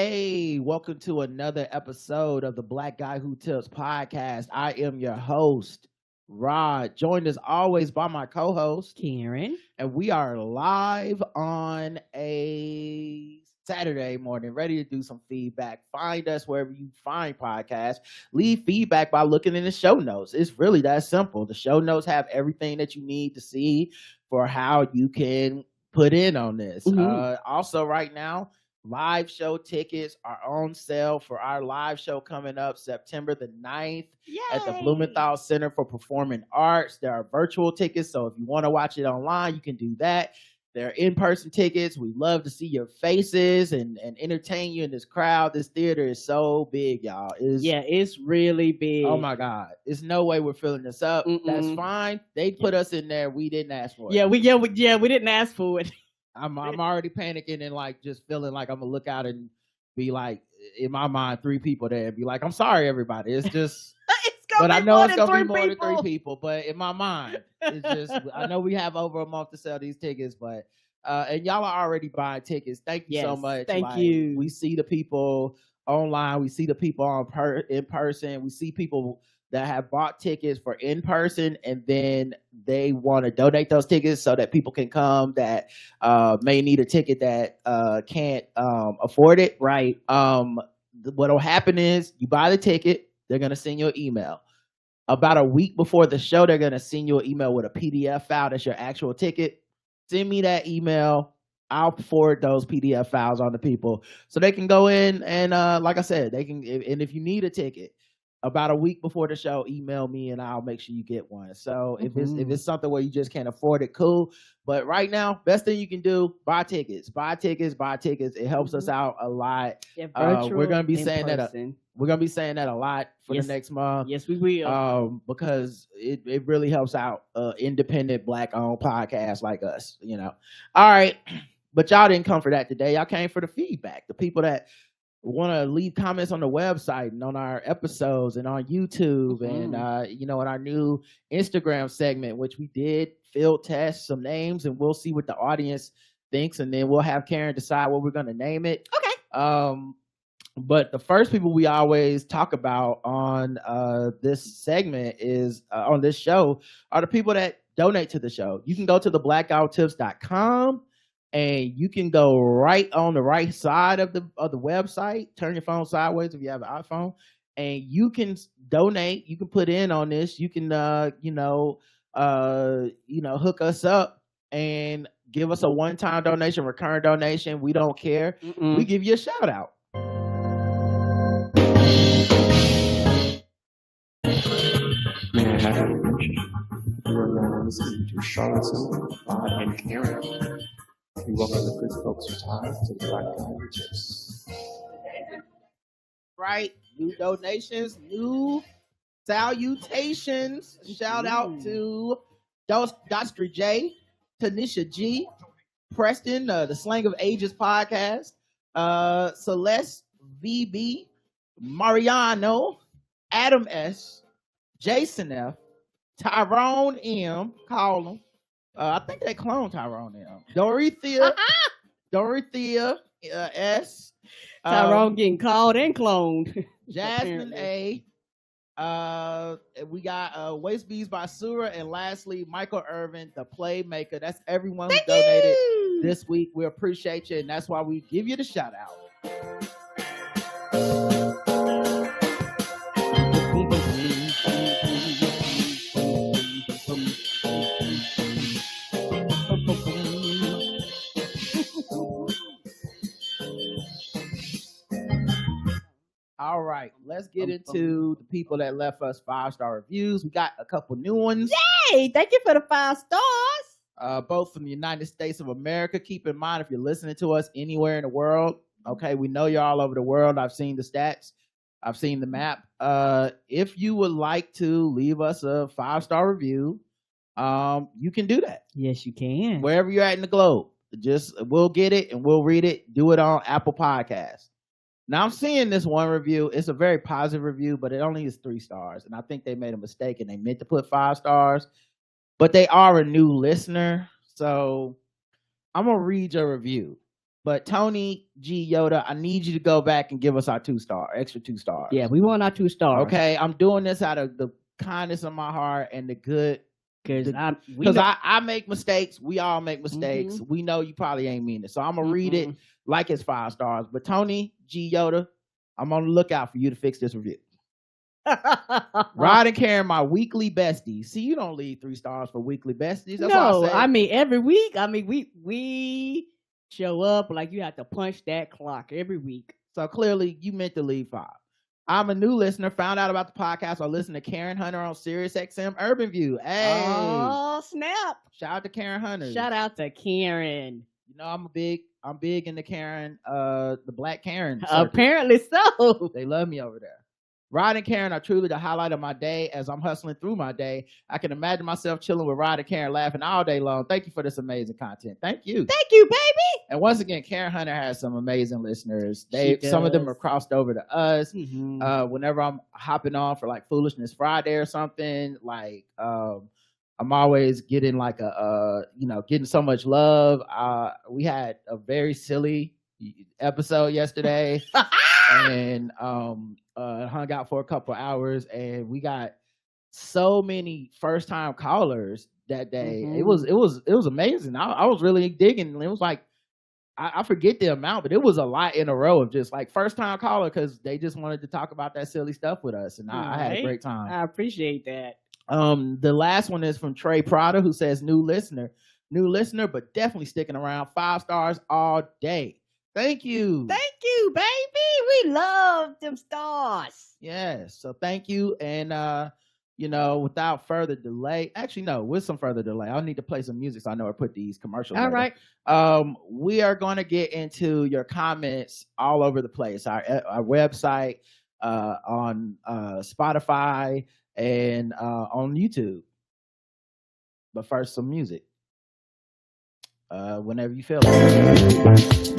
Hey, welcome to another episode of the Black Guy Who Tips podcast. I am your host, Rod, joined as always by my co-host, Karen. and we are live on a Saturday morning, ready to do some feedback. Find us wherever you find podcasts. Leave feedback by looking in the show notes. It's really that simple. The show notes have everything that you need to see for how you can put in on this. Also, right now, live show tickets are on sale for our live show coming up September the 9th at the Blumenthal Center for Performing Arts. There are virtual tickets, so if you want to watch it online, you can do that. There are in-person tickets. We love to see your faces and entertain you in this crowd. This theater is so big, y'all. It's really big. Oh my God. There's no way we're filling this up. That's fine. They put us in there. We didn't ask for it. We didn't ask for it. I'm already panicking and like just feeling like I'm gonna look out and be like, in my mind, 3 people there and be like, I'm sorry, everybody. It's just, but I know it's gonna be more than 3 people. But in my mind, it's just, I know we have over a month to sell these tickets, but and y'all are already buying tickets. Thank you so much. Thank you. We see the people online. We see the people in person. We see people that have bought tickets for in person, and then they want to donate those tickets so that people can come that may need a ticket that can't afford it. Right. What'll happen is you buy the ticket, they're gonna send you an email. About a week before the show, they're gonna send you an email with a PDF file that's your actual ticket. Send me that email. I'll forward those PDF files on to people so they can go in and like I said, they can. And if you need a ticket, about a week before the show, email me and I'll make sure you get one. So if it's something where you just can't afford it, cool. But right now, best thing you can do, buy tickets. It helps us out a lot. Yeah, we're gonna be saying that a lot for the next month. Yes, we will. Because it really helps out independent Black-owned podcasts like us, you know. All right. But y'all didn't come for that today. Y'all came for the feedback. The people that want to leave comments on the website and on our episodes and on YouTube and in our new Instagram segment, which we did field test some names, and we'll see what the audience thinks, and then we'll have Karen decide what we're going to name it. Okay. But the first people we always talk about on this segment is on this show are the people that donate to the show. You can go to theblackouttips.com. And you can go right on the right side of the website. Turn your phone sideways if you have an iPhone, and you can donate. You can put in on this. You can hook us up and give us a one-time donation, recurring donation. We don't care. We give you a shout out. May I have your attention? You are now listening to Charlotte and Karen. We welcome the good folks who time to the Black Guy Who Tips. Right, new donations, new salutations. Shout out to Dostry J, Tanisha G, Preston, the Slang of Ages podcast, Celeste VB, Mariano, Adam S, Jason F, Tyrone M, call him. I think they cloned Tyrone M. Dorothea S. Tyrone getting called and cloned. Jasmine A. We got Waste Bees by Sura, and lastly, Michael Irvin, the Playmaker. That's everyone who donated this week. We appreciate you, and that's why we give you the shout out. All right, let's get into the people that left us 5-star reviews. We got a couple new ones. Yay! Thank you for the 5 stars. Both from the United States of America. Keep in mind, if you're listening to us anywhere in the world, okay, we know you're all over the world. I've seen the stats. I've seen the map. If you would like to leave us a 5-star review, you can do that. Yes, you can. Wherever you're at in the globe. We'll get it and we'll read it. Do it on Apple Podcasts. Now I'm seeing this one review. It's a very positive review, but it only is 3 stars. And I think they made a mistake and they meant to put 5 stars, but they are a new listener. So I'm going to read your review. But Tony G. Yoda, I need you to go back and give us our extra 2 stars. Yeah, we want our 2 stars. Okay, I'm doing this out of the kindness of my heart and the good. Because I make mistakes. We all make mistakes. We know you probably ain't mean it. So I'm going to read it like it's 5 stars. But Tony G. Yoda, I'm on the lookout for you to fix this review. Rod and Karen, my weekly besties. See, you don't leave 3 stars for weekly besties. That's no, I mean, every week. I mean, we show up like you have to punch that clock every week. So clearly you meant to leave 5. I'm a new listener, found out about the podcast while listening to Karen Hunter on Sirius XM Urban View. Hey. Oh, snap. Shout out to Karen Hunter. Shout out to Karen. You know, I'm big into Karen, the Black Karen circuit. Apparently so. They love me over there. Rod and Karen are truly the highlight of my day. As I'm hustling through my day, I can imagine myself chilling with Rod and Karen, laughing all day long. Thank you for this amazing content. Thank you. Thank you, baby. And once again, Karen Hunter has some amazing listeners. Some of them are crossed over to us. Whenever I'm hopping on for like Foolishness Friday or something, like I'm always getting like getting so much love. We had a very silly episode yesterday. And hung out for a couple hours, and we got so many first time callers that day. It was amazing. I was really digging. It was like I forget the amount, but it was a lot in a row of just like first time caller because they just wanted to talk about that silly stuff with us, and I had a great time. I appreciate that. The last one is from Trey Prada, who says new listener, but definitely sticking around. 5 stars all day. Thank you. Thank you, baby. We love them stars. Yes. So thank you. And, without further delay, actually, no, with some further delay, I'll need to play some music so I know where to put these commercials. All later. right. We are going to get into your comments all over the place. Our website, on Spotify, and on YouTube. But first, some music. Whenever you feel it.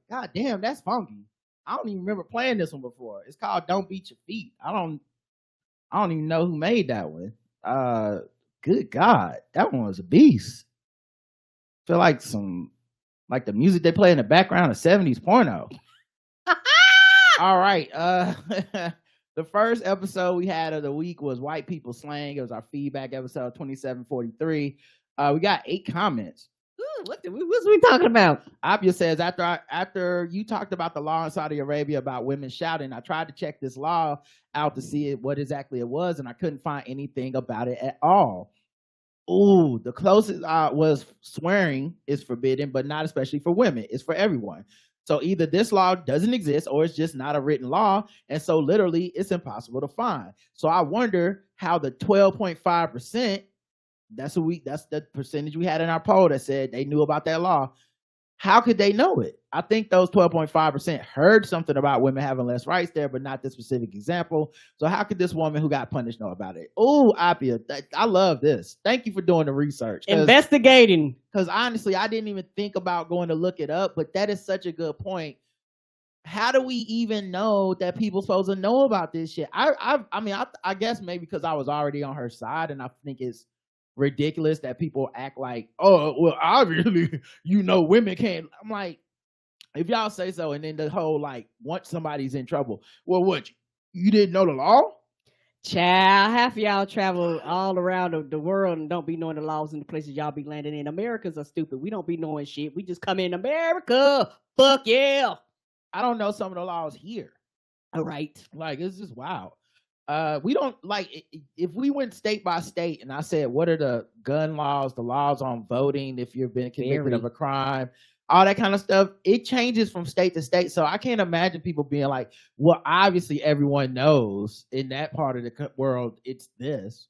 God damn, that's funky. I don't even remember playing this one before. It's called Don't Beat Your Feet. I don't even know who made that one. Good God, that one was a beast. Feel like the music they play in the background of 70s porno. All right. The first episode we had of the week was White People Slang. It was our feedback episode 2743. We got 8 comments. What's we talking about? Abia says, after you talked about the law in Saudi Arabia about women shouting, I tried to check this law out to see what exactly it was, and I couldn't find anything about it at all. Ooh, the closest was swearing is forbidden, but not especially for women. It's for everyone. So either this law doesn't exist or it's just not a written law, and so literally it's impossible to find. So I wonder how the 12.5%, that's the percentage we had in our poll that said they knew about that law. How could they know it? I think those 12.5% heard something about women having less rights there, but not this specific example. So how could this woman who got punished know about it? Oh, Apia, I love this. Thank you for doing the research. Investigating. Because honestly, I didn't even think about going to look it up, but that is such a good point. How do we even know that people supposed to know about this shit? I guess maybe because I was already on her side, and I think it's ridiculous that people act like, oh, well, obviously, women can't. I'm like, if y'all say so, and then the whole like, once somebody's in trouble, well, what, you didn't know the law? Child, half of y'all travel all around the world and don't be knowing the laws in the places y'all be landing in. Americans are stupid. We don't be knowing shit. We just come in America. Fuck yeah. I don't know some of the laws here. All right. Like, it's just wild. We don't, like, if we went state by state and I said, what are the gun laws, the laws on voting, if you've been convicted of a crime, all that kind of stuff, it changes from state to state. So I can't imagine people being like, well, obviously everyone knows in that part of the world, it's this.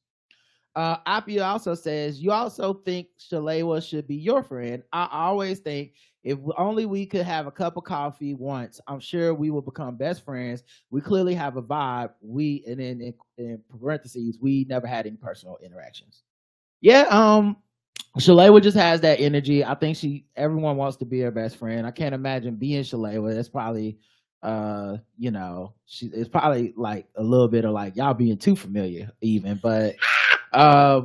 Appia also says, you also think Shalewa should be your friend. I always think if only we could have a cup of coffee once, I'm sure we will become best friends. We clearly have a vibe. And then in parentheses, we never had any personal interactions. Yeah, Shalewa just has that energy. I think everyone wants to be her best friend. I can't imagine being Shalewa. That's probably it's probably like a little bit of like y'all being too familiar even, but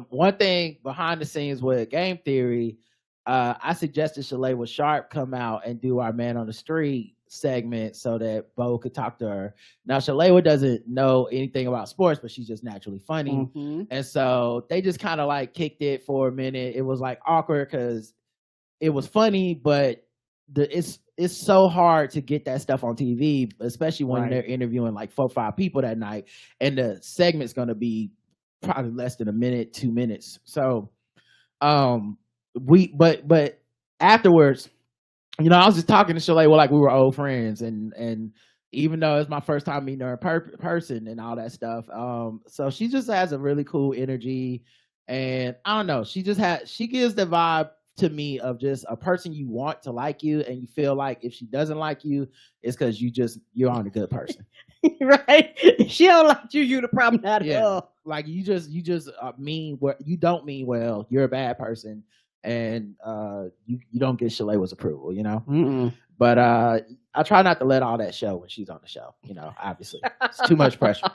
one thing behind the scenes with Game Theory, I suggested Shalewa Sharp come out and do our Man on the Street segment so that Bo could talk to her. Now, Shalewa doesn't know anything about sports, but she's just naturally funny. Mm-hmm. And so they just kind of like kicked it for a minute. It was like awkward because it was funny, but it's so hard to get that stuff on TV, especially when they're interviewing like 4 or 5 people that night. And the segment's going to be probably less than a minute, 2 minutes. So, but afterwards, I was just talking to Shalewa like we were old friends, and even though it's my first time meeting her in person and all that stuff, so she just has a really cool energy, and I don't know, she gives the vibe to me of just a person you want to like you, and you feel like if she doesn't like you, it's because you're on a good person. Right? She don't like you. You the problem, not her. Like you just mean what you don't mean well. You're a bad person, and you don't get Shalewa's approval. Mm-mm. But I try not to let all that show when she's on the show. Obviously it's too much pressure.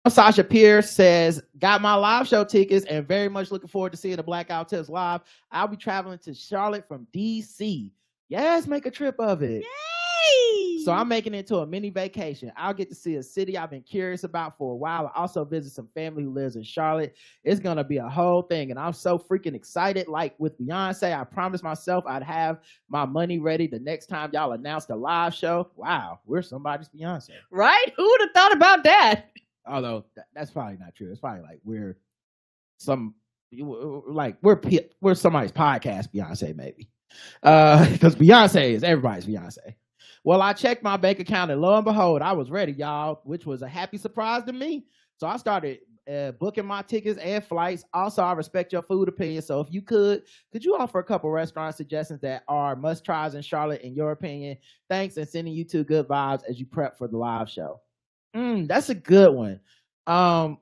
Sasha Pierce says, got my live show tickets and very much looking forward to seeing the Blackout Tips live. I'll be traveling to Charlotte from DC. Yes, make a trip of it. Yay! So I'm making it into a mini vacation. I'll get to see a city I've been curious about for a while. I also visit some family who lives in Charlotte. It's going to be a whole thing. And I'm so freaking excited. Like with Beyonce, I promised myself I'd have my money ready the next time y'all announced a live show. Wow, we're somebody's Beyonce. Right? Who would have thought about that? Although that's probably not true. It's probably like we're somebody's podcast Beyonce maybe, because Beyonce is everybody's Beyonce. Well, I checked my bank account and lo and behold, I was ready, y'all, which was a happy surprise to me. So I started booking my tickets and flights. Also, I respect your food opinion. So if you could you offer a couple restaurant suggestions that are must tries in Charlotte in your opinion? Thanks, and sending you 2 good vibes as you prep for the live show. That's a good one.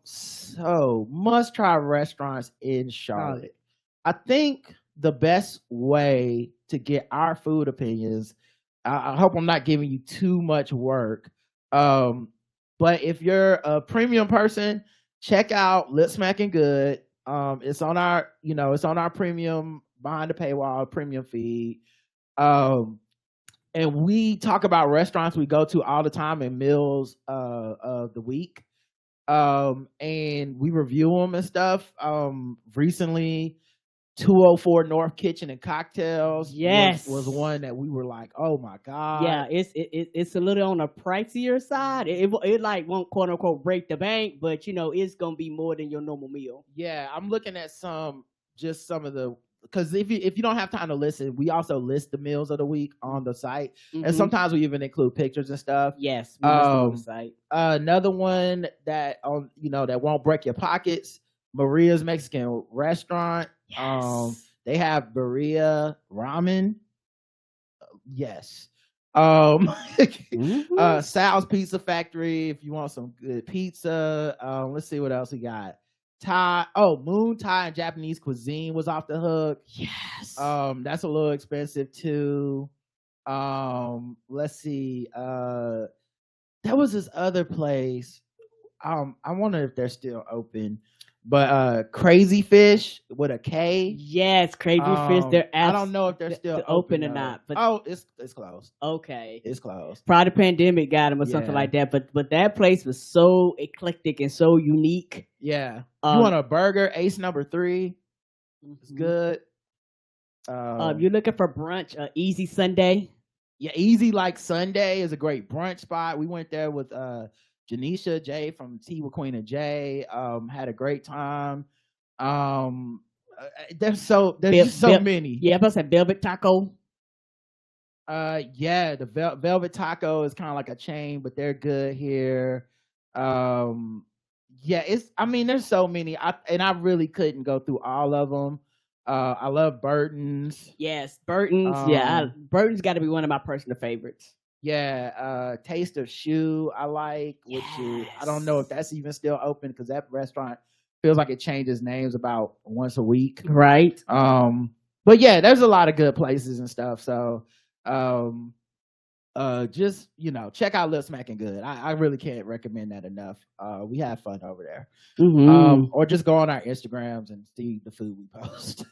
So must try restaurants in Charlotte. I think the best way to get our food opinions, I hope I'm not giving you too much work. But if you're a premium person, check out Lip Smacking Good. It's on our premium behind the paywall premium feed. And we talk about restaurants we go to all the time and meals of the week. And we review them and stuff. Recently, 204 North Kitchen and Cocktails was one that we were like, oh my God. Yeah, it's a little on the pricier side. It like won't quote unquote break the bank, but it's gonna be more than your normal meal. Yeah, I'm looking at some of the, because if you don't have time to listen, we also list the meals of the week on the site, and sometimes we even include pictures and stuff. Yes, we list them on the site. Another one that that won't break your pockets, Maria's Mexican Restaurant. Yes. They have Berea ramen. Yes. Sal's Pizza Factory if you want some good pizza. Let's see what else we got. Moon Thai and Japanese cuisine was off the hook. Yes. That's a little expensive too. Let's see. There was this other place. I wonder if they're still open. But Crazy Fish with a K. Yes, Crazy Fish. I don't know if they're still open or not. But it's closed. Okay, it's closed. Probably the pandemic got them or something like that. But that place was so eclectic and so unique. Yeah. You want a burger? Ace number 3. It's good. You're looking for brunch? Easy Sunday. Yeah, Easy Like Sunday is a great brunch spot. We went there with Janisha J from Tea with Queen and J. Had a great time. There's so many. Yeah, I said Velvet Taco. Yeah, the Velvet Taco is kind of like a chain, but they're good here. Yeah, there's so many. I really couldn't go through all of them. I love Burton's. Yes, Burton's. Burton's got to be one of my personal favorites. Yeah, Taste of Shoe I like, which is, I don't know if that's even still open because that restaurant feels like it changes names about once a week. Right. But yeah, there's a lot of good places and stuff. So just check out Lil Smackin' Good. I really can't recommend that enough. We have fun over there. Or just go on our Instagrams and see the food we post.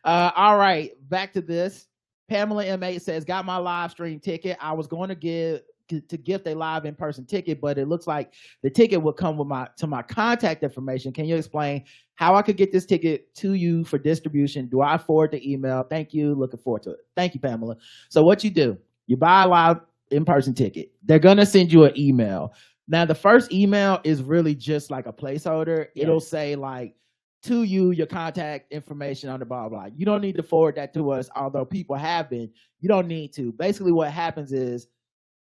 All right, back to this. Pamela M8 says, got my live stream ticket. I was going to gift a live in-person ticket, but it looks like the ticket will come with my contact information. Can you explain how I could get this ticket to you for distribution? Do I forward the email? Thank you. Looking forward to it. Thank you, Pamela. So what you do, you buy a live in-person ticket. They're going to send you an email. Now, the first email is really just like a placeholder. Yes. It'll say like, to you, your contact information on the blah, blah. You don't need to forward that to us, although people have been. You don't need to. Basically, what happens is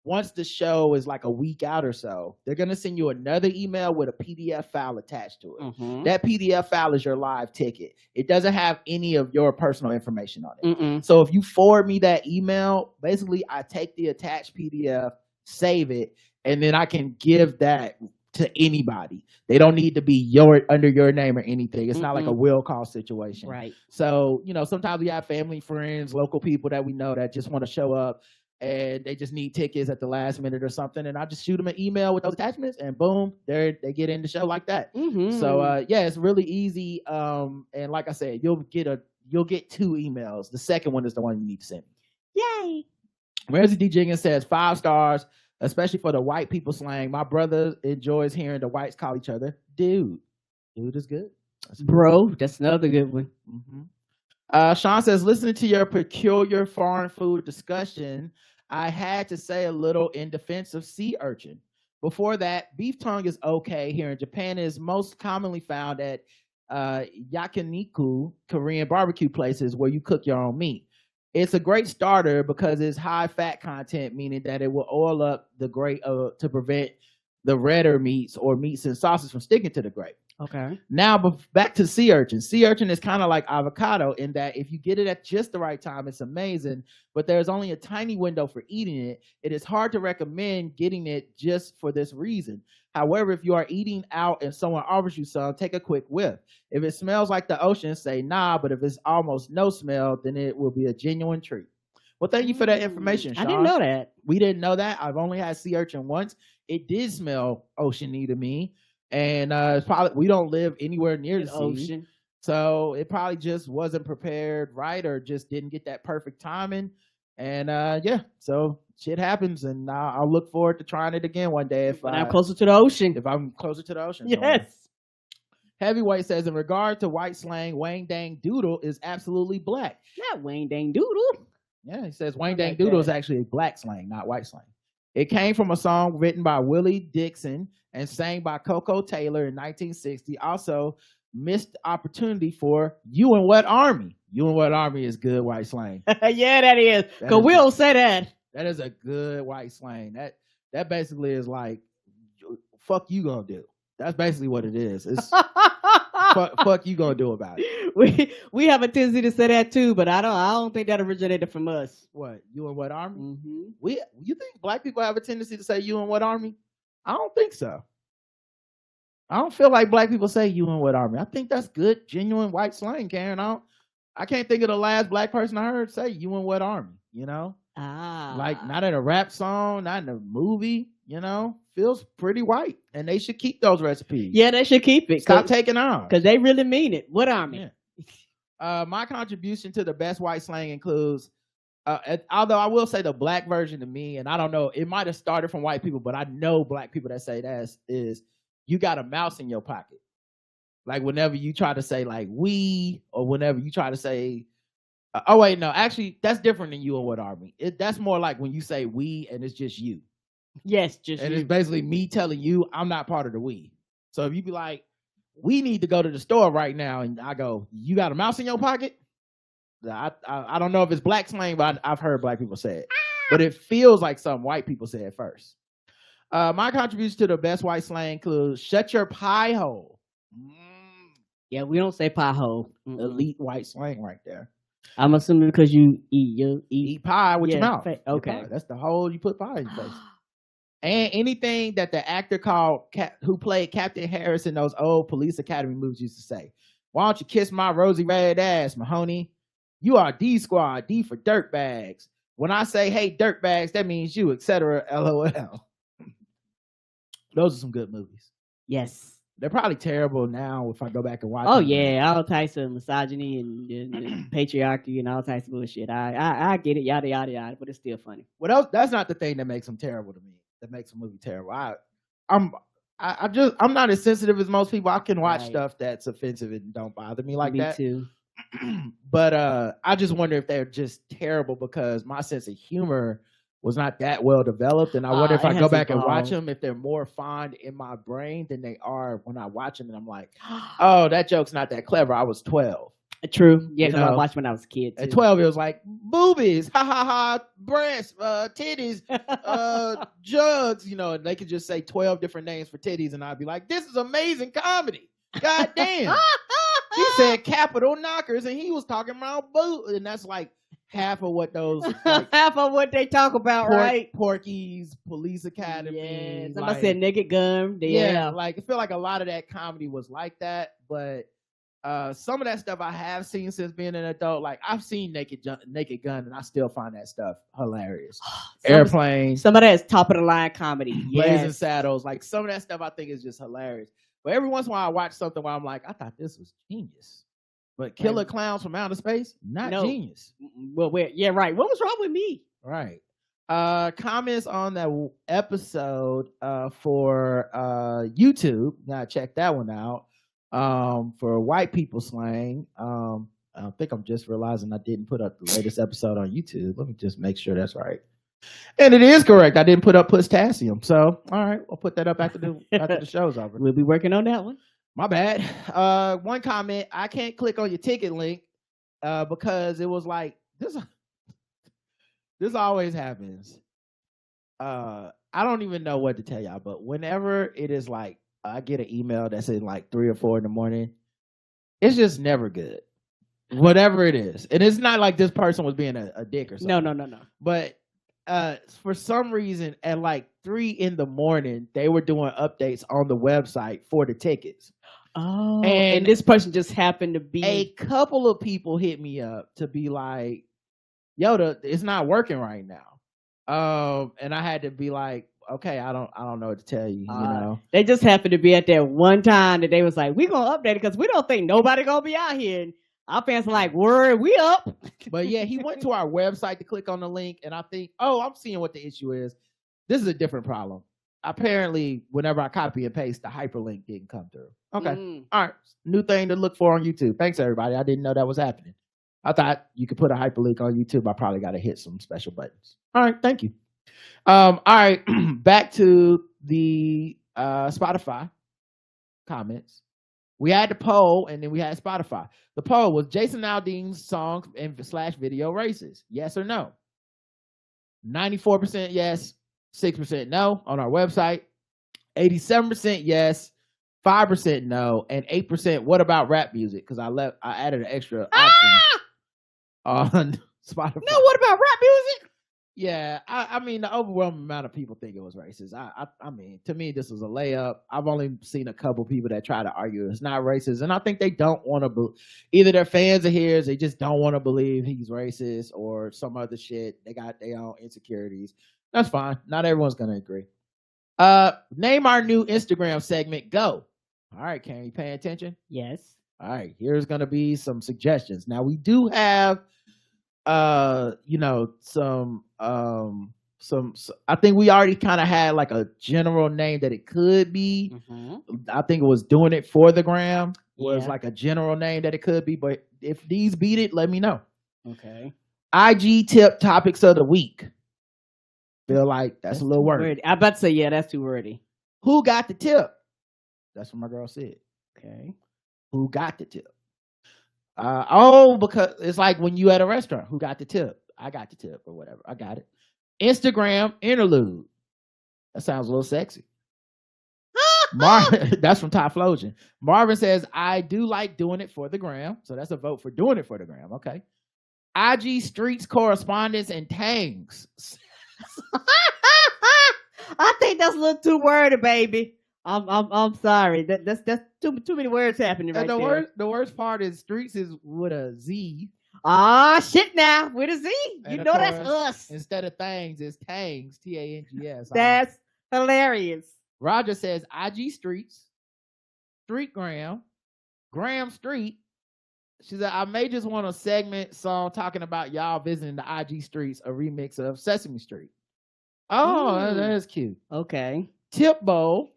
once the show is like a week out or so, they're going to send you another email with a PDF file attached to it. Mm-hmm. That PDF file is your live ticket. It doesn't have any of your personal information on it. Mm-mm. So if you forward me that email, basically, I take the attached PDF, save it, and then I can give that to anybody. They don't need to be under your name or anything. It's not like a will call situation. Right. So, sometimes we have family, friends, local people that we know that just want to show up and they just need tickets at the last minute or something. And I just shoot them an email with those attachments and boom, they get in the show like that. Mm-hmm. So, it's really easy. And like I said, you'll get 2 emails. The second one is the one you need to send me. Yay. Ramsey D. Jenkins says 5 stars. Especially for the white people slang. My brother enjoys hearing the whites call each other dude. Dude is good. Bro, that's another good one. Mm-hmm. Sean says, listening to your peculiar foreign food discussion, I had to say a little in defense of sea urchin. Before that, beef tongue is okay here in Japan. It is most commonly found at yakiniku, Korean barbecue places where you cook your own meat. It's a great starter because it's high fat content, meaning that it will oil up the grate to prevent the redder meats or meats and sauces from sticking to the grate. Okay. Now, back to sea urchin. Sea urchin is kind of like avocado in that if you get it at just the right time, it's amazing, but there's only a tiny window for eating it. It is hard to recommend getting it just for this reason. However, if you are eating out and someone offers you some, take a quick whiff. If it smells like the ocean, say nah, but if it's almost no smell, then it will be a genuine treat. Well, thank you for that information, Sean. I didn't know that. We didn't know that. I've only had sea urchin once. It did smell oceany to me. And probably we don't live anywhere near the ocean. So it probably just wasn't prepared right or just didn't get that perfect timing. And so shit happens. And I'll look forward to trying it again one day if I'm closer to the ocean. If I'm closer to the ocean. Yes. Somewhere. Heavyweight says, in regard to white slang, Wang Dang Doodle is absolutely black. Not Wang Dang Doodle. Yeah, he says Wang Dang Doodle is actually a black slang, not white slang. It came from a song written by Willie Dixon and sang by Coco Taylor in 1960. Also, missed opportunity for You and What Army. You and What Army is good white slang. Yeah, that is. Because we don't say that. That is a good white slang. That basically is like, fuck you gonna do. That's basically what it is. It's fuck you gonna do about it. We have a tendency to say that too, but I don't think that originated from us. What? You and What Army? Mm-hmm. You think black people have a tendency to say You and What Army? I don't think so. I don't feel like black people say You and What Army. I think that's good, genuine white slang, Karen. I can't think of the last black person I heard say You and What Army, Like not in a rap song, not in a movie, feels pretty white. And they should keep those recipes. Yeah, they should keep it. Stop taking on. Because they really mean it. What Army? Yeah. My contribution to the best white slang includes, although I will say the black version to me, and I don't know, it might have started from white people, but I know black people that say that is you got a mouse in your pocket. Like whenever you try to say like we, or whenever you try to say, actually that's different than You and What Army. That's more like when you say we and it's just you. Yes, just and you. It's basically me telling you I'm not part of the we. So if you be like, we need to go to the store right now, and I go, you got a mouse in your pocket? I don't know if it's black slang, but I've heard black people say it. But it feels like something white people say at first. My contribution to the best white slang includes "shut your pie hole." Yeah, we don't say pie hole. Elite white slang right there. I'm assuming because you eat Eat pie with your mouth. Okay, Your pie. That's the hole you put pie in your face. And anything that the actor who played Captain Harris in those old Police Academy movies used to say. Why don't you kiss my rosy red ass, Mahoney? You are D squad, D for dirt bags. When I say, hey, dirt bags, that means you, etc. LOL. Those are some good movies. Yes. They're probably terrible now if I go back and watch them. them. Yeah, all types of misogyny and patriarchy and all types of bullshit. I get it, yada, yada, yada, but it's still funny. Well, that's not the thing that makes them terrible to me. That makes a movie terrible. I'm not as sensitive as most people. I can watch stuff that's offensive and don't bother me like that. Me too. But I just wonder if they're just terrible because my sense of humor was not that well developed, and I wonder if I go back and watch them, if they're more fond in my brain than they are when I watch them, and I'm like, oh, that joke's not that clever. I was 12. True. Yeah, because I watched when I was a kid, too. At 12, it was like, boobies, ha, ha, ha, breasts, titties, jugs, and they could just say 12 different names for titties, and I'd be like, this is amazing comedy. God damn. He said capital knockers, and he was talking about boob, and that's like half of what those half of what they talk about, right? Porky's, Police Academy. Yeah, somebody said Naked Gun. Yeah, like I feel like a lot of that comedy was like that, but some of that stuff I have seen since being an adult. Like I've seen Naked Gun, and I still find that stuff hilarious. Airplane, some of that is top of the line comedy. Blazing Saddles, like some of that stuff I think is just hilarious. But every once in a while I watch something where I'm like, I thought this was genius. But Killer Clowns from Outer Space, not genius. Well, yeah, right. What was wrong with me? Right. Comments on that episode for YouTube. Now check that one out. For white people slang. I think I'm just realizing I didn't put up the latest episode on YouTube. Let me just make sure that's right. And it is correct. I didn't put up Pustassium. So, all right, I'll put that up after the show's over. We'll be working on that one. My bad. One comment, I can't click on your ticket link because it was like, this always happens. I don't even know what to tell y'all, but whenever it is like, I get an email that's in like 3 or 4 in the morning, it's just never good. Whatever it is. And it's not like this person was being a dick or something. No. But for some reason, at like 3 in the morning, they were doing updates on the website for the tickets. Oh, and this person just happened to be. A couple of people hit me up to be like, yo, it's not working right now. And I had to be like, okay, I don't know what to tell you, you know. They just happened to be at that one time that they was like, we're going to update it because we don't think nobody going to be out here. And our fans are like, word, we up. But yeah, he went to our website to click on the link, and I think, I'm seeing what the issue is. This is a different problem. Apparently, whenever I copy and paste, the hyperlink didn't come through. Okay. All right. New thing to look for on YouTube. Thanks, everybody. I didn't know that was happening. I thought you could put a hyperlink on YouTube. I probably got to hit some special buttons. All right. Thank you. All right. Back to the Spotify comments. We had the poll, and then we had Spotify. The poll was Jason Aldean's song and / video racist. Yes or no? 94% yes, 6% no on our website. 87% yes, 5% no, and 8% what about rap music? Because I added an extra option on Spotify. No, what about rap music? Yeah, I mean, the overwhelming amount of people think it was racist. I mean, to me, this was a layup. I've only seen a couple people that try to argue it's not racist, and I think they don't want to either they're fans of his, they just don't want to believe he's racist or some other shit. They got their own insecurities. That's fine. Not everyone's gonna agree. Name our new Instagram segment. Go. All right, Karen, you paying attention? Yes. All right, here's gonna be some suggestions. Now we do have some I think we already kind of had like a general name that it could be. I think it was Doing It for the Gram was like a general name that it could be, but if these beat it, let me know. Okay. IG tip topics of the week. Feel like that's a little wordy. I about to say, yeah, that's too wordy. Who got the tip? That's what my girl said. Okay. Who got the tip? Because it's like when you at a restaurant, who got the tip? I got the tip or whatever. I got it. Instagram interlude. That sounds a little sexy. That's from Typhlosion. Marvin says, I do like doing it for the gram. So that's a vote for doing it for the gram. Okay. IG streets correspondence and tangs. I think that's a little too wordy, baby. I'm sorry. That's too many words happening right there. The worst part is streets is with a Z. Ah, shit now. With a Z. You know that's us. Instead of things, it's tangs. TANGS. That's hilarious. Roger says IG streets, street gram street. She said, I may just want a segment song talking about y'all visiting the IG streets, a remix of Sesame Street. Oh, that is cute. Okay. Tip bowl.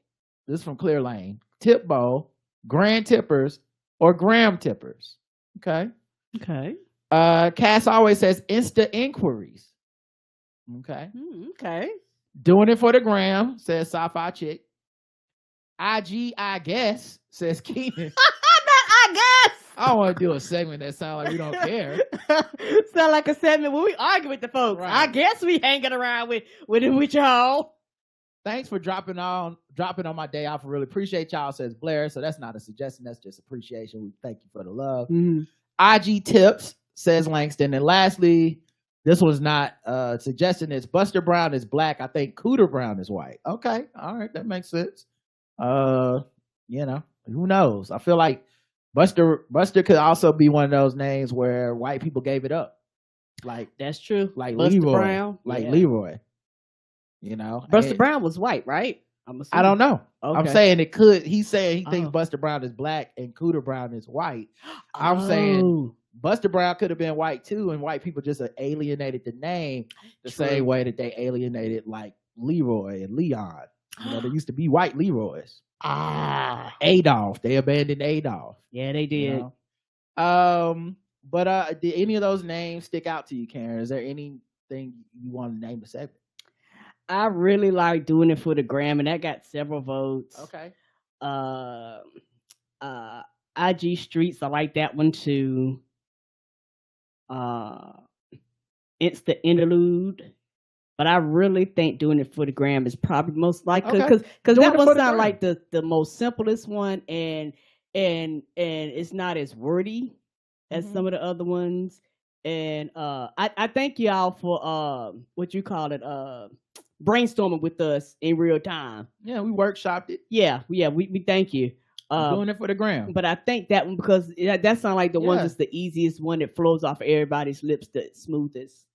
This is from Clear Lane. Tip bowl, grand tippers, or gram tippers. Okay. Okay. Cass always says Insta inquiries. Okay. Okay. Doing it for the gram, says Sci-Fi Chick. IG, I guess, says Keenan. I guess. I don't want to do a segment that sounds like we don't care. Sound like a segment where we argue with the folks. Right. I guess we hanging around with y'all. Thanks for dropping on my day off. I really appreciate y'all, says Blair. So that's not a suggestion. That's just appreciation. We thank you for the love. IG tips, says Langston. And lastly, this was not a suggestion. It's Buster Brown is black. I think Cooter Brown is white. Okay. All right. That makes sense. Who knows? I feel like Buster could also be one of those names where white people gave it up. Like, that's true. Like Buster Leroy. Brown. Like Leroy. Buster Brown was white, right? I don't know. Okay. I'm saying it could. He's saying he thinks Buster Brown is black and Cooter Brown is white. I'm saying Buster Brown could have been white too, and white people just alienated the name the same way that they alienated like Leroy and Leon. There used to be white Leroys. Adolf. They abandoned Adolf. Yeah, they did. But did any of those names stick out to you, Karen? Is there anything you want to name the segment? I really like doing it for the gram, and that got several votes. Okay. IG Streets, I like that one too. It's the interlude, but I really think doing it for the gram is probably most likely because that one sounds like the most simplest one, and it's not as wordy as some of the other ones. And I thank y'all for what you call it, brainstorming with us in real time. Yeah, we workshopped it. Yeah, we thank you. Doing it for the gram. But I think that one, because that sounds like the one that's the easiest one that flows off of everybody's lips the smoothest.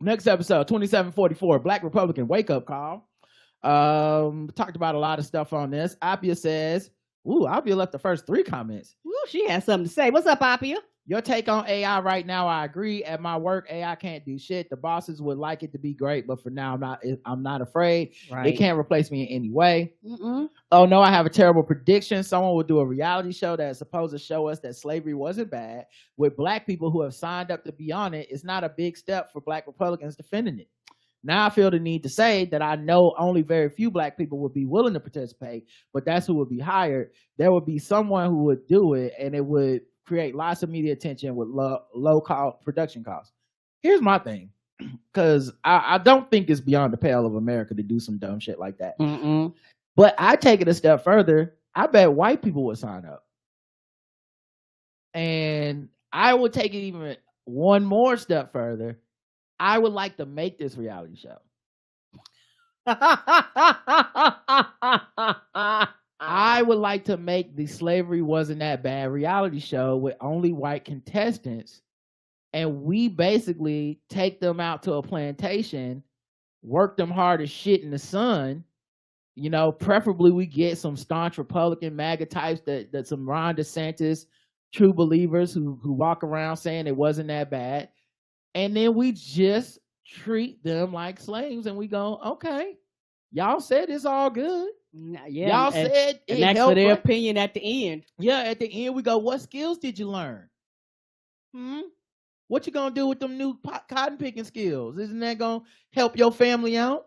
Next episode, 2744, Black Republican Wake Up Call. Talked about a lot of stuff on this. Appia says, Appia left the first 3 comments. She has something to say. What's up, Appia? Your take on AI right now, I agree. At my work, AI can't do shit. The bosses would like it to be great, but for now, I'm not afraid. Right. It can't replace me in any way. Oh no, I have a terrible prediction. Someone will do a reality show that is supposed to show us that slavery wasn't bad. With black people who have signed up to be on it, it's not a big step for black Republicans defending it. Now I feel the need to say that I know only very few black people would be willing to participate, but that's who would be hired. There would be someone who would do it, and it would create lots of media attention with low production costs. Here's my thing, because I don't think it's beyond the pale of America to do some dumb shit like that. But I take it a step further. I bet white people would sign up. And I would take it even one more step further. I would like to make this reality show. I would like to make the Slavery Wasn't That Bad reality show with only white contestants, and we basically take them out to a plantation, work them hard as shit in the sun. Preferably we get some staunch Republican MAGA types that some Ron DeSantis true believers who walk around saying it wasn't that bad, and then we just treat them like slaves, and we go, okay, y'all said it's all good. Yeah, y'all said it, and that's for their opinion at the end. Yeah, at the end we go, what skills did you learn? What you gonna do with them new cotton picking skills? Isn't that gonna help your family out?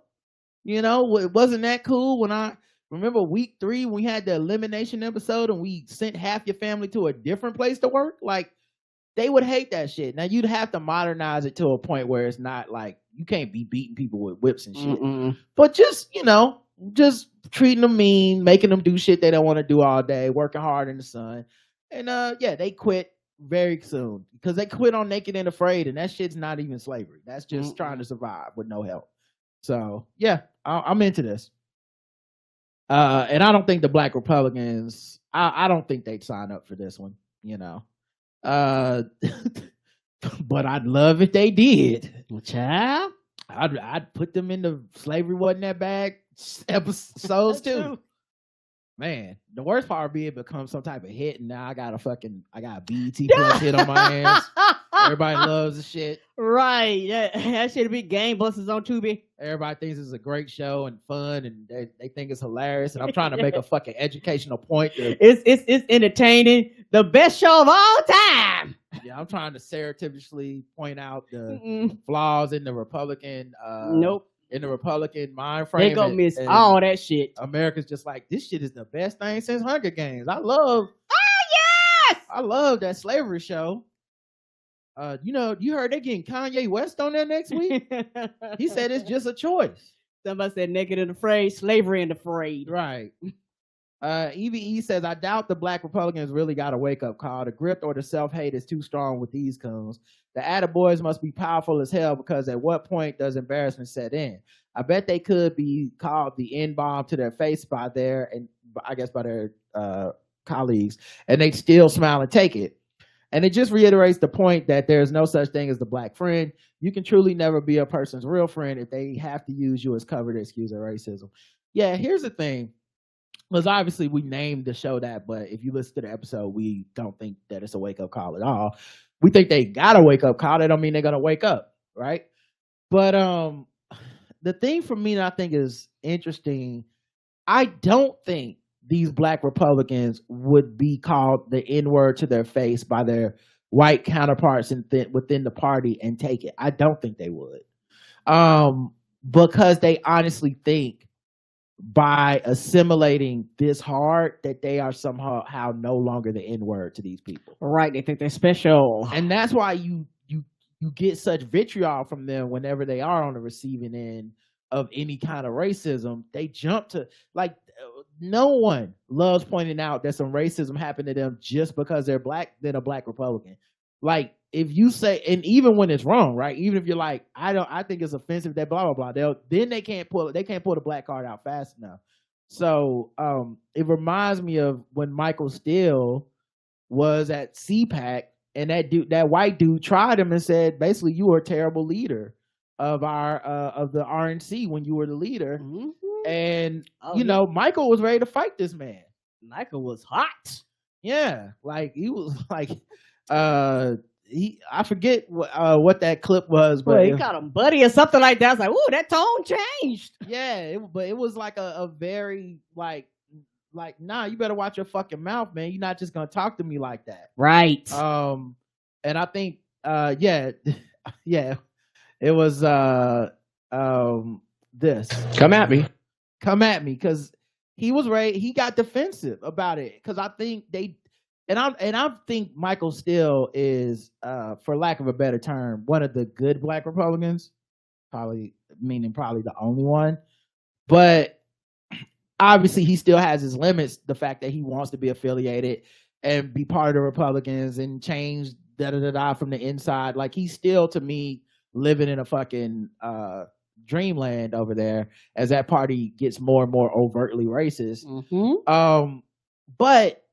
Wasn't that cool when I remember week 3 we had the elimination episode and we sent half your family to a different place to work? Like, they would hate that shit. Now you'd have to modernize it to a point where it's not like, You can't be beating people with whips and shit. Mm-mm. But just, just treating them mean, making them do shit they don't want to do all day, working hard in the sun. And they quit very soon because they quit on Naked and Afraid, and that shit's not even slavery. That's just trying to survive with no help. So yeah, I'm into this. And I don't think the Black Republicans, I don't think they'd sign up for this one, but I'd love if they did. Child, I'd put them in the Slavery Wasn't That Bad episodes too. Man, the worst part would be it becomes some type of hit, and now I got a BET Plus hit on my hands. Everybody loves the shit. Right. That should be gangbusters on Tubi. Everybody thinks it's a great show and fun, and they think it's hilarious. And I'm trying to make a fucking educational point. It's entertaining. The best show of all time. Yeah, I'm trying to surreptitiously point out the flaws in the Republican. Nope. In the Republican mind frame. They gonna miss all that shit. America's just like, this shit is the best thing since Hunger Games. I love that slavery show. You heard they getting Kanye West on there next week? He said it's just a choice. Somebody said Naked and Afraid, Slavery and Afraid. Right. EVE says, I doubt the Black Republicans really got a wake-up call. The grip or the self-hate is too strong with these coons. The attaboys must be powerful as hell, because at what point does embarrassment set in? I bet they could be called the N-bomb to their face by their colleagues, and they'd still smile and take it. And it just reiterates the point that there's no such thing as the Black friend. You can truly never be a person's real friend if they have to use you as cover to excuse their racism. Yeah, here's the thing. Because obviously we named the show that, but if you listen to the episode, we don't think that it's a wake-up call at all. We think they got a wake-up call. That don't mean they're going to wake up, right? But the thing for me that I think is interesting, I don't think these Black Republicans would be called the N-word to their face by their white counterparts within the party and take it. I don't think they would. Because they honestly think by assimilating this hard that they are somehow no longer the N-word to these people. Right, they think they're special. And that's why you get such vitriol from them whenever they are on the receiving end of any kind of racism. They jump to, like, no one loves pointing out that some racism happened to them just because they're Black than a Black Republican. Like, if you say, and even when it's wrong, right? Even if you're like, I think it's offensive that blah blah blah. They can't pull the Black card out fast enough. So it reminds me of when Michael Steele was at CPAC, and that white dude tried him and said, basically, you were a terrible leader of the RNC when you were the leader. Mm-hmm. And Michael was ready to fight this man. Michael was hot. Yeah, like he was like. I forget what that clip was, but he got him buddy or something like that. I was like, ooh, that tone changed. Yeah, but it was like a very like, nah, you better watch your fucking mouth, man. You're not just gonna talk to me like that, right? And I think, it was this. Come at me, because he was ready. He got defensive about it because I think I think Michael Steele is, for lack of a better term, one of the good Black Republicans, probably the only one. But obviously he still has his limits, the fact that he wants to be affiliated and be part of the Republicans and change from the inside. Like, he's still, to me, living in a fucking dreamland over there as that party gets more and more overtly racist. Mm-hmm. But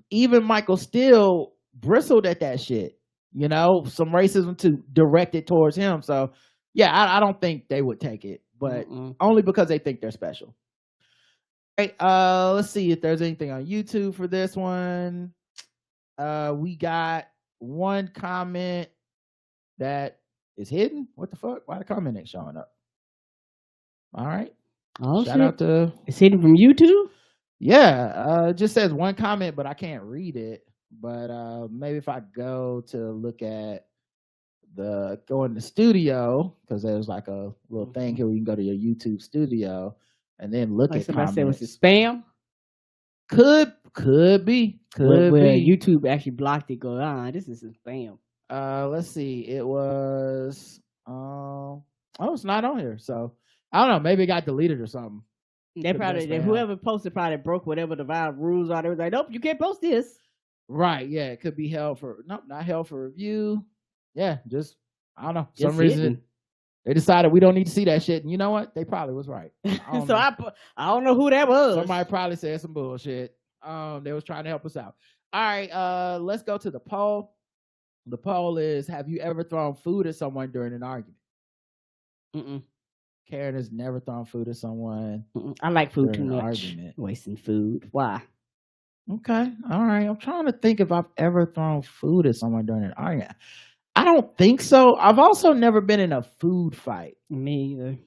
even Michael Steele bristled at that shit, some racism to direct it towards him. So yeah, I don't think they would take it, but only because they think they're special. All right, let's see if there's anything on YouTube for this one. We got one comment that is hidden. What the fuck? Why the comment ain't showing up? All right. Oh, shout out to. It's hidden from YouTube? Yeah, it just says one comment, but I can't read it. But maybe if I go to look at go in the studio, because there's like a little thing here where you can go to your YouTube studio and then look at comments. Say, was it spam? Could be. Could be. YouTube actually blocked it. Go on. This is a spam. Let's see. It was. Oh, it's not on here. So I don't know. Maybe it got deleted or something. They probably whoever posted probably broke whatever the rules are. They was like, nope, you can't post this. Right? Yeah, it could be held for not held for review. Yeah, just I don't know. Some reason they decided we don't need to see that shit, and you know what? They probably was right. I don't know who that was. Somebody probably said some bullshit. They was trying to help us out. All right, let's go to the poll. The poll is: have you ever thrown food at someone during an argument? Karen has never thrown food at someone. I like food too much. Argument. Wasting food. Why? Okay. All right. I'm trying to think if I've ever thrown food at someone during an argument. I don't think so. I've also never been in a food fight. Me either.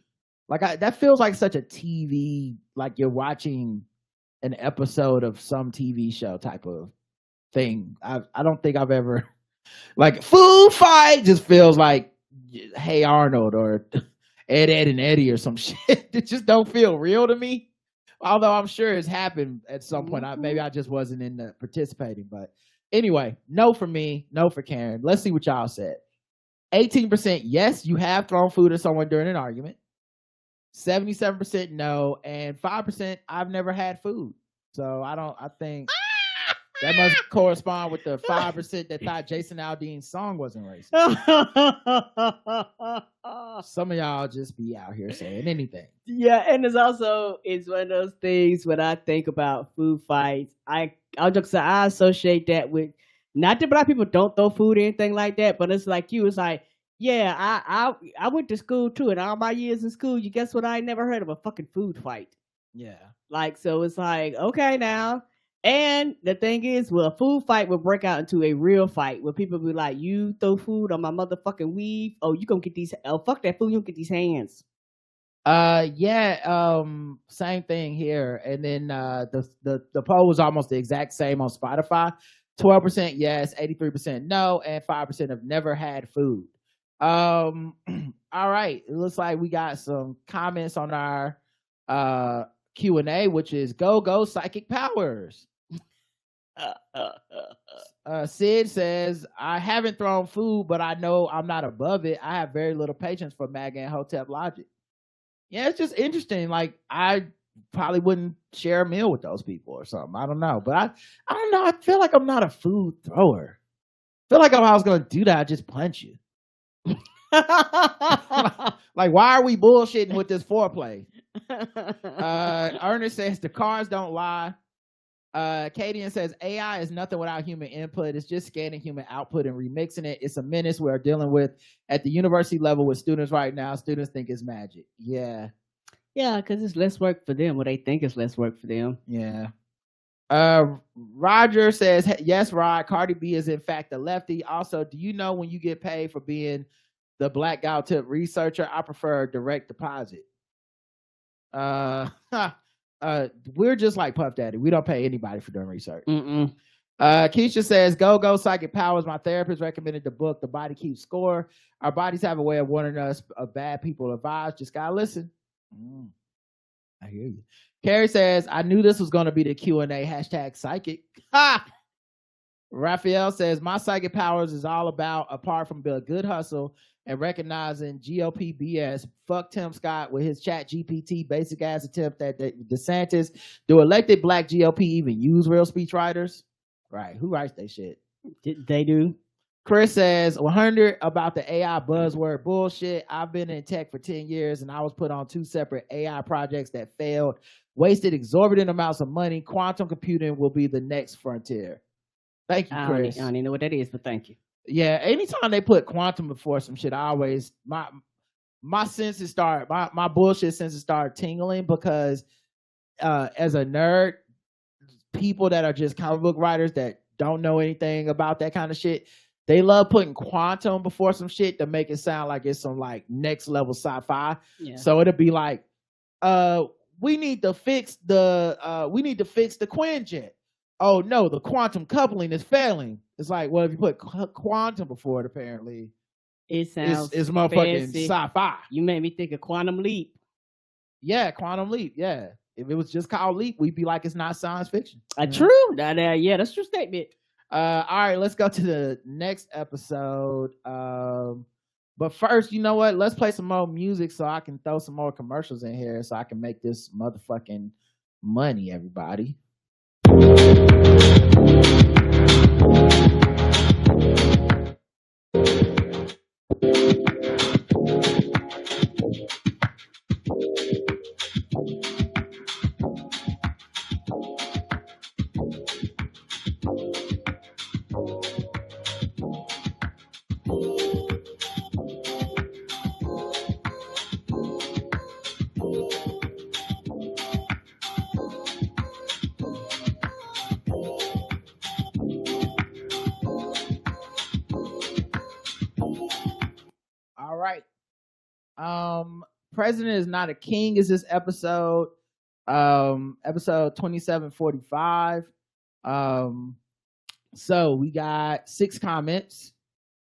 Like that feels like such a TV, like you're watching an episode of some TV show type of thing. I don't think I've ever like food fight just feels like Hey Arnold or Ed and Eddie or some shit. It just don't feel real to me. Although I'm sure it's happened at some point. Maybe I just wasn't in the participating. But anyway, no for me, no for Karen. Let's see what y'all said. 18% yes, you have thrown food at someone during an argument. 77% no, and 5% I've never had food. So I think that must correspond with the 5% that thought Jason Aldean's song wasn't racist. Some of y'all just be out here saying anything. Yeah, and it's one of those things when I think about food fights, I associate that with, not that black people don't throw food or anything like that, but it's like you, it's like, yeah, I went to school too, and all my years in school, you guess what? I ain't never heard of a fucking food fight. Yeah. Like, so it's like, okay now. And the thing is, well, a food fight will break out into a real fight where people be like, you throw food on my motherfucking weave. Oh, you gonna get these, fuck that food, you gonna get these hands. Same thing here. And then the poll was almost the exact same on Spotify. 12% yes, 83% no, and 5% have never had food. All right. It looks like we got some comments on our Q&A, which is go psychic powers. Sid says, I haven't thrown food, but I know I'm not above it. I have very little patience for MAGA and Hotep logic. Yeah, it's just interesting. Like, I probably wouldn't share a meal with those people or something. I don't know. But I don't know. I feel like I'm not a food thrower. I feel like if I was going to do that, I'd just punch you. Like, why are we bullshitting with this foreplay? Ernest says the cars don't lie. Kadian says AI is nothing without human input. It's just scanning human output and remixing it. It's a menace we're dealing with at the university level with students right now. Students think it's magic. Yeah, because it's less work for them. What they think is less work for them. Yeah. Roger says, yes, Rod, Cardi B is in fact a lefty. Also, do you know when you get paid for being the Black Guy Tip researcher? I prefer direct deposit. We're just like Puff Daddy. We don't pay anybody for doing research. Keisha says, go psychic powers. My therapist recommended the book The Body Keeps Score. Our bodies have a way of warning us of bad people advice. Just gotta listen. I hear you. Carrie says, I knew this was going to be the Q&A hashtag psychic. Raphael says, my psychic powers is all about, apart from the good hustle and recognizing GOP BS, fuck Tim Scott with his chat GPT basic ass attempt at DeSantis. Do elected black GOP even use real speech writers? Right. Who writes that shit? They do. Chris says, 100 about the AI buzzword bullshit. I've been in tech for 10 years and I was put on 2 separate AI projects that failed, wasted exorbitant amounts of money. Quantum computing will be the next frontier. Thank you, Chris. I don't even know what that is, but thank you. Yeah, anytime they put quantum before some shit, I always, my senses start, my bullshit senses start tingling because as a nerd, people that are just comic book writers that don't know anything about that kind of shit, they love putting quantum before some shit to make it sound like it's some like next level sci-fi. Yeah. So it'll be like, we need to fix the Quinjet. Oh no, the quantum coupling is failing. It's like, well, if you put quantum before it, apparently it sounds it's motherfucking sci-fi. You made me think of Quantum Leap. Yeah, Quantum Leap. Yeah, if it was just called Leap, we'd be like, it's not science fiction. True. Yeah, that's a true statement. All right, let's go to the next episode. But first, you know what? Let's play some more music so I can throw some more commercials in here so I can make this motherfucking money, everybody. All right. President is Not a King is this episode. Episode 2745. So we got 6 comments.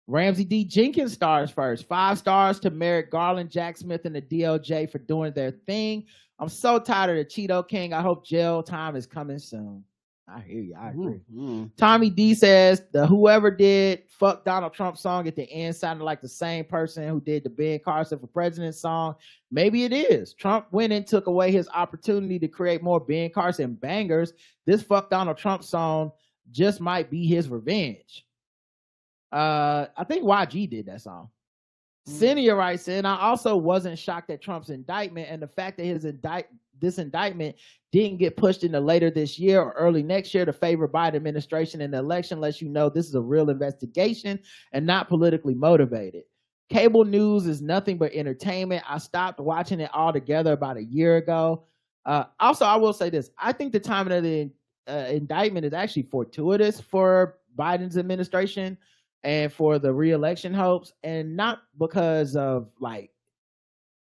Ramsey D. Jenkins stars first. 5 stars to Merrick Garland, Jack Smith, and the DOJ for doing their thing. I'm so tired of the Cheeto King. I hope jail time is coming soon. I hear you. I agree. Mm-hmm. Tommy D says the whoever did "Fuck Donald Trump" song at the end sounded like the same person who did the Ben Carson for President song. Maybe it is. Trump went and took away his opportunity to create more Ben Carson bangers. This "Fuck Donald Trump" song just might be his revenge. I think YG did that song. Senior writes in, I also wasn't shocked at Trump's indictment and the fact that this indictment didn't get pushed into later this year or early next year to favor Biden administration in the election lets you know this is a real investigation and not politically motivated. Cable news is nothing but entertainment. I stopped watching it altogether about a year ago. Also, I will say this. I think the timing of the indictment is actually fortuitous for Biden's administration and for the re-election hopes, and not because of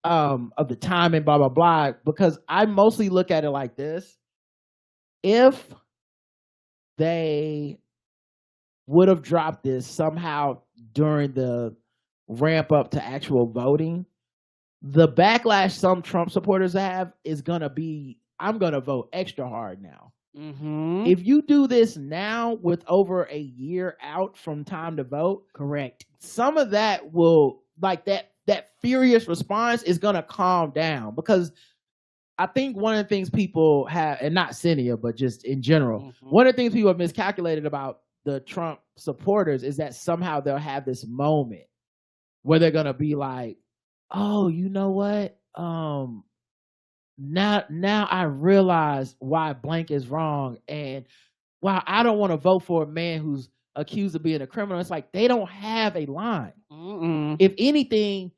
of the timing, blah, blah, blah, because I mostly look at it like this. If they would have dropped this somehow during the ramp up to actual voting, the backlash some Trump supporters have is going to be, I'm going to vote extra hard now. Mm-hmm. If you do this now with over a year out from time to vote, correct, some of that will, that furious response is going to calm down, because I think one of the things people have, and not Cinia, but just in general, one of the things people have miscalculated about the Trump supporters is that somehow they'll have this moment where they're going to be like, oh, you know what? Now I realize why blank is wrong, and while I don't want to vote for a man who's accused of being a criminal, it's like they don't have a line. If anything,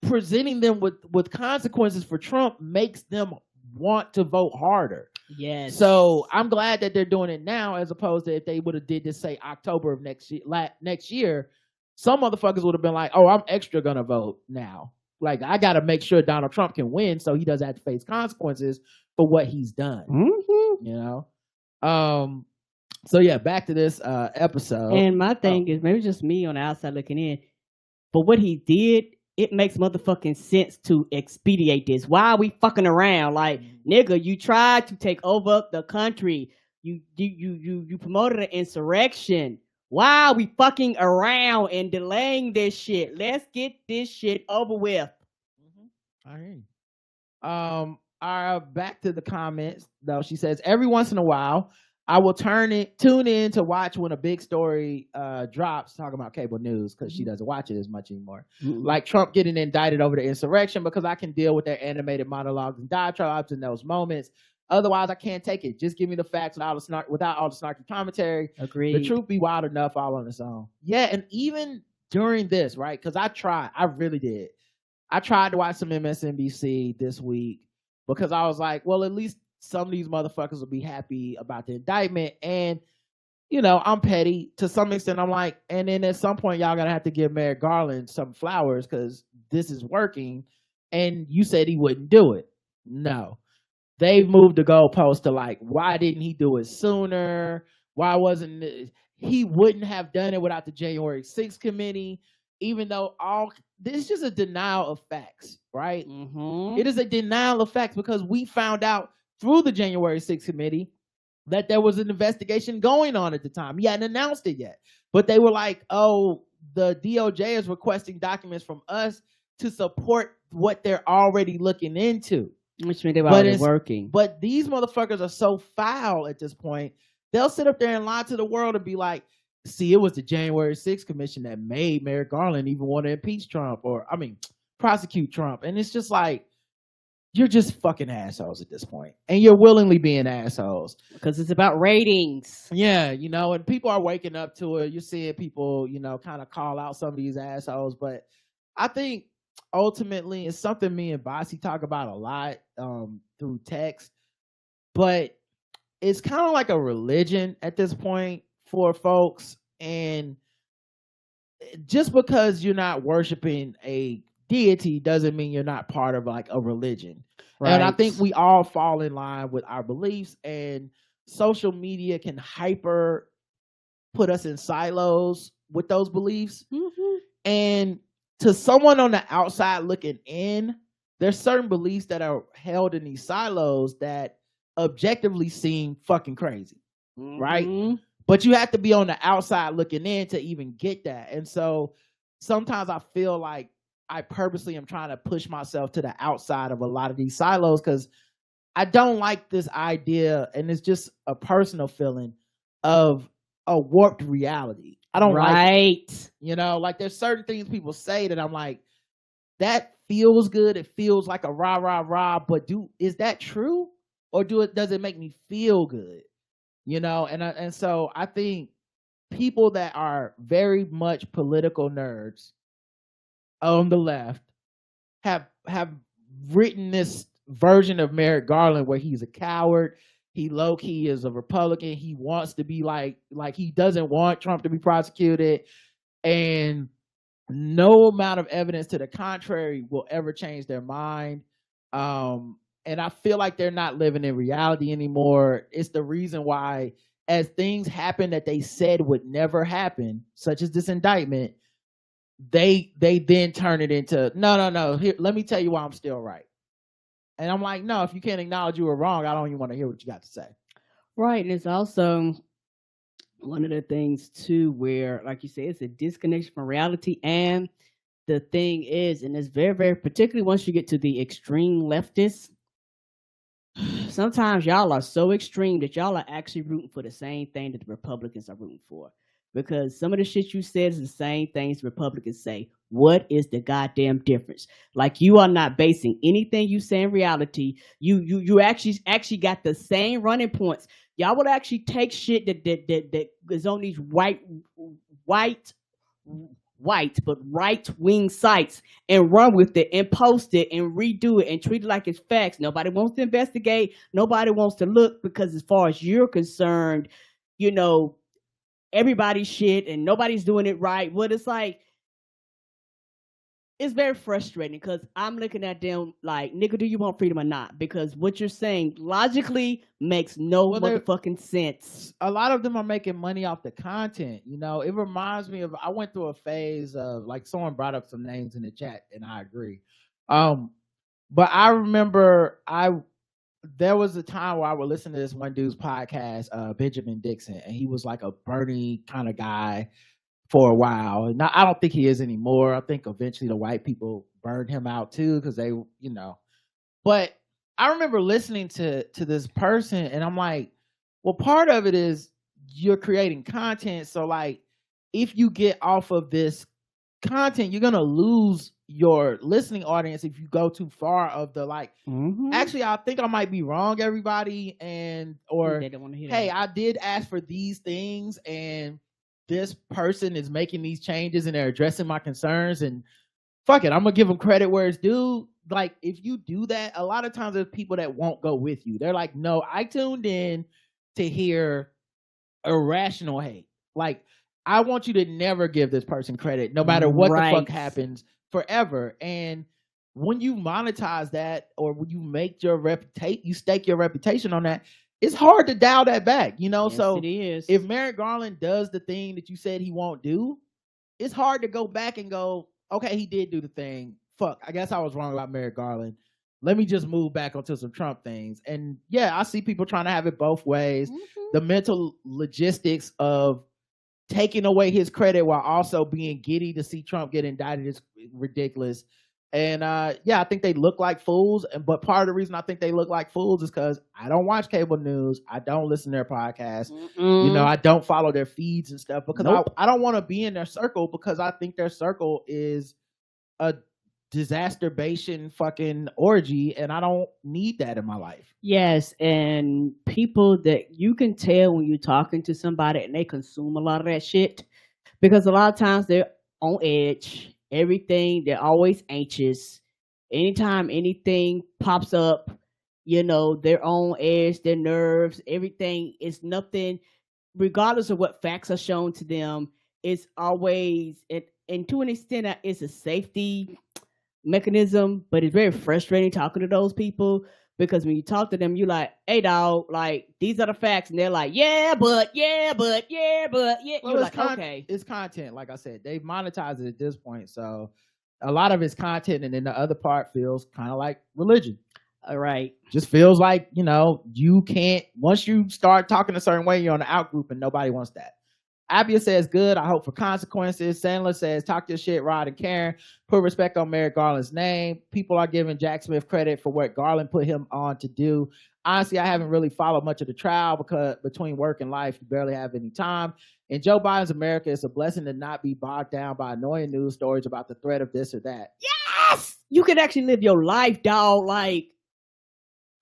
presenting them with consequences for Trump makes them want to vote harder. Yes. So I'm glad that they're doing it now, as opposed to if they would have did this, say, October of next year, some motherfuckers would have been like, oh, I'm extra gonna vote now. Like, I got to make sure Donald Trump can win so he doesn't have to face consequences for what he's done. Mm-hmm. You know? So, yeah, back to this episode. And my thing is, maybe just me on the outside looking in, but what he did, it makes motherfucking sense to expedite this. Why are we fucking around? Like, nigga, you tried to take over the country. You promoted an insurrection. Why are we fucking around and delaying this shit? Let's get this shit over with. All right. Back to the comments, though. She says, every once in a while, I will tune in to watch when a big story drops, talking about cable news, because she doesn't watch it as much anymore. Like Trump getting indicted over the insurrection, because I can deal with their animated monologues and diatribes in those moments. Otherwise, I can't take it. Just give me the facts without all the snarky commentary. Agreed. The truth be wild enough all on its own. Yeah, and even during this, right? Because I really did. I tried to watch some MSNBC this week because I was like, well, at least some of these motherfuckers will be happy about the indictment. And, you know, I'm petty to some extent. I'm like, and then at some point, y'all gonna have to give Merrick Garland some flowers because this is working. And you said he wouldn't do it. No. They've moved the goalpost to like, why didn't he do it sooner? Why wasn't it? He wouldn't have done it without the January 6th committee, even though this is just a denial of facts, right? Mm-hmm. It is a denial of facts because we found out through the January 6th committee that there was an investigation going on at the time. He hadn't announced it yet, but they were like, oh, the DOJ is requesting documents from us to support what they're already looking into. Which means they're already working. But these motherfuckers are so foul at this point. They'll sit up there and lie to the world and be like, see, it was the January 6th commission that made Merrick Garland even want to impeach Trump prosecute Trump. And it's just like, you're just fucking assholes at this point. And you're willingly being assholes. Because it's about ratings. Yeah, and people are waking up to it. You're seeing people, kind of call out some of these assholes. But I think ultimately it's something me and Bossy talk about a lot through text. But it's kind of like a religion at this point for folks. And just because you're not worshiping a deity doesn't mean you're not part of like a religion. Right. And I think we all fall in line with our beliefs, and social media can hyper put us in silos with those beliefs. Mm-hmm. And to someone on the outside looking in, there's certain beliefs that are held in these silos that objectively seem fucking crazy. Mm-hmm. Right? But you have to be on the outside looking in to even get that. And so sometimes I feel like I purposely am trying to push myself to the outside of a lot of these silos because I don't like this idea, and it's just a personal feeling of a warped reality. I don't like it. Like there's certain things people say that I'm like, that feels good. It feels like a rah, rah, rah, but is that true? Or does it make me feel good? And so I think people that are very much political nerds on the left have written this version of Merrick Garland where he's a coward. He low-key is a Republican. He wants to be like he doesn't want Trump to be prosecuted. And no amount of evidence to the contrary will ever change their mind. And I feel like they're not living in reality anymore. It's the reason why as things happen that they said would never happen, such as this indictment, they then turn it into, no, here, let me tell you why I'm still right. And I'm like, no, if you can't acknowledge you were wrong, I don't even want to hear what you got to say. Right. And it's also one of the things, too, where, like you said, it's a disconnection from reality. And the thing is, and it's very, very, particularly once you get to the extreme leftists, sometimes y'all are so extreme that y'all are actually rooting for the same thing that the Republicans are rooting for. Because some of the shit you said is the same things Republicans say. What is the goddamn difference? Like, you are not basing anything you say in reality. You actually got the same running points. Y'all would actually take shit that is on these white but right-wing sites and run with it and post it and redo it and treat it like it's facts. Nobody wants to investigate. Nobody wants to look because as far as you're concerned, everybody's shit and nobody's doing it right. What it's like, it's very frustrating because I'm looking at them like, nigga, do you want freedom or not? Because what you're saying logically makes no motherfucking sense. A lot of them are making money off the content. It reminds me of, I went through a phase of, like, someone brought up some names in the chat and I agree. But I remember there was a time where I would listen to this one dude's podcast, Benjamin Dixon, and he was like a Bernie kind of guy for a while. Now, I don't think he is anymore. I think eventually the white people burned him out too because they, But I remember listening to this person and I'm like, well, part of it is you're creating content. So, like, if you get off of this content, you're going to lose your listening audience if you go too far of the actually, I think I might be wrong, everybody, or they don't want to hear hey, that. I did ask for these things and this person is making these changes and they're addressing my concerns, and fuck it, I'm gonna give them credit where it's due. Like, if you do that, a lot of times there's people that won't go with you. They're like, no, I tuned in to hear irrational hate. Like, I want you to never give this person credit, no matter what the fuck happens, forever. And when you monetize that, or when you make your you stake your reputation on that, it's hard to dial that back, Yes, so it is. If Merrick Garland does the thing that you said he won't do, it's hard to go back and go, okay, he did do the thing. Fuck, I guess I was wrong about Merrick Garland. Let me just move back onto some Trump things. And yeah, I see people trying to have it both ways. Mm-hmm. The mental logistics of taking away his credit while also being giddy to see Trump get indicted is ridiculous. And I think they look like fools. But part of the reason I think they look like fools is because I don't watch cable news. I don't listen to their podcasts. I don't follow their feeds and stuff because I don't want to be in their circle, because I think their circle is a disasterbation fucking orgy, and I don't need that in my life. Yes, and people that you can tell when you're talking to somebody and they consume a lot of that shit, because a lot of times they're on edge. Everything, they're always anxious. Anytime anything pops up, they're on edge, their nerves, everything is nothing, regardless of what facts are shown to them, it's always, and to an extent, it's a safety mechanism, but it's very frustrating talking to those people, because when you talk to them, you're like, hey dog, like, these are the facts, and they're like, but you're like, okay, it's content. Like I said, they've monetized it at this point, so a lot of it's content, and then the other part feels kind of like religion. All right, just feels like, you can't, once you start talking a certain way, you're on the out group, and nobody wants that. Abia says, good, I hope for consequences. Sandler says, talk your shit, Rod and Karen. Put respect on Merrick Garland's name. People are giving Jack Smith credit for what Garland put him on to do. Honestly, I haven't really followed much of the trial because between work and life, you barely have any time. In Joe Biden's America, it's a blessing to not be bogged down by annoying news stories about the threat of this or that. Yes! You can actually live your life, dog. Like,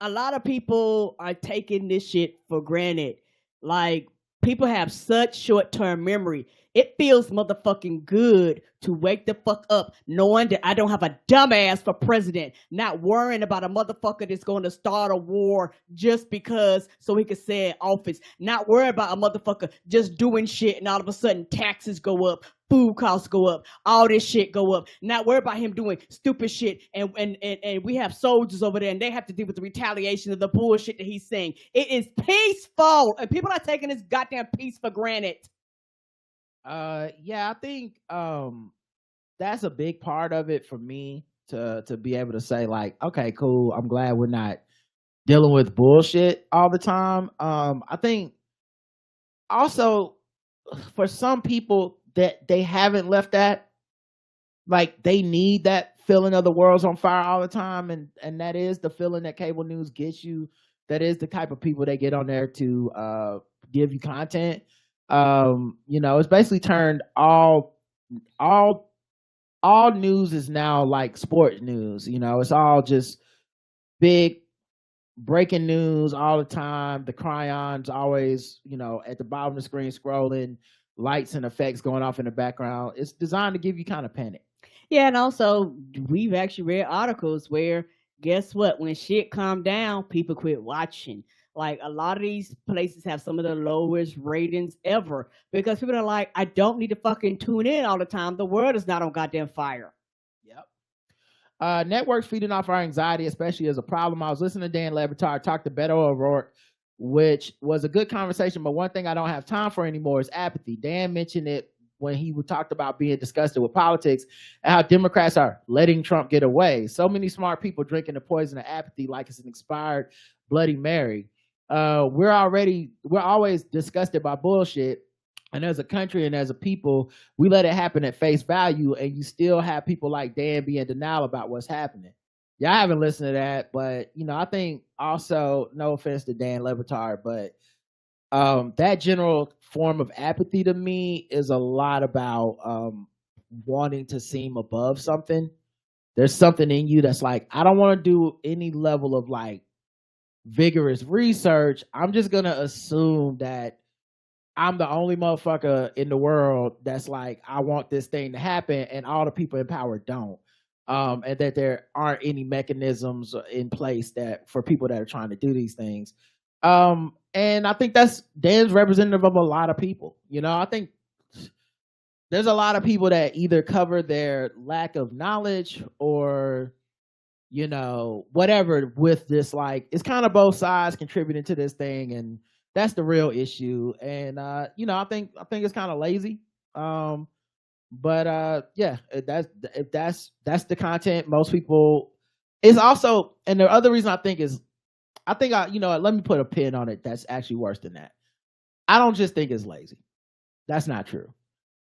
a lot of people are taking this shit for granted. Like, people have such short-term memory. It feels motherfucking good to wake the fuck up knowing that I don't have a dumbass for president, not worrying about a motherfucker that's going to start a war just because so he could stay in office, not worrying about a motherfucker just doing shit and all of a sudden taxes go up, food costs go up, all this shit go up, not worry about him doing stupid shit, and we have soldiers over there and they have to deal with the retaliation of the bullshit that he's saying. It is peaceful, and people are taking this goddamn peace for granted. I think that's a big part of it for me to be able to say, like, okay, cool, I'm glad we're not dealing with bullshit all the time. I think also for some people that they haven't left that, like, they need that feeling of the world's on fire all the time, and that is the feeling that cable news gets you. That is the type of people they get on there to give you content. It's basically turned all news is now like sports news. It's all just big breaking news all the time. The cryons always, at the bottom of the screen scrolling, lights and effects going off in the background. It's designed to give you kind of panic. Yeah, and also we've actually read articles where, guess what, when shit calmed down, people quit watching. Like, a lot of these places have some of the lowest ratings ever because people are like, I don't need to fucking tune in all the time. The world is not on goddamn fire. Yep. Networks feeding off our anxiety, especially as a problem. I was listening to Dan Le Batard talk to Beto O'Rourke, which was a good conversation, but one thing I don't have time for anymore is apathy. Dan mentioned it when he talked about being disgusted with politics and how Democrats are letting Trump get away. So many smart people drinking the poison of apathy like it's an expired Bloody Mary. We're always disgusted by bullshit, and as a country and as a people, we let it happen at face value, and you still have people like Dan be in denial about what's happening. Yeah, I haven't listened to that, but I think also, no offense to Dan Le Batard, but that general form of apathy to me is a lot about wanting to seem above something. There's something in you that's like, I don't want to do any level of like vigorous research. I'm just gonna assume that I'm the only motherfucker in the world that's like, I want this thing to happen, and all the people in power don't. And that there aren't any mechanisms in place that for people that are trying to do these things. And I think that's Dan's representative of a lot of people. I think there's a lot of people that either cover their lack of knowledge or whatever with this, like, it's kind of both sides contributing to this thing, and that's the real issue. And I think it's kind of lazy. But if that's the content most people is also, and the other reason I think let me put a pin on it that's actually worse than that. I don't just think it's lazy. That's not true.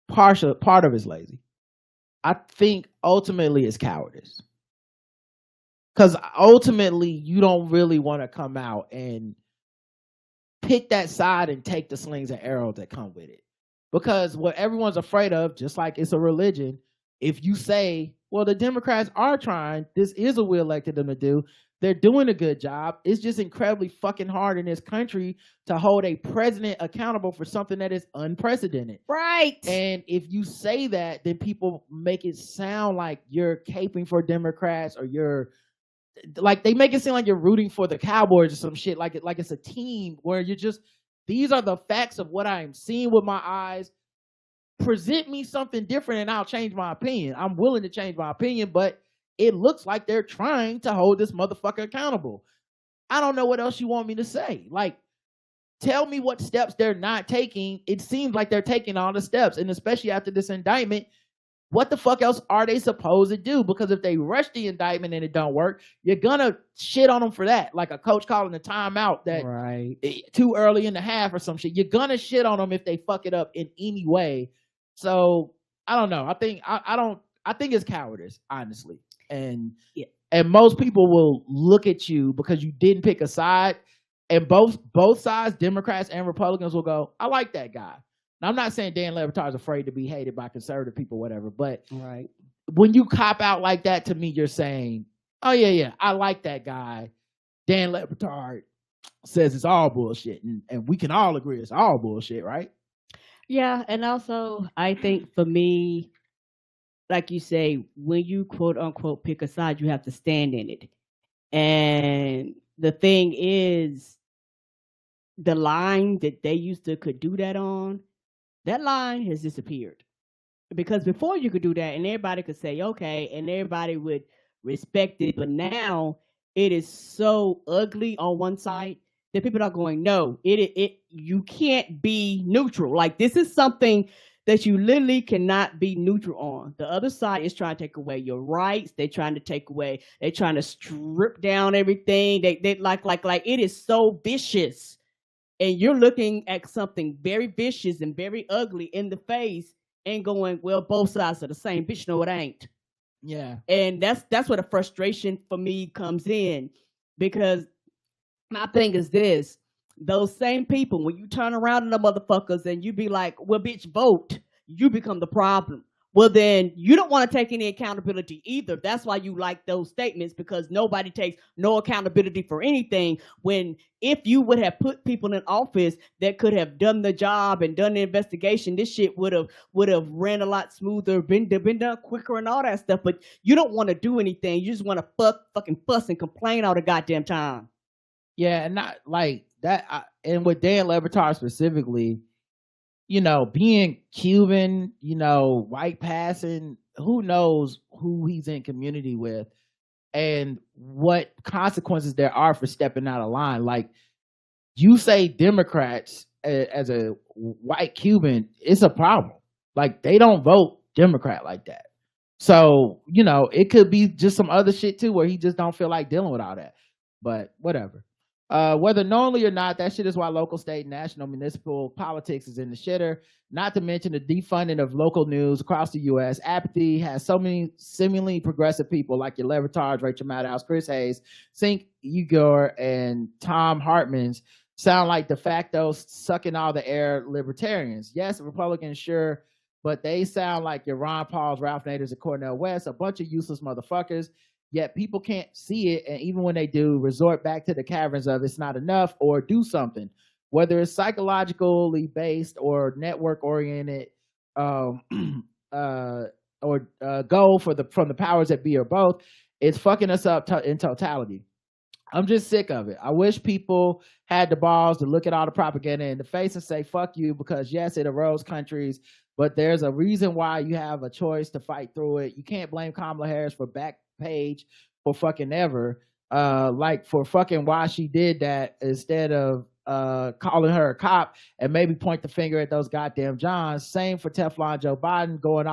Part of it's lazy. I think ultimately it's cowardice. Because ultimately you don't really want to come out and pick that side and take the slings and arrows that come with it. Because what everyone's afraid of, just like it's a religion, if you say, well, the Democrats are trying, this is what we elected them to do, they're doing a good job. It's just incredibly fucking hard in this country to hold a president accountable for something that is unprecedented. Right. And if you say that, then people make it sound like you're caping for Democrats, or you're like, they make it seem like you're rooting for the Cowboys or some shit, like it's a team where you're just, these are the facts of what I'm seeing with my eyes. Present me something different and I'll change my opinion. I'm willing to change my opinion, but it looks like they're trying to hold this motherfucker accountable. I don't know what else you want me to say. Like, tell me what steps they're not taking. It seems like they're taking all the steps, and especially after this indictment, what the fuck else are they supposed to do? Because if they rush the indictment and it don't work, you're gonna shit on them for that. Like a coach calling a timeout that right too early in the half or some shit. You're gonna shit on them if they fuck it up in any way. So I don't know. I think it's cowardice, honestly. And most people will look at you because you didn't pick a side, and both sides, Democrats and Republicans, will go, I like that guy. Now, I'm not saying Dan Le Batard is afraid to be hated by conservative people, whatever, but right. When you cop out like that, to me, you're saying, oh yeah, I like that guy. Dan Le Batard says it's all bullshit, and we can all agree it's all bullshit, right? Yeah, and also I think for me, like you say, when you quote unquote pick a side, you have to stand in it. And the thing is, the line that they used to could do that on, that line has disappeared. Because before you could do that and everybody could say, okay, and everybody would respect it. But now it is so ugly on one side that people are going, no, you can't be neutral. Like, this is something that you literally cannot be neutral on. The other side is trying to take away your rights. They're trying to strip down everything. They like it is so vicious. And you're looking at something very vicious and very ugly in the face and going, well, both sides are the same. Bitch, no, it ain't. Yeah. And that's where the frustration for me comes in. Because my thing is this, those same people, when you turn around to the motherfuckers and you be like, well, bitch, vote, you become the problem. Well, then you don't want to take any accountability either. That's why you like those statements, because nobody takes no accountability for anything. When if you would have put people in office that could have done the job and done the investigation, this shit would have ran a lot smoother, been done quicker and all that stuff. But you don't want to do anything. You just want to fucking fuss and complain all the goddamn time. Yeah, and not like that. And with Dan Le Batard specifically, being Cuban, white passing, who knows who he's in community with and what consequences there are for stepping out of line. Like, you say Democrats as a white Cuban, it's a problem. Like, they don't vote Democrat like that. So, it could be just some other shit too, where he just don't feel like dealing with all that. But whatever. Whether knowingly or not, that shit is why local, state, national, municipal politics is in the shitter. Not to mention the defunding of local news across the U.S. Apathy has so many seemingly progressive people like your Le Batards, Rachel Maddow, Chris Hayes, Sink Uyghur, and Tom Hartman's sound like de facto sucking all the air libertarians. Yes, Republicans, sure, but they sound like your Ron Pauls, Ralph Naders, and Cornel West, a bunch of useless motherfuckers. Yet people can't see it, and even when they do, resort back to the caverns of it's not enough or do something. Whether it's psychologically based or network-oriented, or goal from the powers that be, or both, it's fucking us up in totality. I'm just sick of it. I wish people had the balls to look at all the propaganda in the face and say, fuck you, because yes, it erodes countries, but there's a reason why you have a choice to fight through it. You can't blame Kamala Harris for back page for fucking ever, like for fucking why she did that, instead of calling her a cop and maybe point the finger at those goddamn Johns. Same for Teflon Joe Biden, doing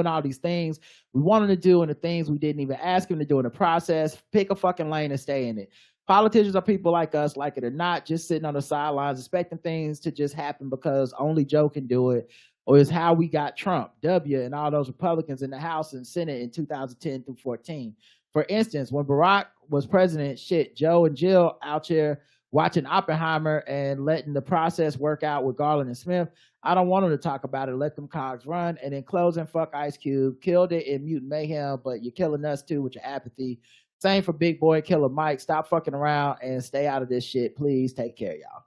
all these things we wanted to do and the things we didn't even ask him to do in the process. Pick a fucking lane and stay in it. Politicians are people like us, like it or not, just sitting on the sidelines, expecting things to just happen because only Joe can do it, or is how we got Trump, W, and all those Republicans in the House and Senate in 2010 through 14. For instance, when Barack was president, shit, Joe and Jill out here watching Oppenheimer and letting the process work out with Garland and Smith. I don't want them to talk about it. Let them cogs run. And in closing, fuck Ice Cube. Killed it in Mutant Mayhem, but you're killing us too with your apathy. Same for Big Boy Killer Mike. Stop fucking around and stay out of this shit. Please take care, y'all.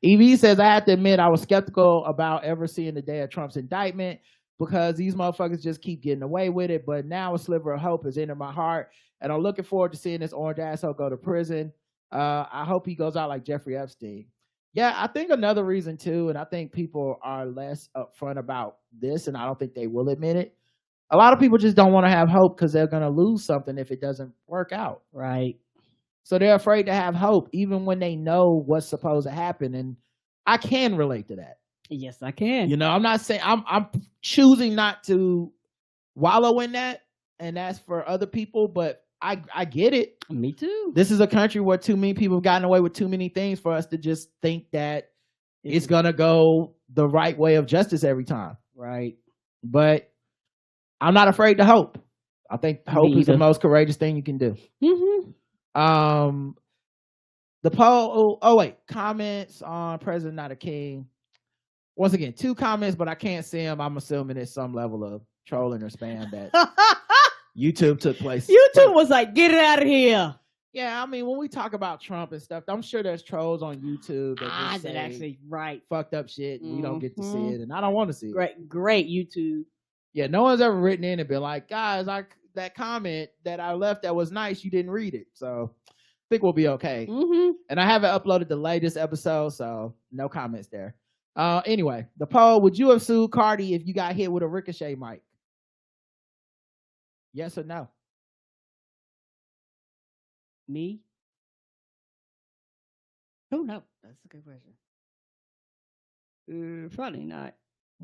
EV says, I have to admit, I was skeptical about ever seeing the day of Trump's indictment because these motherfuckers just keep getting away with it. But now a sliver of hope has entered my heart. And I'm looking forward to seeing this orange asshole go to prison. I hope he goes out like Jeffrey Epstein. Yeah, I think another reason too, and I think people are less upfront about this, and I don't think they will admit it. A lot of people just don't want to have hope because they're going to lose something if it doesn't work out. Right. So they're afraid to have hope, even when they know what's supposed to happen. And I can relate to that. Yes, I can. You know, I'm not saying I'm choosing not to wallow in that, and that's for other people, but I get it. Me too. This is a country where too many people have gotten away with too many things for us to just think that it's going to go the right way of justice every time. Right. But I'm not afraid to hope. I think hope is the most courageous thing you can do. Mm-hmm. The poll, comments on President Not a King. Once again, 2 comments, but I can't see them. I'm assuming it's some level of trolling or spam that YouTube took place. YouTube was like, get it out of here. Yeah, I mean, when we talk about Trump and stuff, I'm sure there's trolls on YouTube that just say actually fucked up shit, and we don't get to see it, and I don't want to see it. Great YouTube. Yeah, no one's ever written in and been like, guys, that comment that I left that was nice, you didn't read it. So I think we'll be okay. Mm-hmm. And I haven't uploaded the latest episode, so no comments there. Anyway, the poll, would you have sued Cardi if you got hit with a ricochet mic? Yes or no? Me? Oh, no. That's a good question. Probably not.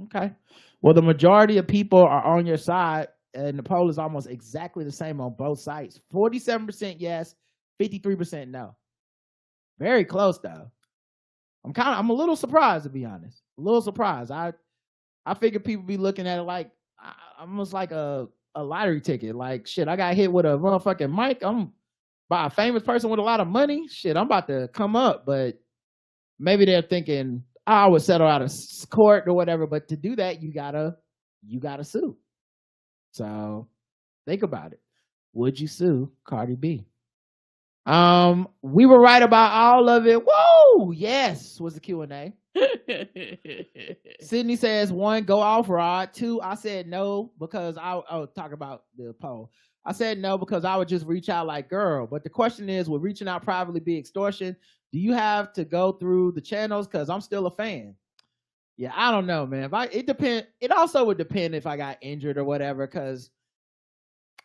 Okay. Well, the majority of people are on your side, and the poll is almost exactly the same on both sides. 47% yes, 53% no. Very close, though. I'm a little surprised, to be honest. A little surprised. I figured people be looking at it like almost like a lottery ticket. Like, shit, I got hit with a motherfucking mic. I'm by a famous person with a lot of money. Shit, I'm about to come up. But maybe they're thinking, I would settle out of court or whatever. But to do that, you gotta sue. So think about it. Would you sue Cardi B? We were right about all of it. Whoa, yes, was the Q&A. Sydney says 1, go off Rod. 2, I said no because I'll talk about the poll. I said no because I would just reach out like girl. But the question is, would reaching out privately be extortion? Do you have to go through the channels? Because I'm still a fan. Yeah, I don't know, man. It also would depend if I got injured or whatever. Because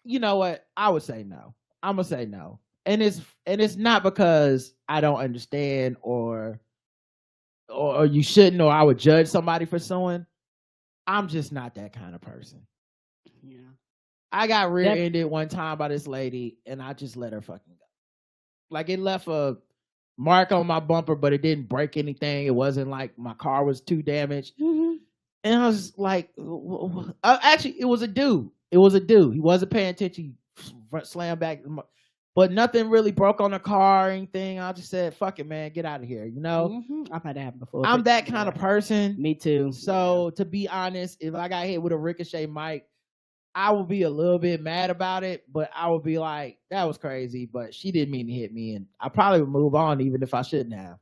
you know what? I would say no. I'm gonna say no. And it's not because I don't understand or you shouldn't, or I would judge somebody for suing. I'm just not that kind of person. Yeah. I got rear-ended one time by this lady, and I just let her fucking go. Like, it left a mark on my bumper, but it didn't break anything. It wasn't like my car was too damaged. Mm-hmm. And I was like, actually, it was a dude. He wasn't paying attention. He slammed back. But nothing really broke on the car or anything. I just said, fuck it, man. Get out of here, you know? Mm-hmm. I've had that happen before. I'm that kind of person. Me too. So, to be honest, if I got hit with a ricochet mic, I would be a little bit mad about it, but I would be like, that was crazy, but she didn't mean to hit me, and I probably would move on even if I shouldn't have.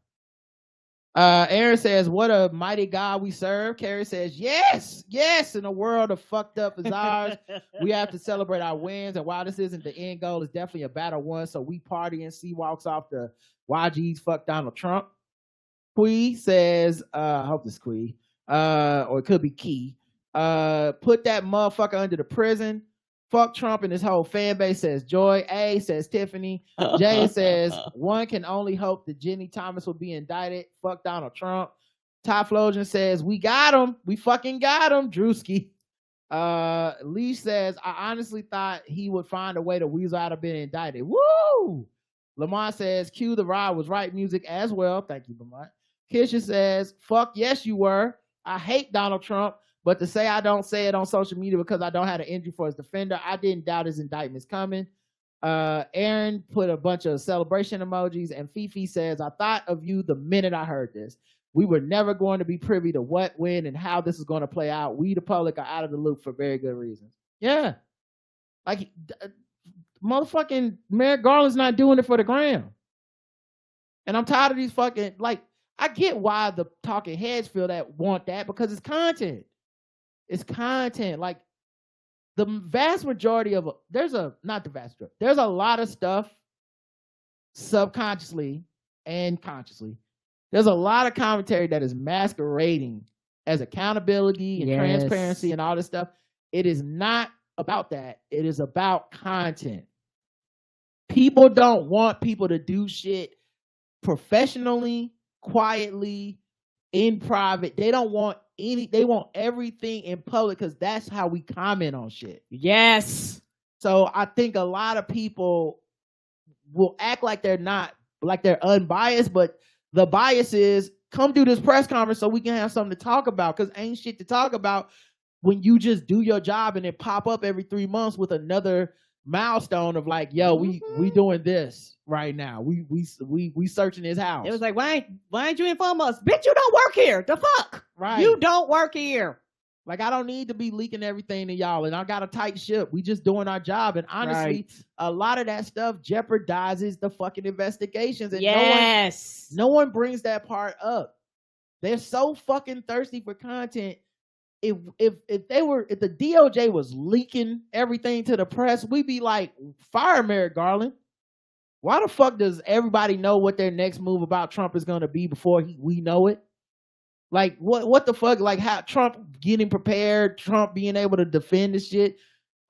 Aaron says, what a mighty God we serve. Carrie says, yes, in a world of fucked up as ours, we have to celebrate our wins, and while this isn't the end goal, it's definitely a battle won, so we party and C walks off the YG's fuck Donald Trump. Quee says, I hope this Quee, or it could be Key. Put that motherfucker under the prison. Fuck Trump and his whole fan base, says Joy. A says Tiffany. Jay says, one can only hope that Jenny Thomas will be indicted. Fuck Donald Trump. Ty Flojan says, we got him. We fucking got him. Drewski. Lee says, I honestly thought he would find a way to weasel out of being indicted. Woo! Lamont says, Q the Ride was right music as well. Thank you, Lamont. Kisha says, fuck yes, you were. I hate Donald Trump, but to say I don't say it on social media because I don't have an injury for his defender, I didn't doubt his indictment's coming. Aaron put a bunch of celebration emojis, and Fifi says, I thought of you the minute I heard this. We were never going to be privy to what, when, and how this is going to play out. We, the public, are out of the loop for very good reasons. Yeah. Like, motherfucking Merrick Garland's not doing it for the gram. And I'm tired of these fucking, like, I get why the talking heads feel that, want that, because it's content. It's content. Like, the vast majority of, there's a lot of stuff subconsciously and consciously. There's a lot of commentary that is masquerading as accountability and transparency and all this stuff. It is not about that. It is about content. People don't want people to do shit professionally, quietly, in private. They don't want they want everything in public because that's how we comment on shit. Yes. So I think a lot of people will act like they're unbiased, but the bias is, come do this press conference so we can have something to talk about, because ain't shit to talk about when you just do your job and then pop up every 3 months with another milestone of like, yo, we doing this right now. We searching his house. It was like, why ain't you inform us? Bitch, you don't work here. The fuck? Right. You don't work here. Like, I don't need to be leaking everything to y'all, and I got a tight ship. We just doing our job. And honestly, a lot of that stuff jeopardizes the fucking investigations. And no one brings that part up. They're so fucking thirsty for content. If the DOJ was leaking everything to the press, we'd be like, fire Merrick Garland. Why the fuck does everybody know what their next move about Trump is going to be before we know it? Like, what the fuck? Like, how Trump getting prepared, Trump being able to defend this shit.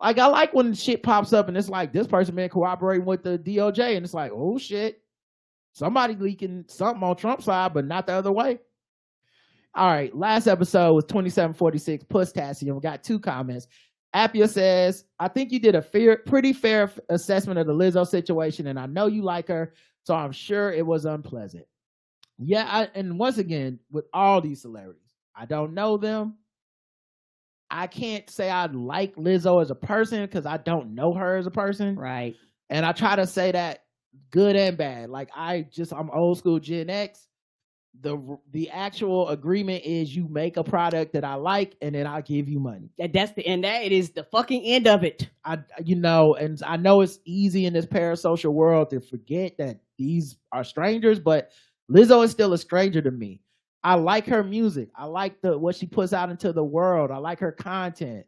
Like, I like when shit pops up and it's like, this person been cooperating with the DOJ, and it's like, oh shit, somebody leaking something on Trump's side, but not the other way. All right, last episode was 2746 Pustassium. We got 2 comments. Appia says, I think you did a pretty fair assessment of the Lizzo situation, and I know you like her, so I'm sure it was unpleasant. Yeah, and once again, with all these celebrities, I don't know them. I can't say I like Lizzo as a person because I don't know her as a person. Right. And I try to say that good and bad. Like, I'm old school Gen X. The actual agreement is you make a product that I like, and then I'll give you money. That's the end. That it is the fucking end of it. And I know it's easy in this parasocial world to forget that these are strangers, but Lizzo is still a stranger to me. I like her music. I like what she puts out into the world. I like her content.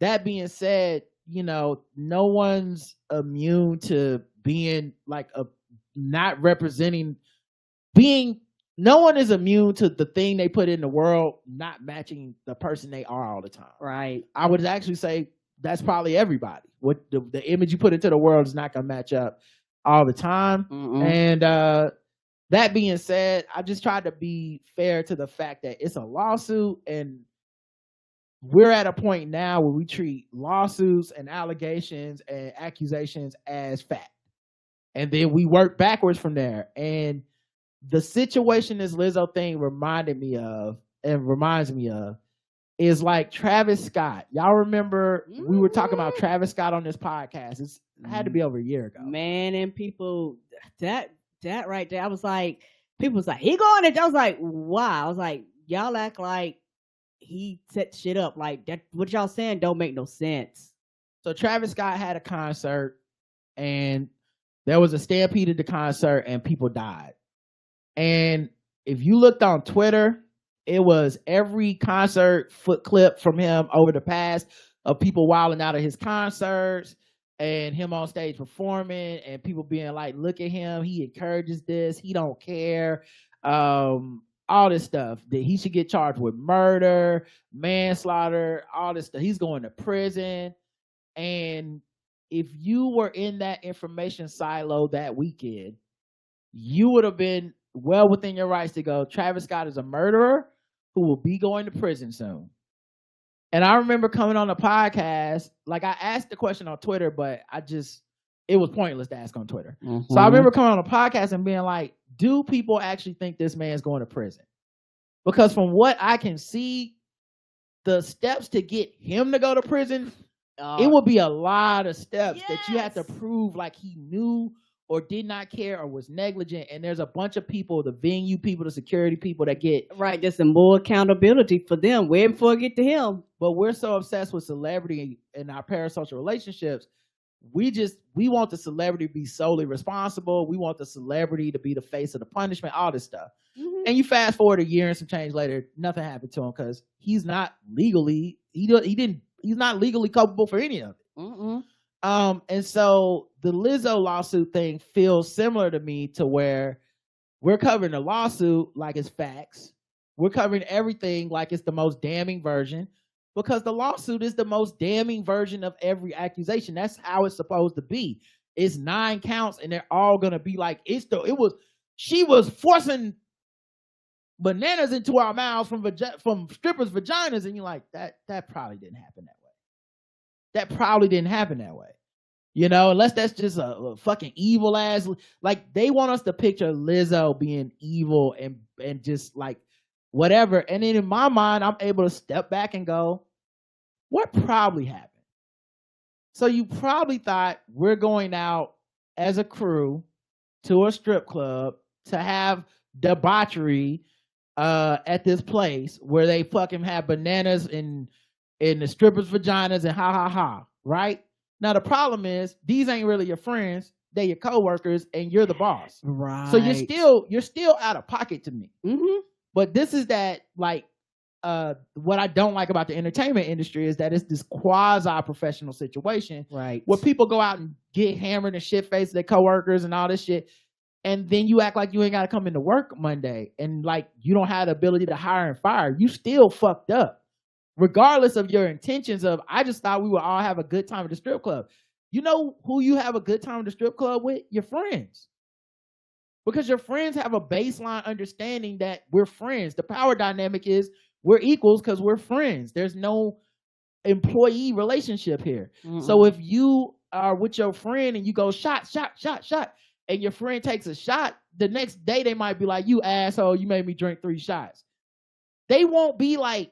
That being said, no one's immune to being like no one is immune to the thing they put in the world not matching the person they are all the time. Right. I would actually say that's probably everybody. What the image you put into the world is not going to match up all the time. Mm-mm. And that being said, I just tried to be fair to the fact that it's a lawsuit, and we're at a point now where we treat lawsuits and allegations and accusations as fact. And then we work backwards from there. And the situation this Lizzo thing reminds me of is like Travis Scott. Y'all remember we were talking about Travis Scott on this podcast. It had to be over a year ago. Man, and people, that right there, I was like, people was like, he going it. I was like, wow. I was like, y'all act like he set shit up. Like, that, what y'all saying don't make no sense. So Travis Scott had a concert, and there was a stampede at the concert, and people died. And if you looked on Twitter, it was every concert foot clip from him over the past of people wilding out of his concerts and him on stage performing and people being like, look at him. He encourages this. He don't care. All this stuff that he should get charged with murder, manslaughter, all this stuff. He's going to prison. And if you were in that information silo that weekend, you would have been well within your rights to go, Travis Scott is a murderer who will be going to prison soon. And I remember coming on the podcast, like I asked the question on Twitter, but I just it was pointless to ask on Twitter. So I remember coming on a podcast and being like, do people actually think this man's going to prison? Because from what I can see, the steps to get him to go to prison, it would be a lot of steps that you have to prove like he knew or did not care or was negligent. And there's a bunch of people, the venue people, the security people that get... Right, there's some more accountability for them way before it get to him. But we're so obsessed with celebrity and our parasocial relationships. We want the celebrity to be solely responsible. We want the celebrity to be the face of the punishment, all this stuff. Mm-hmm. And you fast forward a year and some change later, nothing happened to him because he's not legally, he's not legally culpable for any of it. Mm-mm. And so the Lizzo lawsuit thing feels similar to me, to where we're covering the lawsuit like it's facts. We're covering everything like it's the most damning version, because the lawsuit is the most damning version of every accusation. That's how it's supposed to be. It's 9 counts and they're all going to be like, she was forcing bananas into our mouths from strippers' vaginas. And you're like, that probably didn't happen that way. That probably didn't happen that way. You know, unless that's just a fucking evil ass, like they want us to picture Lizzo being evil and just like whatever. And then in my mind, I'm able to step back and go, what probably happened? So you probably thought we're going out as a crew to a strip club to have debauchery at this place where they fucking have bananas in the strippers' vaginas and ha, right? Now the problem is these ain't really your friends, they're your coworkers, and you're the boss. Right. So you're still out of pocket to me. Mm-hmm. But this is that, like, what I don't like about the entertainment industry is that it's this quasi-professional situation, right, where people go out and get hammered and shit-faced their coworkers and all this shit, and then you act like you ain't got to come into work Monday, and like you don't have the ability to hire and fire. You still fucked up, regardless of your intentions of, I just thought we would all have a good time at the strip club. You know who you have a good time at the strip club with? Your friends. Because your friends have a baseline understanding that we're friends. The power dynamic is we're equals because we're friends. There's no employee relationship here. Mm-hmm. So if you are with your friend and you go shot, and your friend takes a shot, the next day they might be like, you asshole, you made me drink 3 shots. They won't be like,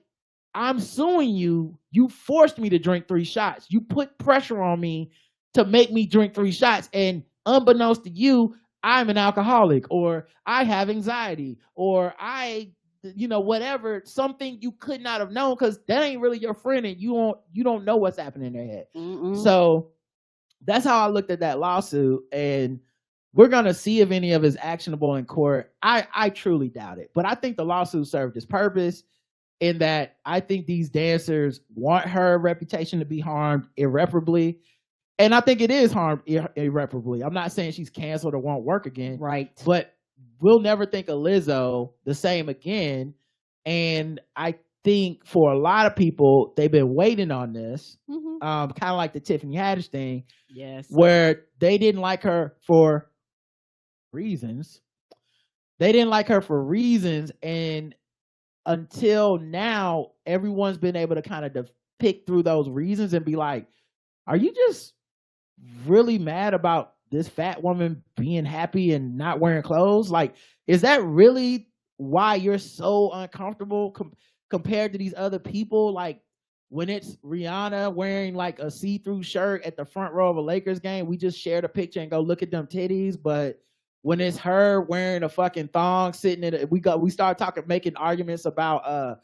I'm suing you. You forced me to drink 3 shots. You put pressure on me to make me drink 3 shots. And unbeknownst to you, I'm an alcoholic, or I have anxiety, or whatever, something you could not have known because that ain't really your friend and you don't know what's happening in their head. Mm-mm. So that's how I looked at that lawsuit, and we're going to see if any of it is actionable in court. I truly doubt it, but I think the lawsuit served its purpose in that I think these dancers want her reputation to be harmed irreparably. And I think it is harmed irreparably. I'm not saying she's canceled or won't work again. Right. But we'll never think of Lizzo the same again. And I think for a lot of people, they've been waiting on this. Mm-hmm. Kind of like the Tiffany Haddish thing. Yes. Where they didn't like her for reasons. And until now, everyone's been able to kind of pick through those reasons and be like, are you just really mad about this fat woman being happy and not wearing clothes? Like, is that really why you're so uncomfortable compared to these other people? Like, when it's Rihanna wearing like a see-through shirt at the front row of a Lakers game, we just shared a picture and go look at them titties. But when it's her wearing a fucking thong sitting in it, we start making arguments about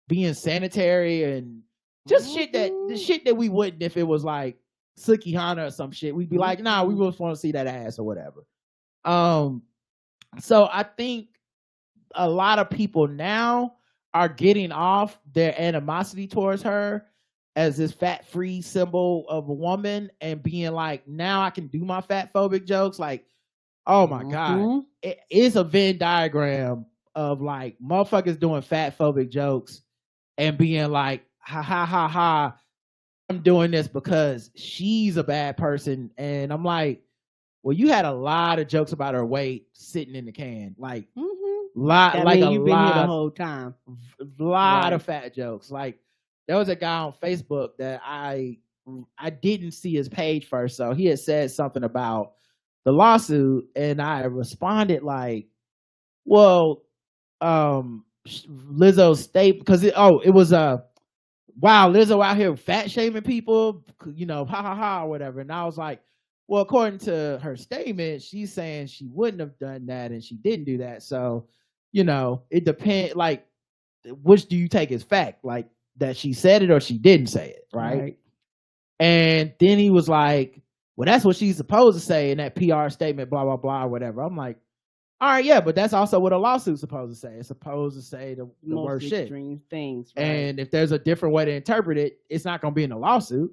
being sanitary and just the shit that we wouldn't if it was like Suki Hana or some shit. We'd be like, nah, we just want to see that ass or whatever. So I think a lot of people now are getting off their animosity towards her as this fat-free symbol of a woman and being like, now I can do my fat-phobic jokes. Like, oh my God. It is a Venn diagram of like motherfuckers doing fat-phobic jokes and being like, ha, I'm doing this because she's a bad person. And I'm like, well, you had a lot of jokes about her weight sitting in the can. Like, you've been here the whole time. A lot of fat jokes. Like, there was a guy on Facebook that I I didn't see his page first, so he had said something about the lawsuit, and I responded like, well, Lizzo's state, because it was wow, Lizzo out here fat shaming people, ha ha ha or whatever. And I was like, well, according to her statement, she's saying she wouldn't have done that and she didn't do that. So, it depends, like, which do you take as fact? Like, that she said it or she didn't say it, right? And then he was like, well, that's what she's supposed to say in that PR statement, blah, blah, blah, or whatever. I'm like, all right, yeah, but that's also what a lawsuit's supposed to say. It's supposed to say the worst shit. Things, right? And if there's a different way to interpret it, it's not going to be in the lawsuit,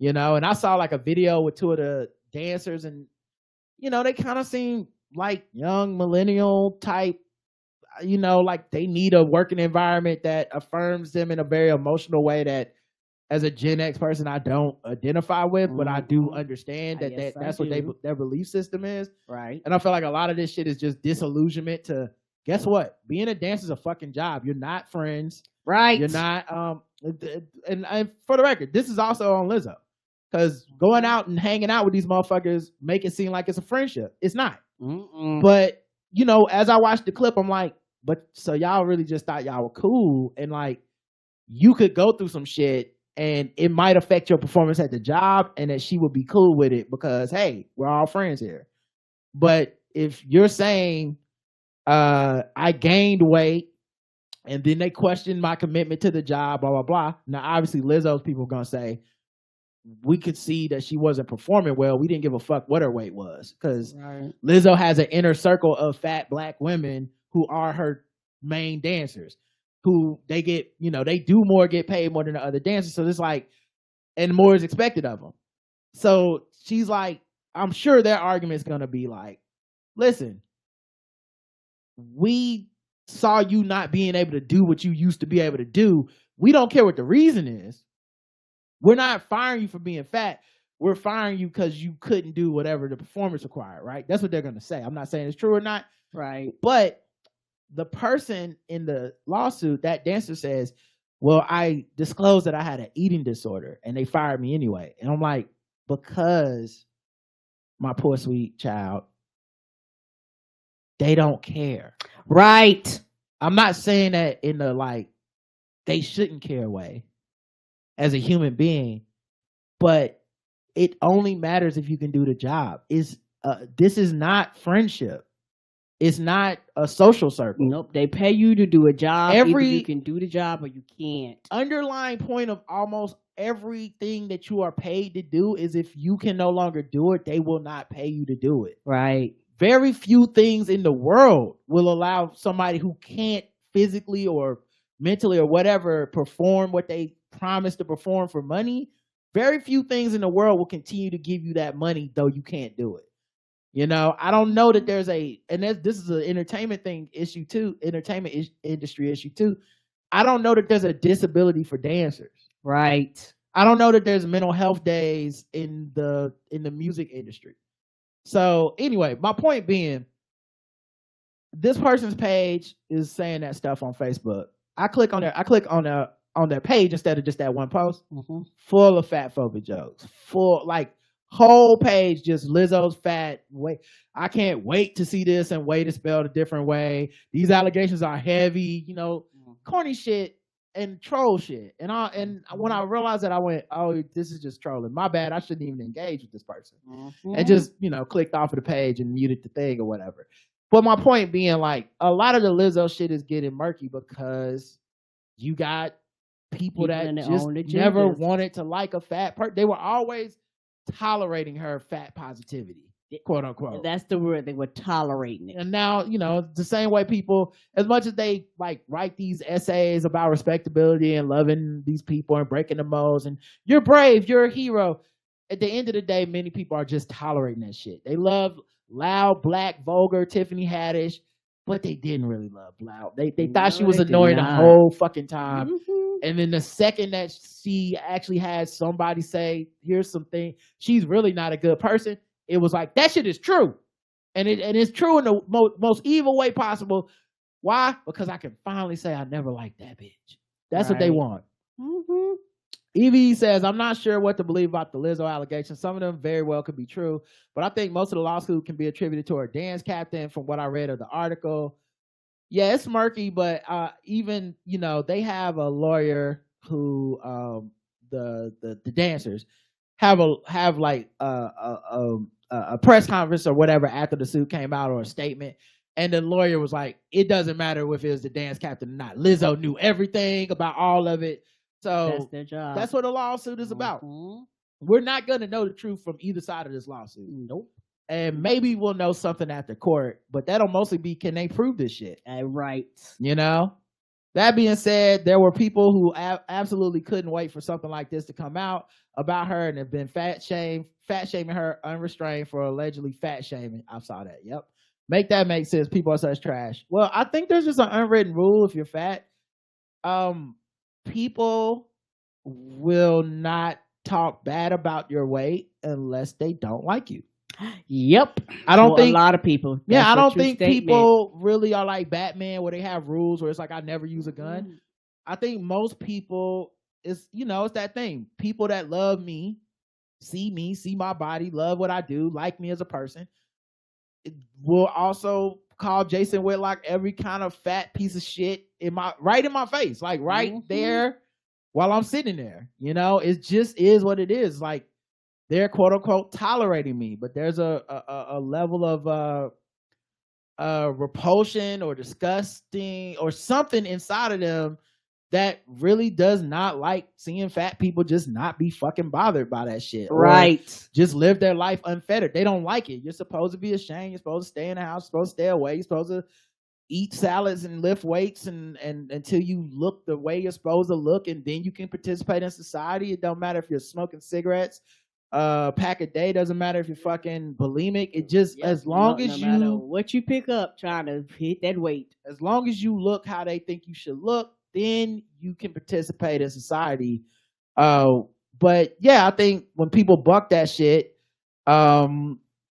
And I saw like a video with two of the dancers, and they kind of seem like young millennial type. Like they need a working environment that affirms them in a very emotional way that, as a Gen X person, I don't identify with, but I do understand that's what their belief system is. Right. And I feel like a lot of this shit is just disillusionment to, guess what? Being a dancer is a fucking job. You're not friends. Right. You're not, and for the record, this is also on Lizzo. Because going out and hanging out with these motherfuckers make it seem like it's a friendship. It's not. But, as I watched the clip, I'm like, but so y'all really just thought y'all were cool, and like you could go through some shit and it might affect your performance at the job, and that she would be cool with it because, hey, we're all friends here. But if you're saying I gained weight and then they questioned my commitment to the job, blah, blah, blah. Now, obviously, Lizzo's people are going to say, we could see that she wasn't performing well. We didn't give a fuck what her weight was, because Lizzo has an inner circle of fat black women who are her main dancers, who they get, they do more, get paid more than the other dancers. So it's like, and more is expected of them. So she's like, I'm sure their argument is going to be like, listen, we saw you not being able to do what you used to be able to do. We don't care what the reason is. We're not firing you for being fat. We're firing you because you couldn't do whatever the performance required, right? That's what they're going to say. I'm not saying it's true or not. Right. But the person in the lawsuit, that dancer, says, well, I disclosed that I had an eating disorder and they fired me anyway. And I'm like, because, my poor sweet child, they don't care. Right. I'm not saying that in the like, they shouldn't care way as a human being, but it only matters if you can do the job. This is not friendship. It's not a social circle. Nope. They pay you to do a job. Either you can do the job or you can't. Underlying point of almost everything that you are paid to do is, if you can no longer do it, they will not pay you to do it. Right. Very few things in the world will allow somebody who can't physically or mentally or whatever perform what they promised to perform for money. Very few things in the world will continue to give you that money, though you can't do it. I don't know that there's this is an entertainment issue too, entertainment industry issue too. I don't know that there's a disability for dancers. Right. I don't know that there's mental health days in the music industry. So anyway, my point being, this person's page is saying that stuff on Facebook. I click on their page instead of just that one post, full of fat phobic jokes, full, like, whole page just Lizzo's fat. Wait, I can't wait to see this, and weight is spelled a different way. These allegations are heavy, corny shit and troll shit. And when I realized that, I went, oh, this is just trolling. My bad. I shouldn't even engage with this person. And just, clicked off of the page and muted the thing or whatever. But my point being, like, a lot of the Lizzo shit is getting murky because you got people that just never wanted to like a fat person. They were always tolerating her fat positivity, quote unquote. And that's the word. They were tolerating it. And now, the same way people, as much as they like write these essays about respectability and loving these people and breaking the molds and you're brave, you're a hero, at the end of the day, many people are just tolerating that shit. They love loud, black, vulgar Tiffany Haddish, but they didn't really love loud. They thought she was annoying the whole fucking time. And then the second that she actually had somebody say, here's something, she's really not a good person, it was like, that shit is true. And it's true in the most evil way possible. Why? Because I can finally say I never liked that bitch. That's what they want. Evie says, I'm not sure what to believe about the Lizzo allegations. Some of them very well could be true, but I think most of the lawsuit can be attributed to her dance captain from what I read of the article. Yeah, it's murky, but even, they have a lawyer who the dancers have like a press conference or whatever after the suit came out, or a statement. And the lawyer was like, it doesn't matter if it was the dance captain or not. Lizzo knew everything about all of it. So that's their job. That's what the lawsuit is about. We're not going to know the truth from either side of this lawsuit. Nope. And maybe we'll know something after court, but that'll mostly be, can they prove this shit? Right. That being said, there were people who absolutely couldn't wait for something like this to come out about her and have been fat shaming her unrestrained for allegedly fat shaming. I saw that. Yep. Make that make sense. People are such trash. Well, I think there's just an unwritten rule. If you're fat, people will not talk bad about your weight unless they don't like you. Yep. I don't think a lot of people. Yeah, I don't think people really are like Batman where they have rules where it's like, I never use a gun. I think most people it's that thing. People that love me, see my body, love what I do, like me as a person, will also call Jason Whitlock every kind of fat piece of shit right in my face, like right there while I'm sitting there. It just is what it is. Like, they're quote unquote tolerating me, but there's a level of repulsion or disgusting or something inside of them that really does not like seeing fat people just not be fucking bothered by that shit. Right. Just live their life unfettered. They don't like it. You're supposed to be ashamed. You're supposed to stay in the house. You're supposed to stay away. You're supposed to eat salads and lift weights and until you look the way you're supposed to look, and then you can participate in society. It don't matter if you're smoking cigarettes, pack a day, doesn't matter if you're fucking bulimic. It just, as long as no matter what you pick up trying to hit that weight, as long as you look how they think you should look, then you can participate in society. But yeah, I think when people buck that shit,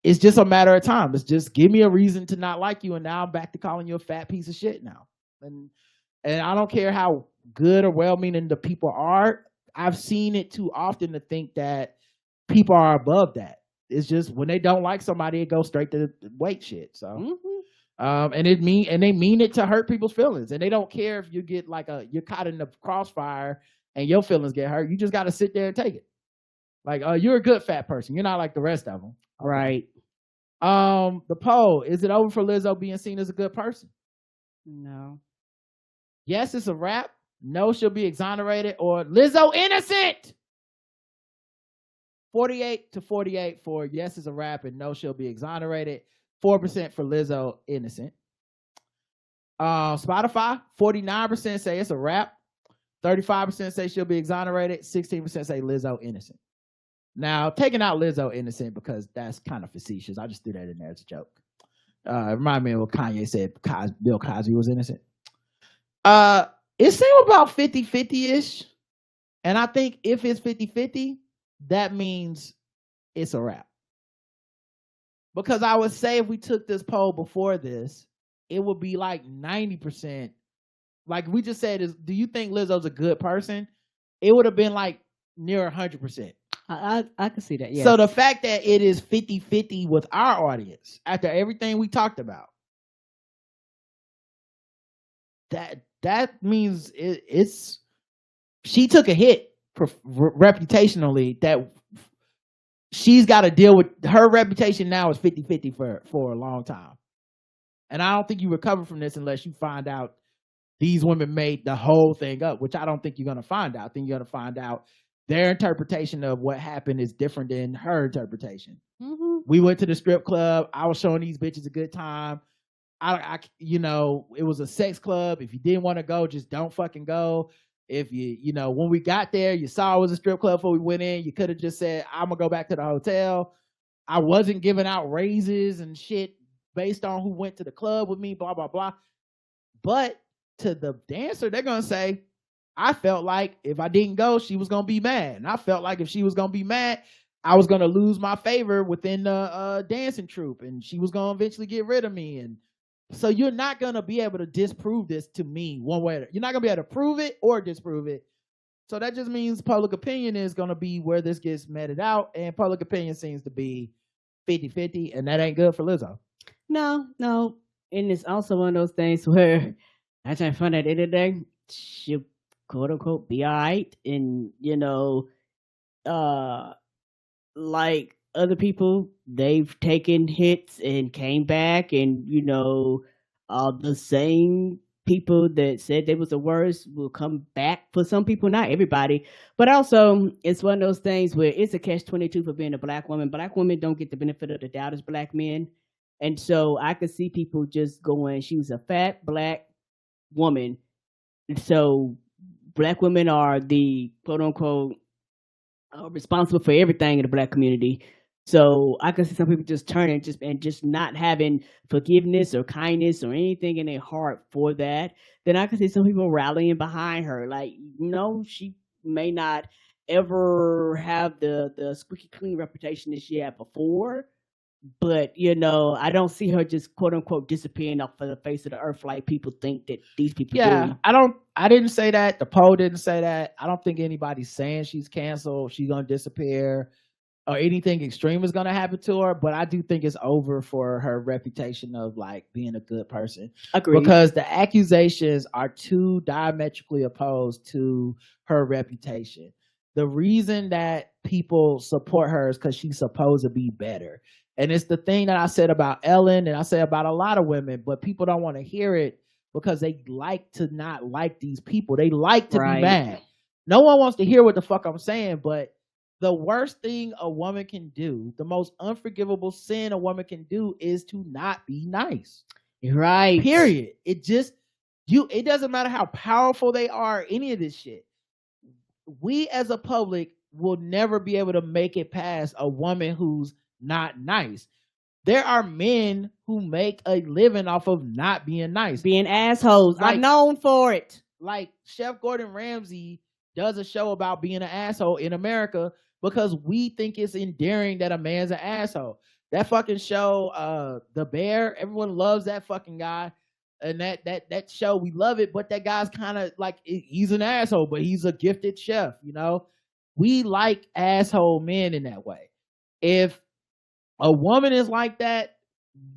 it's just a matter of time. It's just, give me a reason to not like you, and now I'm back to calling you a fat piece of shit now. And I don't care how good or well-meaning the people are. I've seen it too often to think that people are above that. It's just when they don't like somebody, it goes straight to the weight shit. So, and they mean it to hurt people's feelings, and they don't care if you get like you're caught in the crossfire and your feelings get hurt. You just got to sit there and take it. Like, you're a good fat person. You're not like the rest of them. Right. The poll: is it over for Lizzo being seen as a good person? No. Yes, it's a wrap. No, she'll be exonerated. Or Lizzo innocent. 48-48 for yes, it's a wrap, and no, she'll be exonerated. 4% for Lizzo innocent. Spotify, 49% say it's a wrap. 35% say she'll be exonerated. 16% say Lizzo innocent. Now, taking out Lizzo innocent because that's kind of facetious. I just threw that in there as a joke. It reminded me of what Kanye said Bill Cosby was innocent. It seemed about 50-50-ish. And I think if it's 50-50, that means it's a wrap. Because I would say if we took this poll before this, it would be like 90%. Like we just said, do you think Lizzo's a good person? It would have been like near 100%. I can see that, yeah. So the fact that it is 50-50 with our audience, after everything we talked about, that means it's she took a hit reputationally that she's got to deal with. Her reputation now is 50-50 for a long time. And I don't think you recover from this unless you find out these women made the whole thing up, which I don't think you're going to find out. I think you're going to find out their interpretation of what happened is different than her interpretation. Mm-hmm. We went to the strip club. I was showing these bitches a good time. It was a sex club. If you didn't want to go, just don't fucking go. If when we got there, you saw it was a strip club before we went in, you could have just said, I'm going to go back to the hotel. I wasn't giving out raises and shit based on who went to the club with me, blah, blah, blah. But to the dancer, they're going to say, I felt like if I didn't go, she was going to be mad. And I felt like if she was going to be mad, I was going to lose my favor within the dancing troupe. And she was going to eventually get rid of me. And so you're not going to be able to disprove this to me one way. You're not going to be able to prove it or disprove it So that just means public opinion is going to be where this gets meted out, and public opinion seems to be 50-50, and that ain't good for Lizzo. No. And it's also one of those things where I try to find at the end of the day, she'll quote unquote be all right. And, like other people, they've taken hits and came back, and, the same people that said they was the worst will come back for some people, not everybody. But also, it's one of those things where it's a catch-22 for being a black woman. Black women don't get the benefit of the doubt as black men. And so I could see people just going, she was a fat black woman. So black women are the quote-unquote responsible for everything in the black community. So I can see some people just turning and just not having forgiveness or kindness or anything in their heart for that. Then I can see some people rallying behind her. Like, she may not ever have the squeaky clean reputation that she had before. But, I don't see her just quote unquote disappearing off of the face of the earth like people think that these people do. I didn't say that. The poll didn't say that. I don't think anybody's saying she's canceled, she's gonna disappear, or anything extreme is gonna happen to her. But I do think it's over for her reputation of like being a good person. Agreed. Because the accusations are too diametrically opposed to her reputation. The reason that people support her is because she's supposed to be better. And it's the thing that I said about Ellen, and I say about a lot of women, but people don't want to hear it because they like to not like these people. They like to be mad. No one wants to hear what the fuck I'm saying, but the worst thing a woman can do, the most unforgivable sin a woman can do, is to not be nice. Right. Period. It doesn't matter how powerful they are, any of this shit. We as a public will never be able to make it past a woman who's not nice. There are men who make a living off of not being nice, being assholes. I'm known for it. Like Chef Gordon Ramsay does a show about being an asshole in America because we think it's endearing that a man's an asshole. That fucking show, The Bear, everyone loves that fucking guy. And that show, we love it, but that guy's kind of like, he's an asshole, but he's a gifted chef, We like asshole men in that way. If a woman is like that,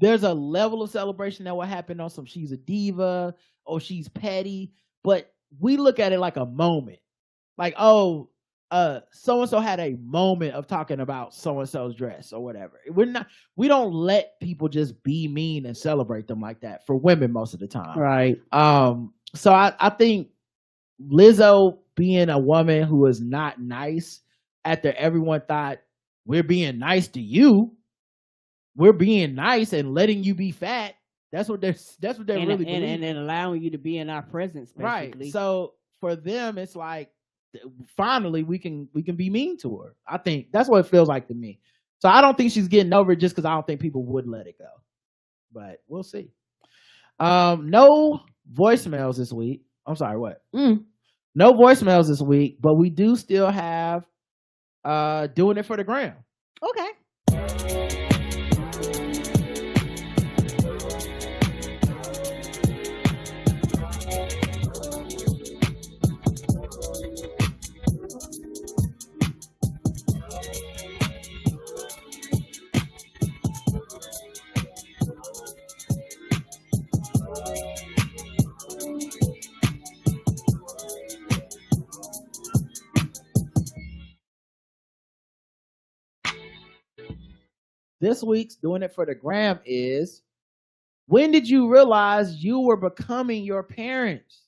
there's a level of celebration that will happen on some she's a diva or she's petty, but we look at it like a moment. Like, so-and-so had a moment of talking about so-and-so's dress or whatever. We don't let people just be mean and celebrate them like that, for women most of the time. Right. So I think Lizzo being a woman who is not nice after everyone thought we're being nice to you, we're being nice and letting you be fat. That's what they're really believing. And allowing you to be in our presence, basically. Right. So for them, it's like, finally we can be mean to her. I think that's what it feels like to me. So I don't think she's getting over it just because I don't think people would let it go. But we'll see. No voicemails this week. I'm sorry, what? No voicemails this week, but we do still have doing it for the gram. Okay. This week's doing it for the gram is, when did you realize you were becoming your parents?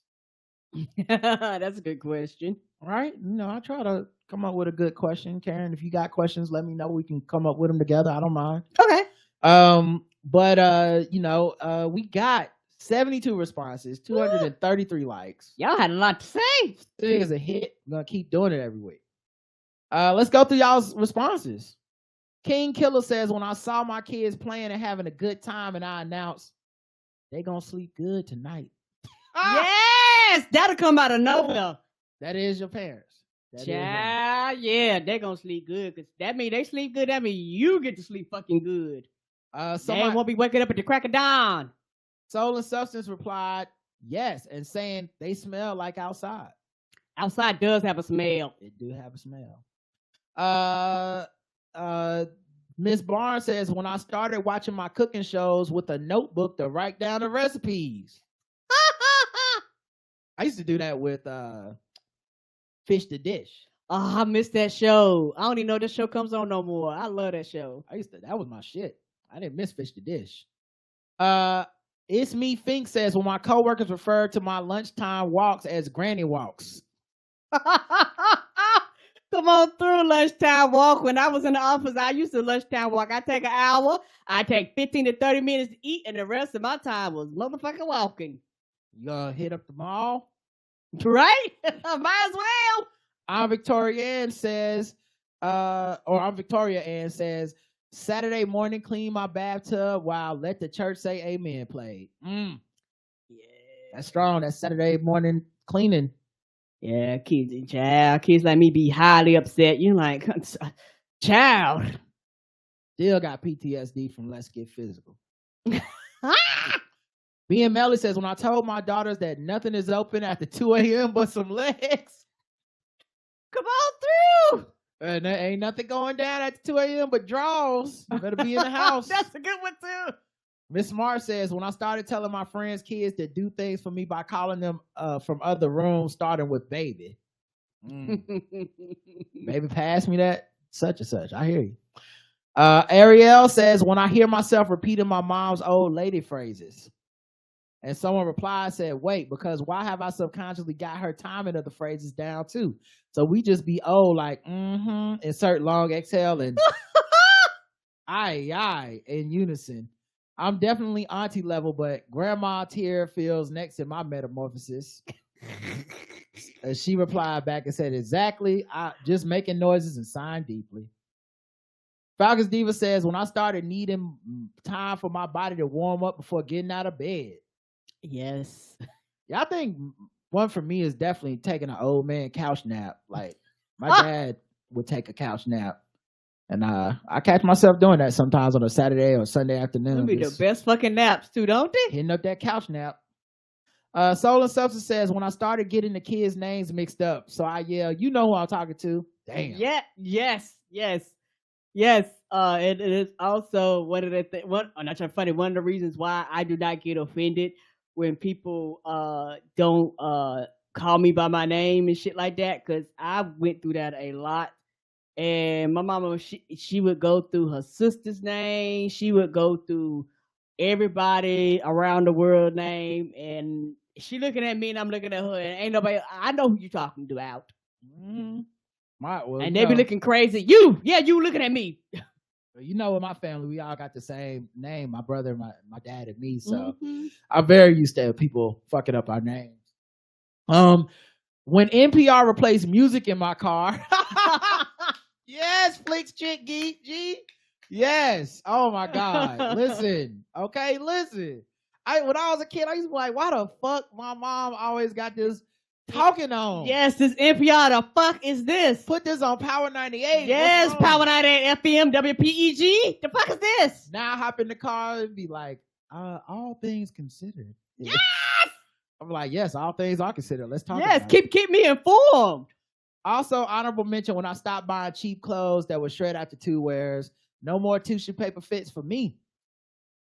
That's a good question. Right? I try to come up with a good question. Karen, if you got questions, let me know. We can come up with them together. I don't mind. Okay. But we got 72 responses, 233 likes. Y'all had a lot to say. It is a hit. I'm gonna keep doing it every week. Let's go through y'all's responses. King Killer says, when I saw my kids playing and having a good time, and I announced they gonna sleep good tonight. Yes, that'll come out of nowhere. That is your parents. Yeah, they gonna sleep good, because that mean they sleep good. That mean you get to sleep fucking good. They won't be waking up at the crack of dawn. Soul and Substance replied, yes, and saying they smell like outside. Outside does have a smell. It do have a smell. Miss Barnes says, when I started watching my cooking shows with a notebook to write down the recipes. I used to do that with Fish to Dish. Oh, I missed that show. I don't even know this show comes on no more. I love that show. That was my shit. I didn't miss Fish to Dish. It's Me Fink says, when my coworkers refer to my lunchtime walks as granny walks. Come on through, lunchtime walk. When I was in the office, I used to lunchtime walk. I take an hour. I take 15 to 30 minutes to eat, and the rest of my time was motherfucking walking. You gonna hit up the mall? Right? Might as well. I'm Victoria Ann says, Saturday morning, clean my bathtub while Let the Church Say Amen played. Yeah. That's strong. That's Saturday morning cleaning. Yeah, kids like me be highly upset. You like, child. Still got PTSD from Let's Get Physical. Me and Melly says, when I told my daughters that nothing is open after 2 a.m. but some legs. Come on through. And there ain't nothing going down at 2 a.m. but draws. You better be in the house. That's a good one too. Miss Smart says, when I started telling my friends' kids to do things for me by calling them from other rooms, starting with baby. Baby, pass me that such and such. I hear you. Ariel says, when I hear myself repeating my mom's old lady phrases. And someone replied, said, wait, because why have I subconsciously got her timing of the phrases down too? So we just be old, like, insert long exhale and aye, in unison. I'm definitely auntie level, but grandma tier feels next in my metamorphosis. She replied back and said, exactly. I just making noises and sighing deeply. Falcons Diva says, when I started needing time for my body to warm up before getting out of bed. Yes. Yeah, I think one for me is definitely taking an old man couch nap. Like my dad would take a couch nap. And I catch myself doing that sometimes on a Saturday or Sunday afternoon. Them be the best fucking naps too, don't they? Hitting up that couch nap. Soul and Substance says, when I started getting the kids' names mixed up, so I yell, you know who I'm talking to. Damn. Yeah, yes. It is also one of the not funny. One of the reasons why I do not get offended when people don't call me by my name and shit like that, because I went through that a lot. And my mama, she would go through her sister's name. She would go through everybody around the world name. And she looking at me and I'm looking at her. And ain't nobody, I know who you talking to out. Mm-hmm. And they be looking crazy. You looking at me. You know, in my family, we all got the same name. My brother, my dad, and me. So I'm very used to people fucking up our names. When NPR replaced music in my car. Yes, Flix Chick G. Yes. Oh my God. Listen. Okay, listen. When I was a kid, I used to be like, why the fuck my mom always got this talking on? Yes, this NPR. The fuck is this? Put this on Power 98. Yes, Power 98 FM WPEG. The fuck is this? Now I hop in the car and be like, all things considered. Yes. I'm like, yes, all things are considered. Let's talk. Yes, about it. keep me informed. Also, honorable mention when I stopped buying cheap clothes that were straight after 2 wears. No more tissue paper fits for me.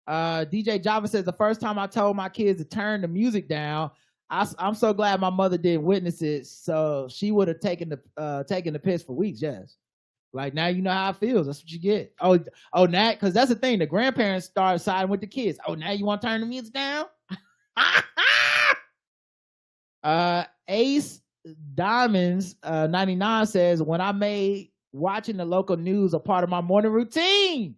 DJ Java says, the first time I told my kids to turn the music down, I'm so glad my mother didn't witness it. So she would have taken the piss for weeks. Yes. Like, now you know how it feels. That's what you get. Oh, now, because that's the thing. The grandparents start siding with the kids. Oh, now you want to turn the music down? Ace Diamonds 99 says, when I made watching the local news a part of my morning routine.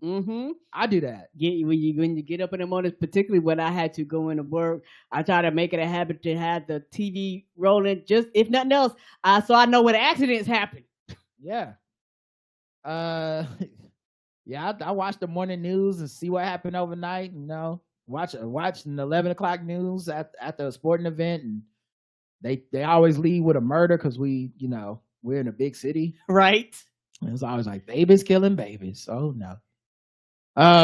I do that. When you get up in the morning, particularly when I had to go into work, I try to make it a habit to have the TV rolling, just if nothing else, so I know when accidents happen. Yeah. Yeah, I watch the morning news and see what happened overnight. You know, watching the 11 o'clock news at the sporting event, and they always lead with a murder because we're in a big city, right? And it's always like babies killing babies. Oh no.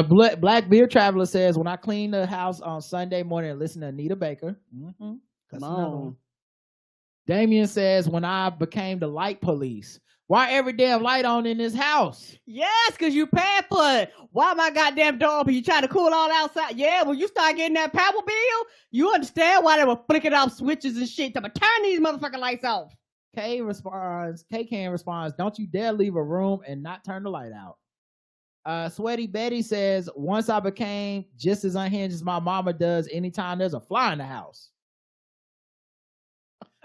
Black Beer Traveler says, when I clean the house on Sunday morning and listen to Anita Baker. Come on. Damien says, when I became the light police. Why every damn light on in this house? Yes, because you pay for it. Why my goddamn dog? You trying to cool all outside? Yeah, when you start getting that power bill, you understand why they were flicking off switches and shit. Turn these motherfucking lights off. K Can responds, don't you dare leave a room and not turn the light out. Sweaty Betty says, once I became just as unhinged as my mama does anytime there's a fly in the house.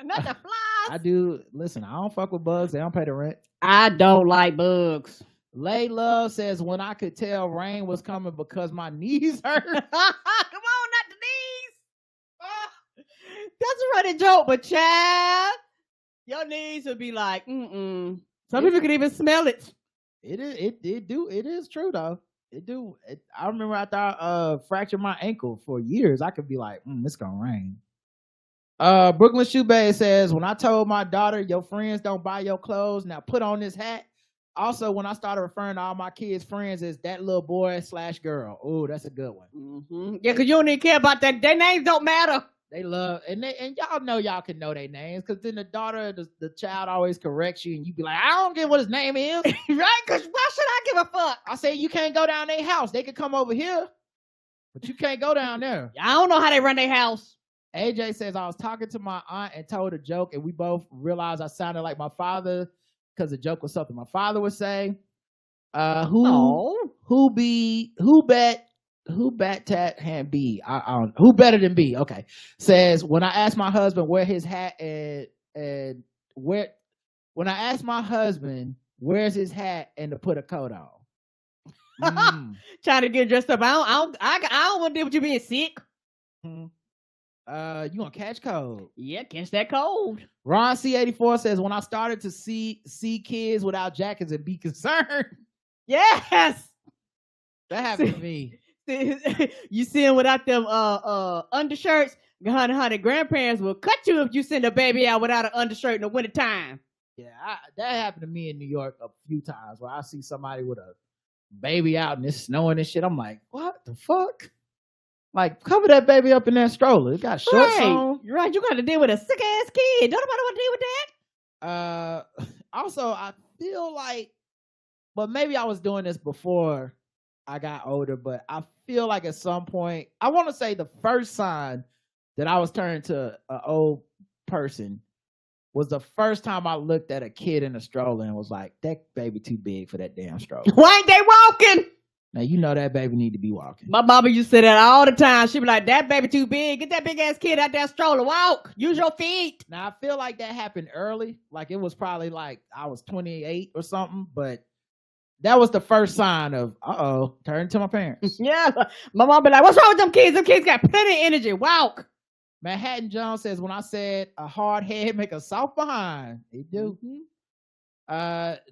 Not the flies. I do. Listen, I don't fuck with bugs. They don't pay the rent. I don't like bugs. Lay Love says, when I could tell rain was coming because my knees hurt. Come on, not the knees. That's a running joke, but child, your knees would be like, Some people can even smell it. It is true though. I remember after I fractured my ankle for years, I could be like, it's gonna rain. Brooklyn Shoebay says, when I told my daughter, your friends don't buy your clothes, now put on this hat. Also, when I started referring to all my kids' friends as that little boy / girl. Oh, that's a good one. Mm-hmm. Yeah, because you don't even care about that. Their names don't matter. They love, and y'all know y'all can know their names, because then the child always corrects you, and you be like, I don't get what his name is. Right? Because why should I give a fuck? I say, you can't go down their house. They could come over here, but you can't go down there. I don't know how they run their house. AJ says, I was talking to my aunt and told a joke, and we both realized I sounded like my father because the joke was something my father would say. Who bet tat hand B? I don't. Who better than B? Okay. Says, when I asked my husband where his hat and where, when I asked my husband where's his hat and to put a coat on. Trying to get dressed up. I don't want to deal with you being sick. You gonna catch cold? Yeah, catch that cold. Ron C84 says, when I started to see kids without jackets and be concerned. Yes, that happened to me. You see them without them undershirts. Honey, grandparents will cut you if you send a baby out without an undershirt in the wintertime. Yeah, that happened to me in New York a few times where I see somebody with a baby out and it's snowing and shit. I'm like, what the fuck? Like, cover that baby up in that stroller. It got shorts on. You're right. You got to deal with a sick ass kid. Don't nobody want to deal with that. Also, I feel like, but maybe I was doing this before I got older, but I feel like at some point, I want to say the first sign that I was turning to an old person was the first time I looked at a kid in a stroller and was like, that baby too big for that damn stroller. Why ain't they walking? Now, you know that baby need to be walking. My mama used to say that all the time. She be like, that baby too big. Get that big ass kid out that stroller. Walk. Use your feet. Now, I feel like that happened early. Like, it was probably like I was 28 or something. But that was the first sign of, turn to my parents. Yeah. My mom be like, what's wrong with them kids? Them kids got plenty of energy. Walk. Manhattan Jones says, when I said a hard head make a soft behind. They do. Mm-hmm.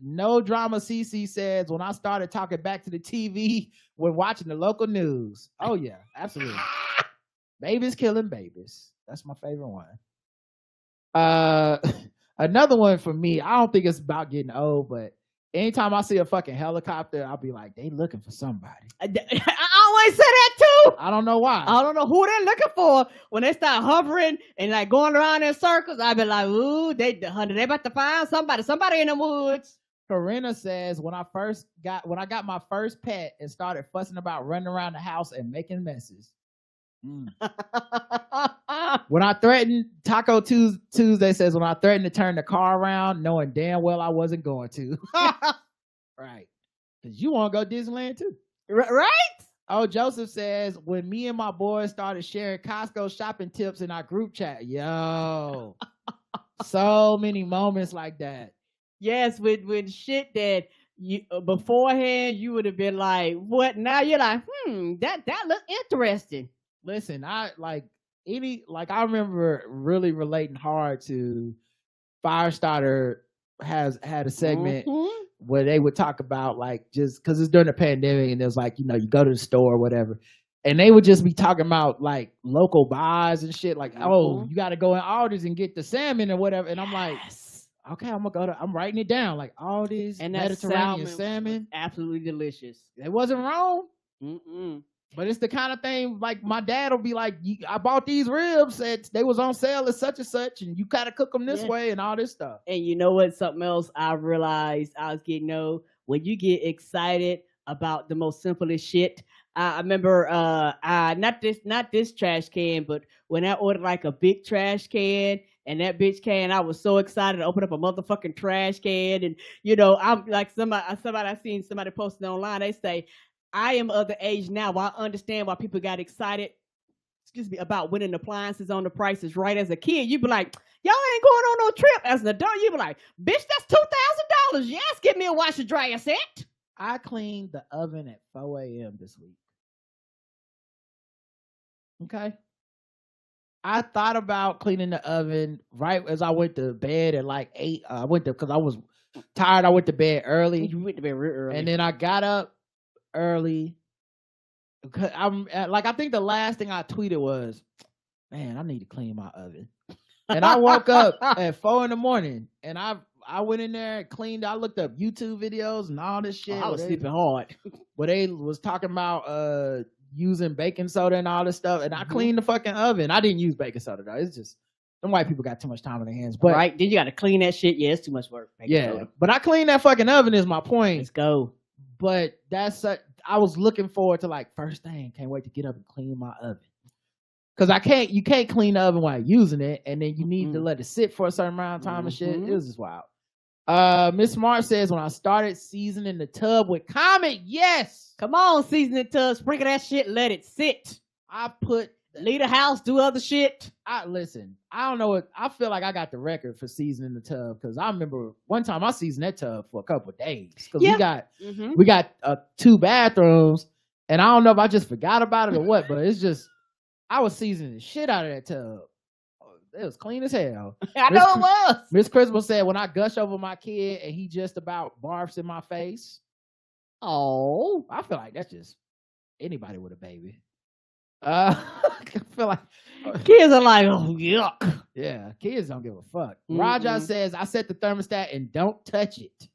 No Drama CC says, when I started talking back to the TV when watching the local news. Oh yeah, absolutely. Babies killing babies. That's my favorite one. Another one for me, I don't think it's about getting old, but anytime I see a fucking helicopter, I'll be like, they looking for somebody. I always say that too. I don't know why. I don't know who they're looking for. When they start hovering and like going around in circles, I'll be like, ooh, they about to find somebody in the woods. Corinna says, when I got my first pet and started fussing about running around the house and making messes. When I threatened, Taco Tuesday says, when I threatened to turn the car around, knowing damn well I wasn't going to. Right. Because you want to go Disneyland too. Right? Oh, Joseph says, when me and my boys started sharing Costco shopping tips in our group chat. Yo. So many moments like that. Yes, with shit that you beforehand you would have been like, what? Now you're like, that looks interesting. Listen, I remember really relating hard to Firestarter had a segment where they would talk about like, just because it's during the pandemic and there's like, you go to the store or whatever, and they would just be talking about like local buys and shit, like, oh, you got to go in Aldi's and get the salmon or whatever, and I'm like, okay, I'm writing it down, like all these and Mediterranean salmon, absolutely delicious. It wasn't wrong. But it's the kind of thing like my dad will be like, I bought these ribs, they was on sale at such and such, and you gotta cook them this way and all this stuff. And you know what? Something else I realized I was getting when you get excited about the most simplest shit. I remember not this trash can, but when I ordered like a big trash can, and that bitch can, I was so excited to open up a motherfucking trash can. And I'm like somebody I seen somebody posting online, they say, I am of the age now where I understand why people got excited, about winning appliances on the Price is Right. As a kid, you'd be like, y'all ain't going on no trip. As an adult, you'd be like, bitch, that's $2,000. Yes, get me a washer dryer set. I cleaned the oven at 4 a.m. this week. Okay. I thought about cleaning the oven right as I went to bed at like 8. I went to, because I was tired. I went to bed early. You went to bed real early. And then I got up early. I think the last thing I tweeted was, man, I need to clean my oven. And I woke up at 4 a.m. and I went in there and cleaned. I looked up YouTube videos and all this shit. I was sleeping hard. But they was talking about using baking soda and all this stuff, and I cleaned the fucking oven. I didn't use baking soda though. It's just them white people got too much time on their hands. But right, then you got to clean that shit. Yeah, it's too much work. Soda. But I cleaned that fucking oven. Is my point. Let's go. But I was looking forward to like first thing. Can't wait to get up and clean my oven. Because you can't clean the oven while using it, and then you need to let it sit for a certain amount of time and shit. It was just wild. Miss Smart says, when I started seasoning the tub with Comet, yes. Come on, season the tub, sprinkle that shit, let it sit. Leave the house, do other shit. Listen, I don't know what, I feel like I got the record for seasoning the tub, because I remember one time I seasoned that tub for a couple of days. Because we got 2 bathrooms, and I don't know if I just forgot about it or what, but it's just, I was seasoning the shit out of that tub. It was clean as hell. I know it was. Miss Christmas said, when I gush over my kid and he just about barfs in my face. Oh, I feel like that's just anybody with a baby. I feel like kids are like, oh, yuck. Yeah, kids don't give a fuck. Raja says, I set the thermostat and don't touch it.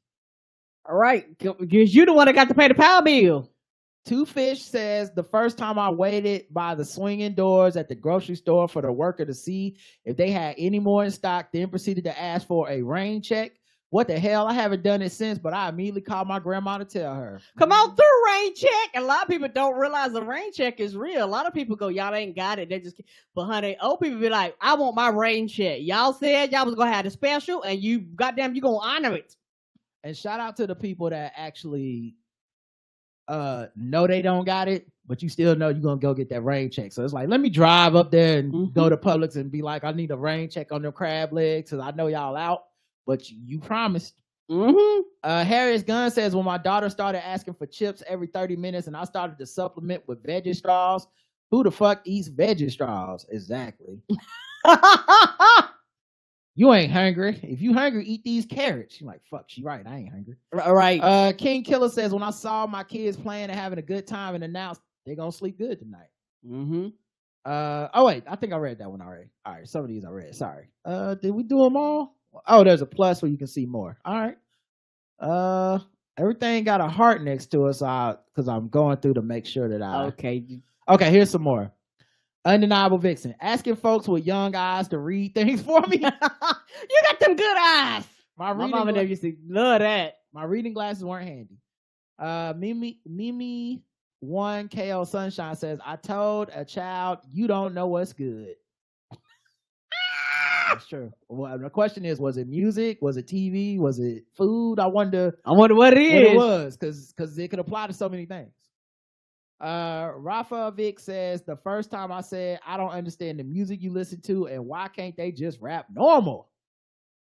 All right, because you the one that got to pay the power bill. Two Fish says, the first time I waited by the swinging doors at the grocery store for the worker to see if they had any more in stock, then proceeded to ask for a rain check. What the hell? I haven't done it since, but I immediately called my grandma to tell her. Come on through, rain check. A lot of people don't realize the rain check is real. A lot of people go, y'all ain't got it. They just, but honey, old people be like, I want my rain check. Y'all said y'all was going to have the special, and you going to honor it. And shout out to the people that actually know they don't got it, but you still know you're gonna go get that rain check. So it's like, let me drive up there and go to Publix and be like, I need a rain check on them crab legs because I know y'all out, but you promised. Harriet Gunn says, when my daughter started asking for chips every 30 minutes and I started to supplement with veggie straws, who the fuck eats veggie straws? Exactly. You ain't hungry. If you hungry, eat these carrots. She's like, fuck, she right. I ain't hungry. Right. King Killer says, when I saw my kids playing and having a good time and announced they're going to sleep good tonight. Oh, wait. I think I read that one already. All right. Some of these I read. Sorry. Did we do them all? Oh, there's a plus where you can see more. All right. Everything got a heart next to us because I'm going through to make sure that Okay, here's some more. Undeniable Vixen. Asking folks with young eyes to read things for me. You got them good eyes. My mama never used to love that. My reading glasses weren't handy. Mimi 1 KO Sunshine says, I told a child, you don't know what's good. That's true. Well, the question is, was it music? Was it TV? Was it food? I wonder what it was, because it could apply to so many things. Rafa Vic says, the first time I said, I don't understand the music you listen to and why can't they just rap normal?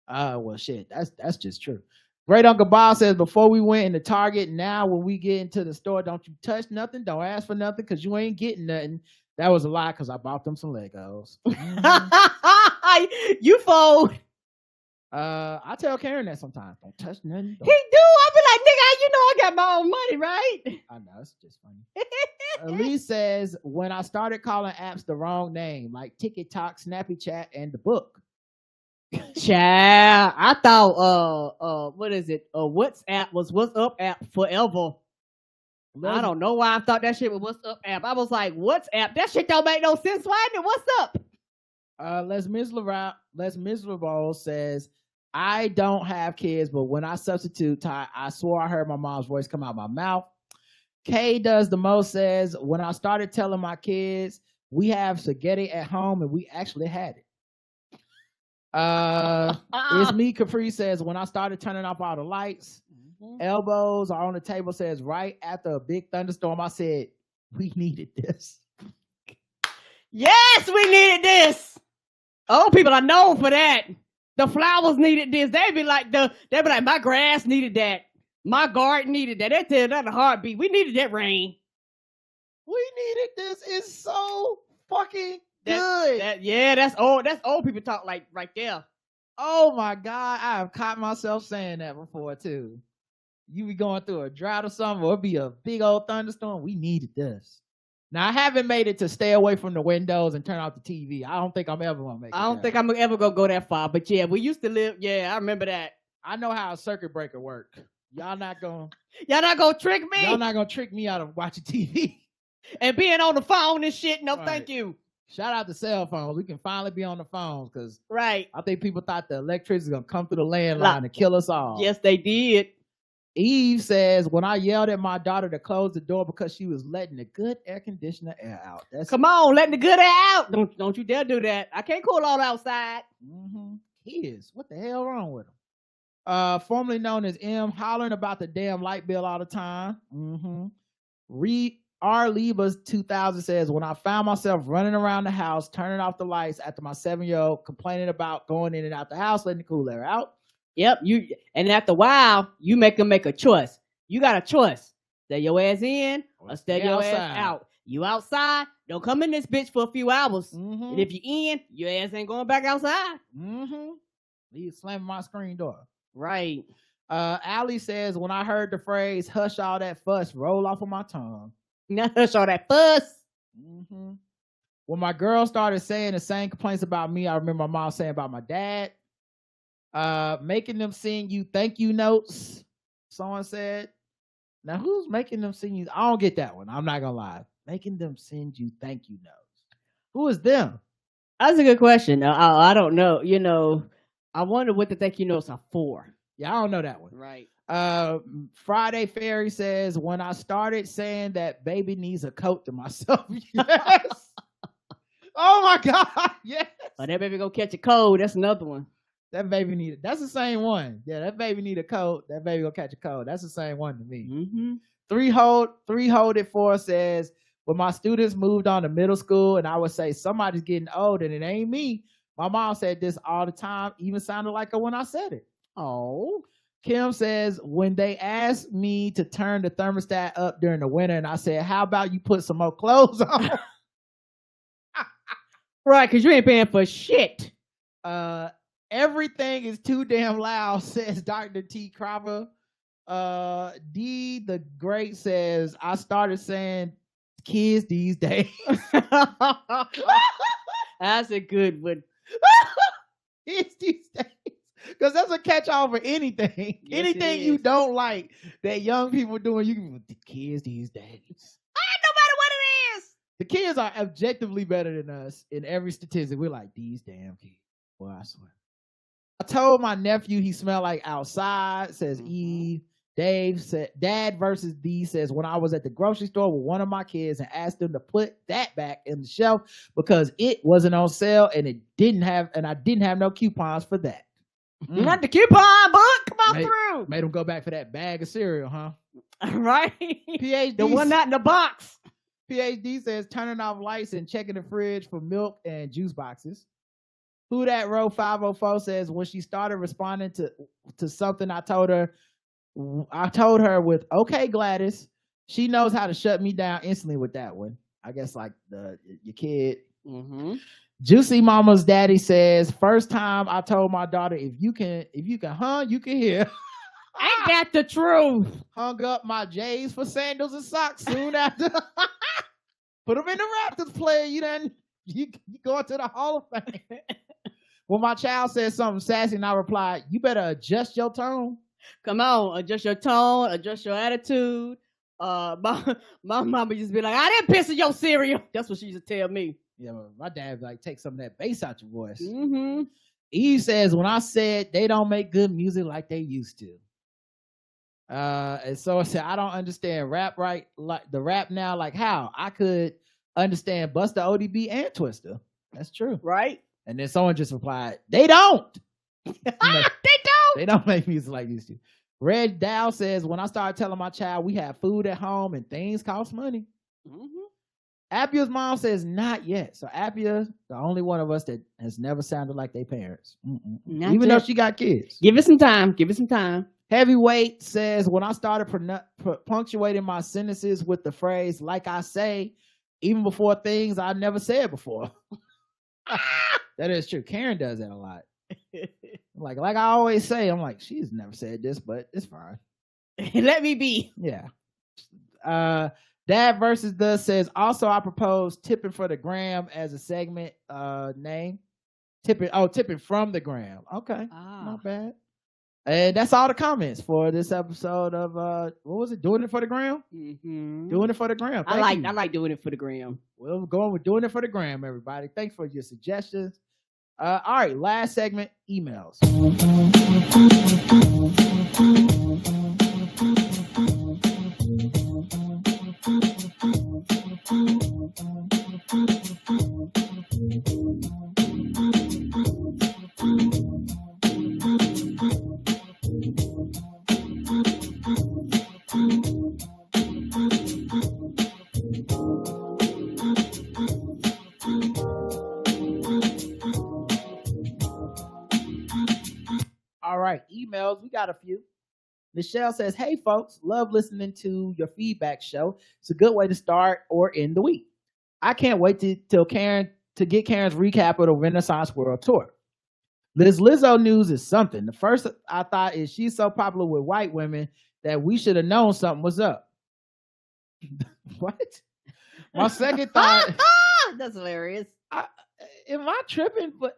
Well, shit, that's just true. Great Uncle Bob says, before we went into Target, now when we get into the store, don't you touch nothing, don't ask for nothing, because you ain't getting nothing. That was a lie, because I bought them some Legos. You fold. I tell Karen that sometimes. Don't touch nothing. He do. I be like, nigga, you know I got my own money, right? I know, it's just funny. Elise says, when I started calling apps the wrong name, like TikTok, Snappy Chat, and the book. Child, I thought what is it? WhatsApp was What's Up app forever. I don't know why I thought that shit was What's Up app. I was like, what's app? That shit don't make no sense. Why isn't it What's Up? Les Miserable says, I don't have kids, but when I substitute, I swore I heard my mom's voice come out my mouth. Kay Does the Most says, when I started telling my kids we have spaghetti at home and we actually had it. It's Me Capri says, when I started turning off all the lights. Elbows are on the table says, right after a big thunderstorm, I said, we needed this. Yes, we needed this. Old people are known for that. The flowers needed this. They'd be like, my grass needed that. My garden needed that. They tell that a heartbeat. We needed that rain. We needed this. It's so fucking good. That's old people talk like right there. Oh my God. I have caught myself saying that before too. You be going through a drought or something, or it'd be a big old thunderstorm. We needed this. Now, I haven't made it to stay away from the windows and turn off the TV. I don't think I'm ever going to make it. I don't think I'm ever going to go that far. But yeah, we used to live. Yeah, I remember that. I know how a circuit breaker works. Y'all not going to trick me. Y'all not going to trick me out of watching TV. And being on the phone and shit. No, right. Thank you. Shout out to cell phones. We can finally be on the phones because right. I think people thought the electricity was going to come through the landline and kill us all. Yes, they did. Eve says, when I yelled at my daughter to close the door because she was letting the good air conditioner air out. Come on, letting the good air out. Don't you dare do that. I can't cool all outside. Mm-hmm. Kids, what the hell wrong with them? Formerly known as M, hollering about the damn light bill all the time. Mm-hmm. R. Libas 2000 says, when I found myself running around the house, turning off the lights after my 7-year-old complaining about going in and out the house, letting the cool air out. Yep, and after a while, you make them make a choice. You got a choice. Stay your ass in or stay your ass out. You outside, don't come in this bitch for a few hours. Mm-hmm. And if you in, your ass ain't going back outside. Mm-hmm. You slamming my screen door. Right. Allie says, when I heard the phrase, hush all that fuss, roll off of my tongue. Not hush all that fuss. Mm-hmm. When my girl started saying the same complaints about me, I remember my mom saying about my dad. Making them sing you thank you notes, someone said. Now, who's making them sing you? I don't get that one. I'm not gonna lie. Making them send you thank you notes. Who is them? That's a good question. I don't know. You know, I wonder what the thank you notes are for. Yeah, I don't know that one. Right. Friday Fairy says, when I started saying that baby needs a coat to myself. Yes. Oh my God. Yes. Oh, that baby gonna catch a cold. That's another one. That baby need it. That's the same one. Yeah, that baby need a coat. That baby gonna catch a cold. That's the same one to me. Mm-hmm. Three hold it for says, when my students moved on to middle school and I would say somebody's getting old and it ain't me. My mom said this all the time, even sounded like her when I said it. Oh. Kim says, when they asked me to turn the thermostat up during the winter and I said, how about you put some more clothes on? Right, because you ain't paying for shit. Everything is too damn loud, says Dr. T. Crowder. D the Great says, I started saying kids these days. That's a good one. Kids these days. Because that's a catch-all for anything. Yes, anything you don't like that young people doing, you can the kids these days. No matter what it is. The kids are objectively better than us in every statistic. We're like, these damn kids. Boy, I swear. I told my nephew he smelled like outside, says Eve. Dave said, Dad versus D says, when I was at the grocery store with one of my kids and asked them to put that back in the shelf because it wasn't on sale and I didn't have no coupons for that. Not the coupon book. Come on through. Made them go back for that bag of cereal, huh? Right. PhD. The one not in the box. PhD says, turning off lights and checking the fridge for milk and juice boxes. Who that row 504 says, when she started responding to something I told her with, okay, Gladys, she knows how to shut me down instantly with that one. I guess like your kid. Mm-hmm. Juicy Mama's daddy says, first time I told my daughter, if you can, you can hear. Ain't that the truth? Hung up my J's for sandals and socks soon after. Put them in the Raptors player. You go to the Hall of Fame. When my child says something sassy and I reply, you better adjust your tone. Come on, adjust your tone, adjust your attitude. my mama used to be like, I didn't piss in your cereal. That's what she used to tell me. Yeah, my dad like take some of that bass out your voice. Mm-hmm. Eve says, when I said they don't make good music like they used to. And so I said, I don't understand rap like the rap now. Like how? I could understand Busta, ODB, and Twista. That's true. Right. And then someone just replied, they don't. They don't make music like they used to. Red Dow says, when I started telling my child we have food at home and things cost money. Mm-hmm. Appia's mom says not yet. So Appia, the only one of us that has never sounded like their parents. Even though she got kids. Give it some time. Give it some time. Heavyweight says, when I started punctuating my sentences with the phrase, like I say, even before things I never said before. That is true. Karen does that a lot. like I always say, I'm like, she's never said this, but it's fine. Let me be. Yeah. Dad versus the says, also I propose tipping for the gram as a segment name. Tipping from the gram. Okay. Not bad. And that's all the comments for this episode of what was it? Doing it for the gram? Mm-hmm. Doing it for the gram. I like doing it for the gram. We're going with doing it for the gram, everybody. Thanks for your suggestions. All right, last segment, emails. All right, emails. We got a few. Michelle says, hey, folks, love listening to your feedback show. It's a good way to start or end the week. I can't wait to get Karen's recap of the Renaissance World Tour. Lizzo news is something. The first I thought is she's so popular with white women that we should have known something was up. What? My second thought. That's hilarious. Am I tripping? But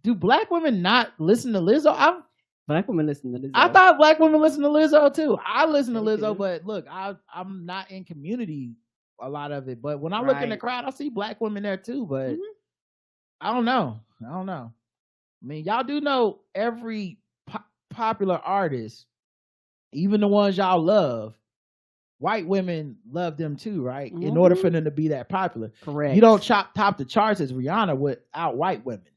do black women not listen to Lizzo? Black women listen to Lizzo. I thought black women listen to Lizzo too. I listen to Lizzo, but look, I'm not in community a lot of it. But when I look in the crowd, I see black women there too. But I don't know. I mean, y'all do know every popular artist, even the ones y'all love, white women love them too, right? In order for them to be that popular. Correct. You don't top the charts as Rihanna without white women.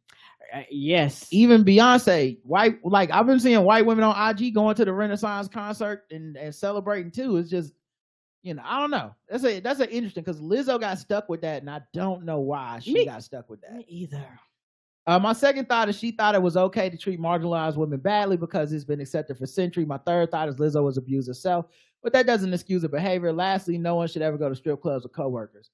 Yes. Even Beyonce, white, like I've been seeing white women on IG going to the Renaissance concert and celebrating too. It's just, I don't know. That's an interesting, because Lizzo got stuck with that, and I don't know why she got stuck with that. Me either. My second thought is she thought it was okay to treat marginalized women badly because it's been accepted for centuries. My third thought is Lizzo was abused herself, but that doesn't excuse her behavior. Lastly, no one should ever go to strip clubs with coworkers.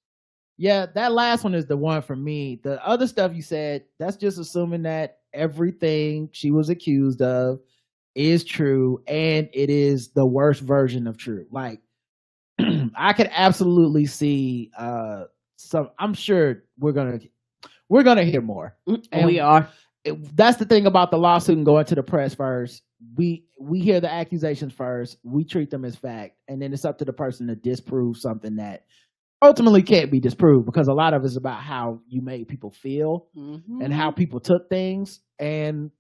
Yeah, that last one is the one for me. The other stuff you said, that's just assuming that everything she was accused of is true, and it is the worst version of true. Like, I could absolutely see I'm sure we're gonna hear more. And we are. That's the thing about the lawsuit and going to the press first. We hear the accusations first, we treat them as fact, and then it's up to the person to disprove something that ultimately can't be disproved, because a lot of it's about how you made people feel and how people took things, and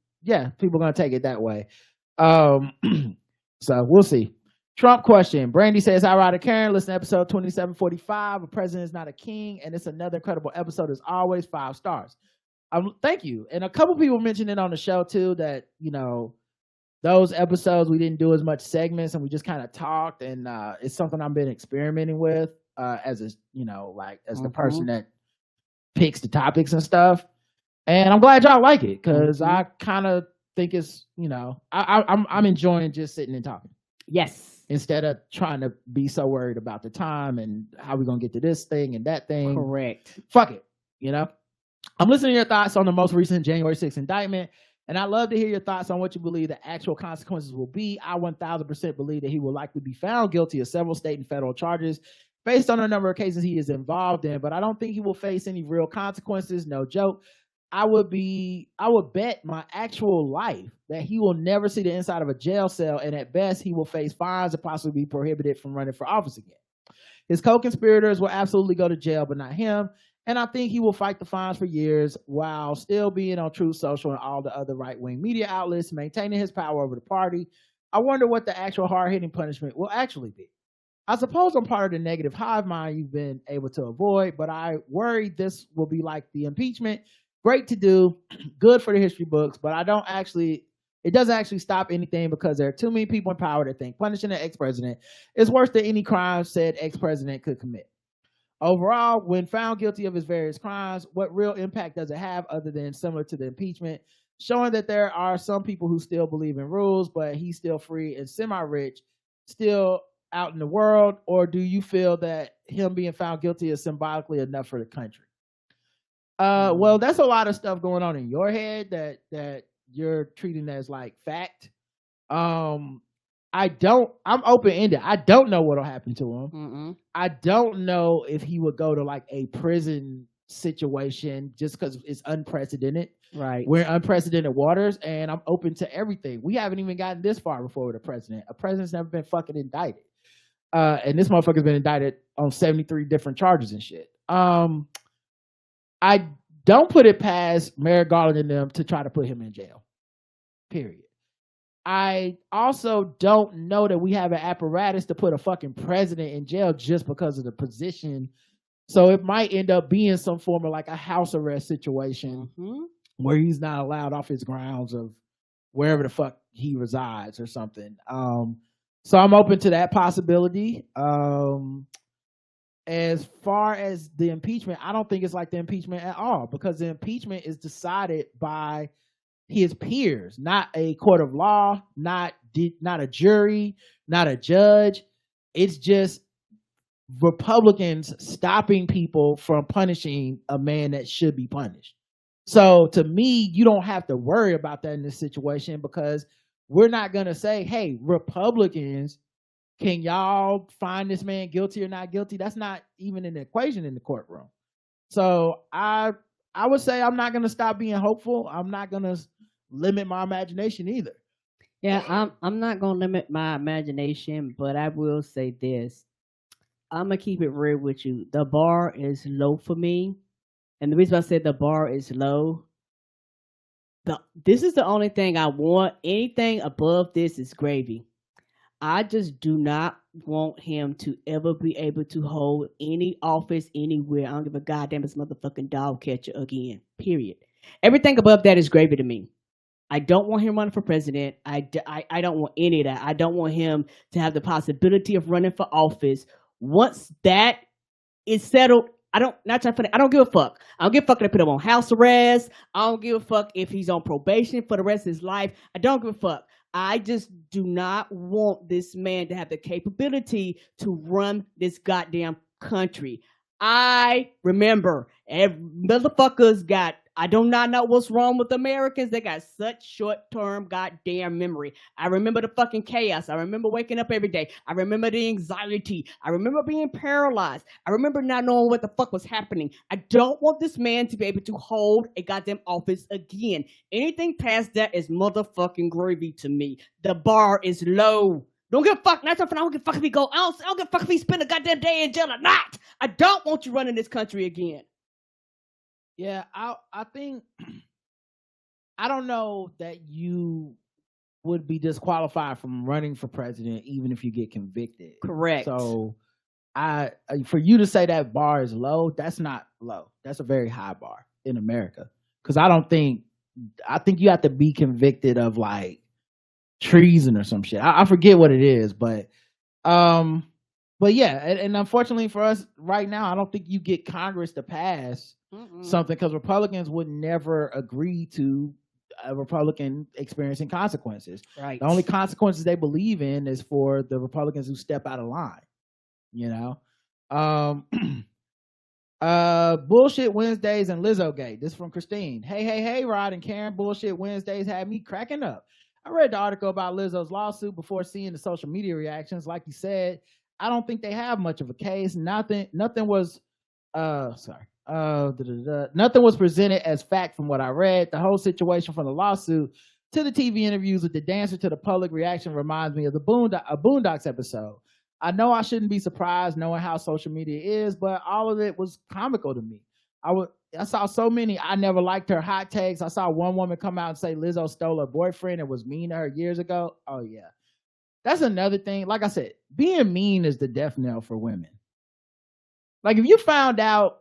people are gonna take it that way. So we'll see. Trump question. Brandy says, hi, Ryder Karen. Listen to episode 2745. A president is not a king, and it's another incredible episode as always. 5 stars. Thank you. And a couple people mentioned it on the show too, that those episodes we didn't do as much segments and we just kind of talked, and it's something I've been experimenting with as the person that picks the topics and stuff. And I'm glad y'all like it, because I kind of think it's I'm enjoying just sitting and talking. Yes. Instead of trying to be so worried about the time and how we're going to get to this thing and that thing. Correct. Fuck it. I'm listening to your thoughts on the most recent January 6th indictment, and I'd love to hear your thoughts on what you believe the actual consequences will be. I 1000% believe that he will likely be found guilty of several state and federal charges based on a number of cases he is involved in, but I don't think he will face any real consequences. No joke. I would bet my actual life that he will never see the inside of a jail cell, and at best he will face fines and possibly be prohibited from running for office again. His co-conspirators will absolutely go to jail, but not him. And I think he will fight the fines for years while still being on Truth Social and all the other right-wing media outlets, maintaining his power over the party. I wonder what the actual hard-hitting punishment will actually be. I suppose I'm part of the negative hive mind you've been able to avoid, but I worry this will be like the impeachment. Great to do, good for the history books, but it doesn't actually stop anything because there are too many people in power that think punishing an ex-president is worse than any crime said ex-president could commit. Overall, when found guilty of his various crimes, what real impact does it have other than similar to the impeachment, showing that there are some people who still believe in rules, but he's still free and semi-rich, still out in the world? Or do you feel that him being found guilty is symbolically enough for the country? Well, that's a lot of stuff going on in your head that you're treating as like fact. I'm open-ended. I don't know what'll happen to him. Mm-mm. I don't know if he would go to like a prison situation just because it's unprecedented. Right. We're in unprecedented waters, and I'm open to everything. We haven't even gotten this far before with a president. A president's never been fucking indicted. And this motherfucker's been indicted on 73 different charges and shit. I don't put it past Merrick Garland and them to try to put him in jail. Period. I also don't know that we have an apparatus to put a fucking president in jail just because of the position. So it might end up being some form of like a house arrest situation where he's not allowed off his grounds of wherever the fuck he resides or something. So I'm open to that possibility. As far as the impeachment, I don't think it's like the impeachment at all, because the impeachment is decided by his peers, not a court of law, not a jury, not a judge. It's just Republicans stopping people from punishing a man that should be punished. So to me, you don't have to worry about that in this situation, because we're not going to say, hey, Republicans, can y'all find this man guilty or not guilty? That's not even an equation in the courtroom. So I would say I'm not going to stop being hopeful. I'm not going to limit my imagination either. Yeah, I'm not going to limit my imagination, but I will say this. I'm going to keep it real with you. The bar is low for me. And the reason I said the bar is low, this is the only thing I want. Anything above this is gravy. I just do not want him to ever be able to hold any office anywhere. I don't give a goddamn this motherfucking dog catcher again. Period. Everything above that is gravy to me. I don't want him running for president. I don't want any of that. I don't want him to have the possibility of running for office. Once that is settled, I don't give a fuck. I don't give a fuck if they put him on house arrest. I don't give a fuck if he's on probation for the rest of his life. I don't give a fuck. I just do not want this man to have the capability to run this goddamn country. I remember motherfuckers got, I do not know what's wrong with Americans. They got such short-term goddamn memory. I remember the fucking chaos. I remember waking up every day. I remember the anxiety. I remember being paralyzed. I remember not knowing what the fuck was happening. I don't want this man to be able to hold a goddamn office again. Anything past that is motherfucking gravy to me. The bar is low. Don't give a fuck. I don't give a fuck if he go out. I don't give a fuck if he spend a goddamn day in jail or not. I don't want you running this country again. Yeah, I think, I don't know that you would be disqualified from running for president even if you get convicted. Correct. So for you to say that bar is low, that's not low. That's a very high bar in America. Because I think you have to be convicted of like treason or some shit. I forget what it is, but yeah, and unfortunately for us right now, I don't think you get Congress to pass something, because Republicans would never agree to a Republican experiencing consequences. Right. The only consequences they believe in is for the Republicans who step out of line. You know, bullshit Wednesdays and Lizzo Gate. This from Christine. Hey, Rod and Karen. Bullshit Wednesdays had me cracking up. I read the article about Lizzo's lawsuit before seeing the social media reactions. Like you said, I don't think they have much of a case. Nothing was Nothing was presented as fact from what I read. The whole situation from the lawsuit to the TV interviews with the dancer to the public reaction reminds me of a Boondocks episode. I know I shouldn't be surprised knowing how social media is, but all of it was comical to me. I saw so many I never liked her hot takes. I saw one woman come out and say Lizzo stole her boyfriend and was mean to her years ago. Oh yeah. That's another thing. Like I said, being mean is the death knell for women. Like if you found out,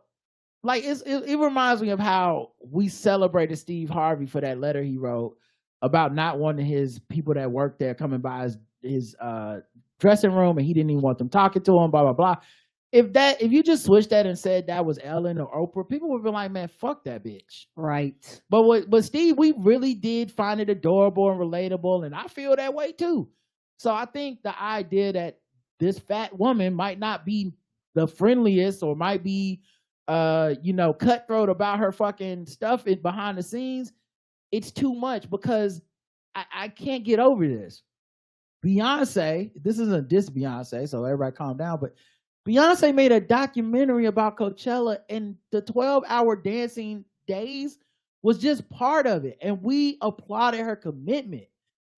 like it reminds me of how we celebrated Steve Harvey for that letter he wrote about not wanting his people that work there coming by his dressing room, and he didn't even want them talking to him, blah blah blah. If you just switched that and said that was Ellen or Oprah, people would be like, man, fuck that bitch. Right. But Steve, we really did find it adorable and relatable, and I feel that way too. So I think the idea that this fat woman might not be the friendliest or might be cutthroat about her fucking stuff behind the scenes, it's too much, because I can't get over this. Beyonce, this isn't diss Beyonce, so everybody calm down, but Beyonce made a documentary about Coachella, and the 12-hour dancing days was just part of it, and we applauded her commitment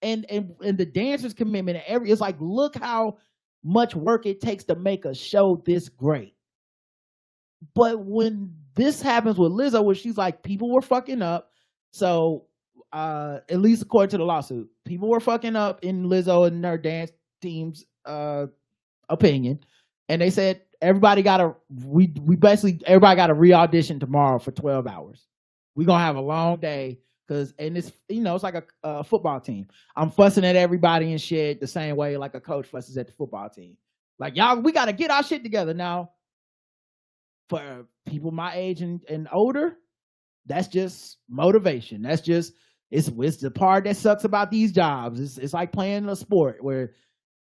and the dancers' commitment. And it's like, look how much work it takes to make a show this great. But when this happens with Lizzo, where she's like, people were fucking up, so at least according to the lawsuit, people were fucking up in Lizzo and her dance team's opinion. And they said everybody got to re-audition tomorrow for 12 hours. We're going to have a long day and it's, it's like a football team. I'm fussing at everybody and shit the same way like a coach fusses at the football team. Like, y'all, we got to get our shit together now. For people my age and older, that's just motivation. That's just, it's the part that sucks about these jobs. It's like playing a sport where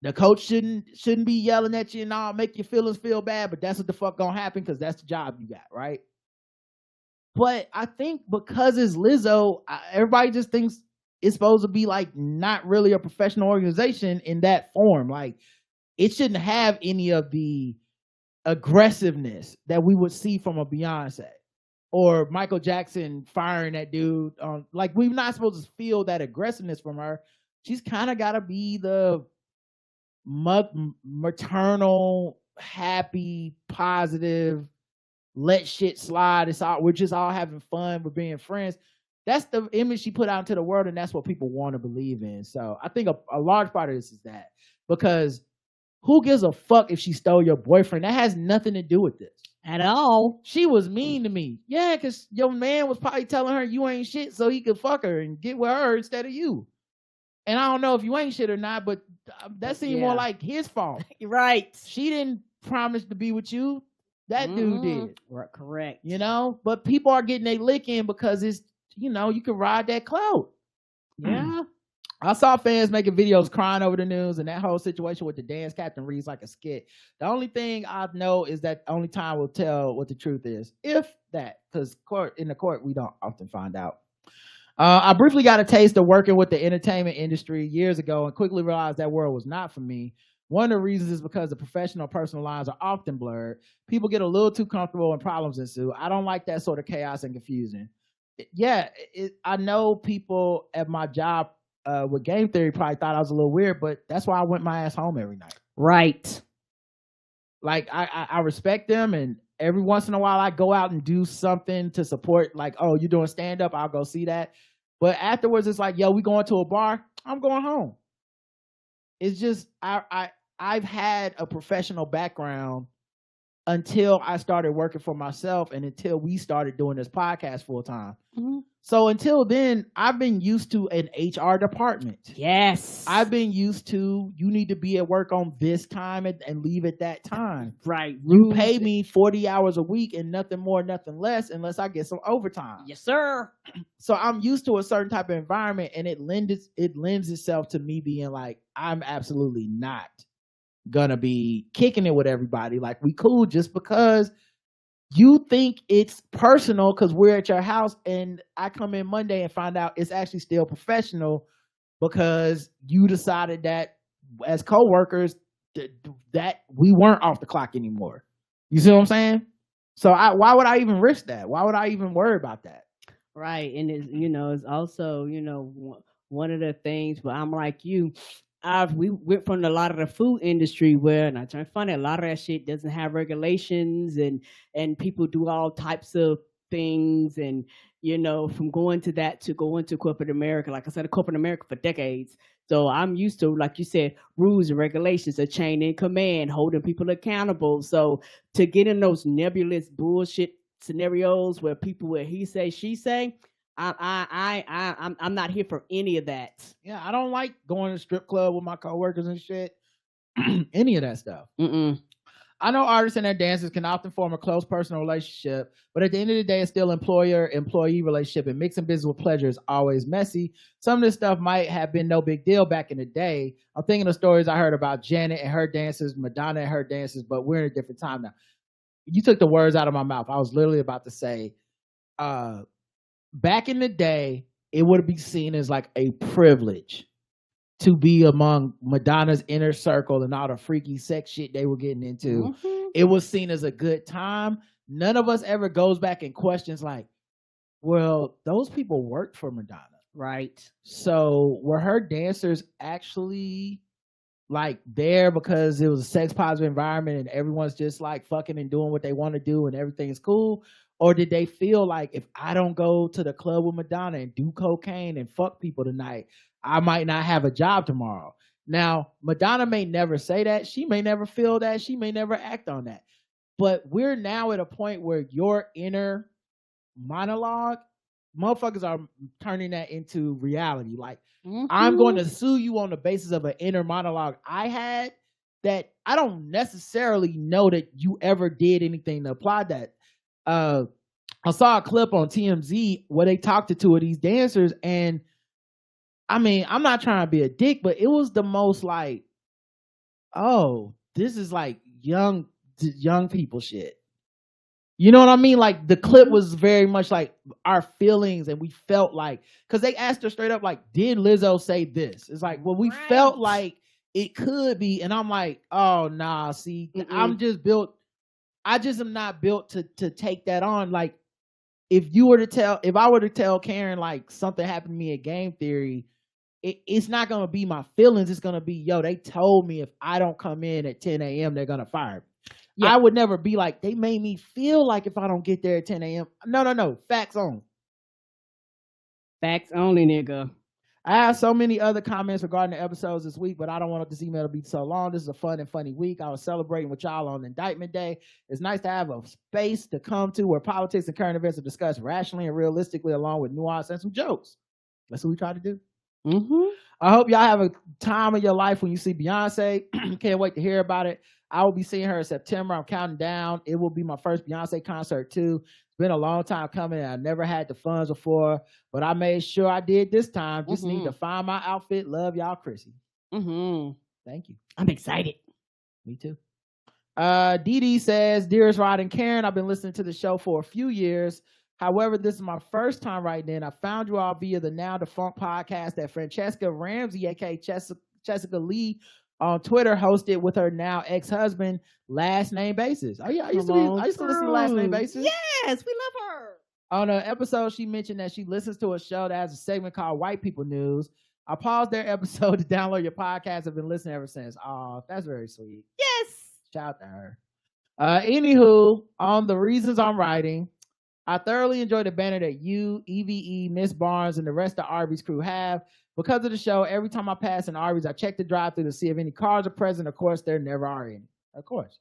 the coach shouldn't be yelling at you and all, make your feelings feel bad, but that's what the fuck gonna happen because that's the job you got, right? But I think because it's Lizzo, everybody just thinks it's supposed to be like not really a professional organization in that form. Like, it shouldn't have any of the aggressiveness that we would see from a Beyonce or Michael Jackson firing that dude. Like, we're not supposed to feel that aggressiveness from her. She's kind of got to be the maternal, happy, positive, let shit slide. We're just all having fun. We're being friends. That's the image she put out into the world, and that's what people want to believe in. So I think a large part of this is that, because who gives a fuck if she stole your boyfriend? That has nothing to do with this. At all. She was mean to me. Yeah, because your man was probably telling her you ain't shit so he could fuck her and get with her instead of you. And I don't know if you ain't shit or not, but that seemed more like his fault. Right. She didn't promise to be with you. That dude did. Correct. But people are getting their lick in because it's, you can ride that clout. Yeah. I saw fans making videos crying over the news, and that whole situation with the dance captain reads like a skit. The only thing I know is that only time will tell what the truth is, if that, because in the court we don't often find out. I briefly got a taste of working with the entertainment industry years ago and quickly realized that world was not for me. One of the reasons is because the professional and personal lines are often blurred. People get a little too comfortable and problems ensue. I don't like that sort of chaos and confusion. I know people at my job with game theory probably thought I was a little weird, but that's why I went my ass home every night. Right. Like, I respect them, and every once in a while I go out and do something to support, like, oh, you're doing stand-up, I'll go see that. But afterwards it's like, yo, we going to a bar, I'm going home. It's just, I've had a professional background until I started working for myself and until we started doing this podcast full time. Mm-hmm. So until then, I've been used to an HR department. Yes. I've been used to, you need to be at work on this time and leave at that time. Right. You pay me 40 hours a week and nothing more, nothing less, unless I get some overtime. Yes, sir. So I'm used to a certain type of environment, and it lends itself to me being like, I'm absolutely not gonna be kicking it with everybody. Like, we cool just because you think it's personal because we're at your house, and I come in Monday and find out it's actually still professional because you decided that as co-workers that we weren't off the clock anymore. You see what I'm saying? So why would I even risk that? Why would I even worry about that? Right. And it's also, one of the things, but I'm like you, we went from a lot of the food industry where, and I turn funny, a lot of that shit doesn't have regulations, and people do all types of things, and from going to that to going to corporate America. Like I said, corporate America for decades. So I'm used to, like you said, rules and regulations, a chain in command, holding people accountable. So to get in those nebulous bullshit scenarios where he say, she say, I'm not here for any of that. Yeah, I don't like going to the strip club with my coworkers and shit. Any of that stuff. I know artists and their dancers can often form a close personal relationship, but at the end of the day, it's still employer-employee relationship, and mixing business with pleasure is always messy. Some of this stuff might have been no big deal back in the day. I'm thinking of stories I heard about Janet and her dancers, Madonna and her dancers, but we're in a different time now. You took the words out of my mouth. I was literally about to say, back in the day, it would be seen as like a privilege to be among Madonna's inner circle and all the freaky sex shit they were getting into. It was seen as a good time. None of us ever goes back and questions like, well, those people worked for Madonna. Right. So were her dancers actually like there because it was a sex positive environment and everyone's just like fucking and doing what they want to do and everything's cool? Or did they feel like, if I don't go to the club with Madonna and do cocaine and fuck people tonight, I might not have a job tomorrow? Now, Madonna may never say that. She may never feel that. She may never act on that. But we're now at a point where your inner monologue, motherfuckers are turning that into reality. Like, I'm going to sue you on the basis of an inner monologue I had that I don't necessarily know that you ever did anything to apply that. I saw a clip on TMZ where they talked to two of these dancers, and I mean, I'm not trying to be a dick, but it was the most like, oh, this is like young people shit. You know what I mean? Like, the clip was very much like our feelings, and we felt like, because they asked her straight up, like, did Lizzo say this? It's like, well, we felt like it could be, and I'm like, oh, nah, see, I just am not built to take that on. Like, if I were to tell Karen, like, something happened to me at Game Theory, it's not going to be my feelings. It's going to be, yo, they told me if I don't come in at 10 a.m., they're going to fire me. Yeah. I would never be like, they made me feel like if I don't get there at 10 a.m. No. Facts on. Facts only, nigga. I have so many other comments regarding the episodes this week, but I don't want this email to be so long. This is a fun and funny week. I was celebrating with y'all on Indictment Day. It's nice to have a space to come to where politics and current events are discussed rationally and realistically, along with nuance and some jokes. That's what we try to do. I hope y'all have a time of your life when you see Beyonce. Can't wait to hear about it. I will be seeing her in September. I'm counting down. It will be my first Beyonce concert too. It's been a long time coming. I never had the funds before, but I made sure I did this time. Just need to find my outfit. Love y'all, Chrissy. Thank you. I'm excited. Me too. Dee Dee says, Dearest Rod and Karen, I've been listening to the show for a few years. However, this is my first time writing in. I found you all via the now defunct podcast that Francesca Ramsey, aka Jessica Lee, on Twitter hosted with her now ex-husband, Last Name Basis. Oh yeah, I used to listen to Last Name Basis. Yes, we love her. On an episode, she mentioned that she listens to a show that has a segment called White People News. I paused their episode to download your podcast. I've been listening ever since. Oh, that's very sweet. Yes. Shout out to her. Anywho, on the reasons I'm writing, I thoroughly enjoy the banner that you, EVE, Miss Barnes, and the rest of the Arby's crew have. Because of the show, every time I pass an Arby's, I check the drive-thru to see if any cars are present. Of course, there never are any. Of course.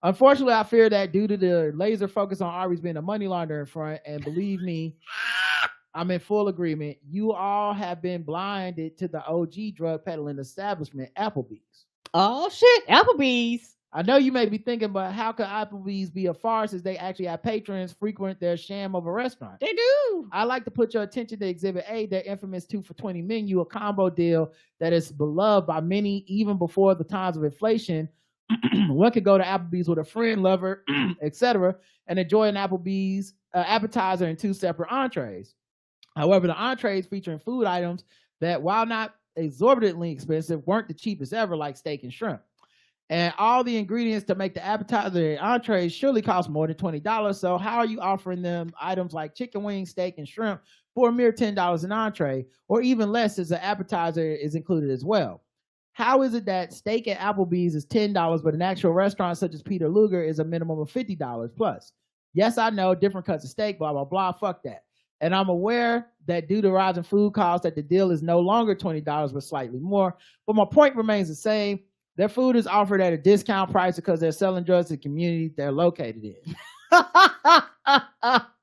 Unfortunately, I fear that due to the laser focus on Arby's being a money laundering front, and believe me, I'm in full agreement, you all have been blinded to the OG drug peddling establishment, Applebee's. Oh, shit, Applebee's. I know you may be thinking, but how could Applebee's be a farce as they actually have patrons frequent their sham of a restaurant? They do. I like to put your attention to Exhibit A, their infamous 2 for $20 menu, a combo deal that is beloved by many even before the times of inflation. One could go to Applebee's with a friend, lover, etc., and enjoy an Applebee's appetizer and 2 separate entrees. However, the entrees featuring food items that, while not exorbitantly expensive, weren't the cheapest ever, like steak and shrimp. And all the ingredients to make the appetizer and entrees surely cost more than $20. So how are you offering them items like chicken wings, steak, and shrimp for a mere $10 an entree, or even less as an appetizer is included as well? How is it that steak at Applebee's is $10, but an actual restaurant such as Peter Luger is a minimum of $50 plus? Yes, I know, different cuts of steak, blah, blah, blah. Fuck that. And I'm aware that due to rising food costs that the deal is no longer $20, but slightly more. But my point remains the same. Their food is offered at a discount price because they're selling drugs to the community they're located in.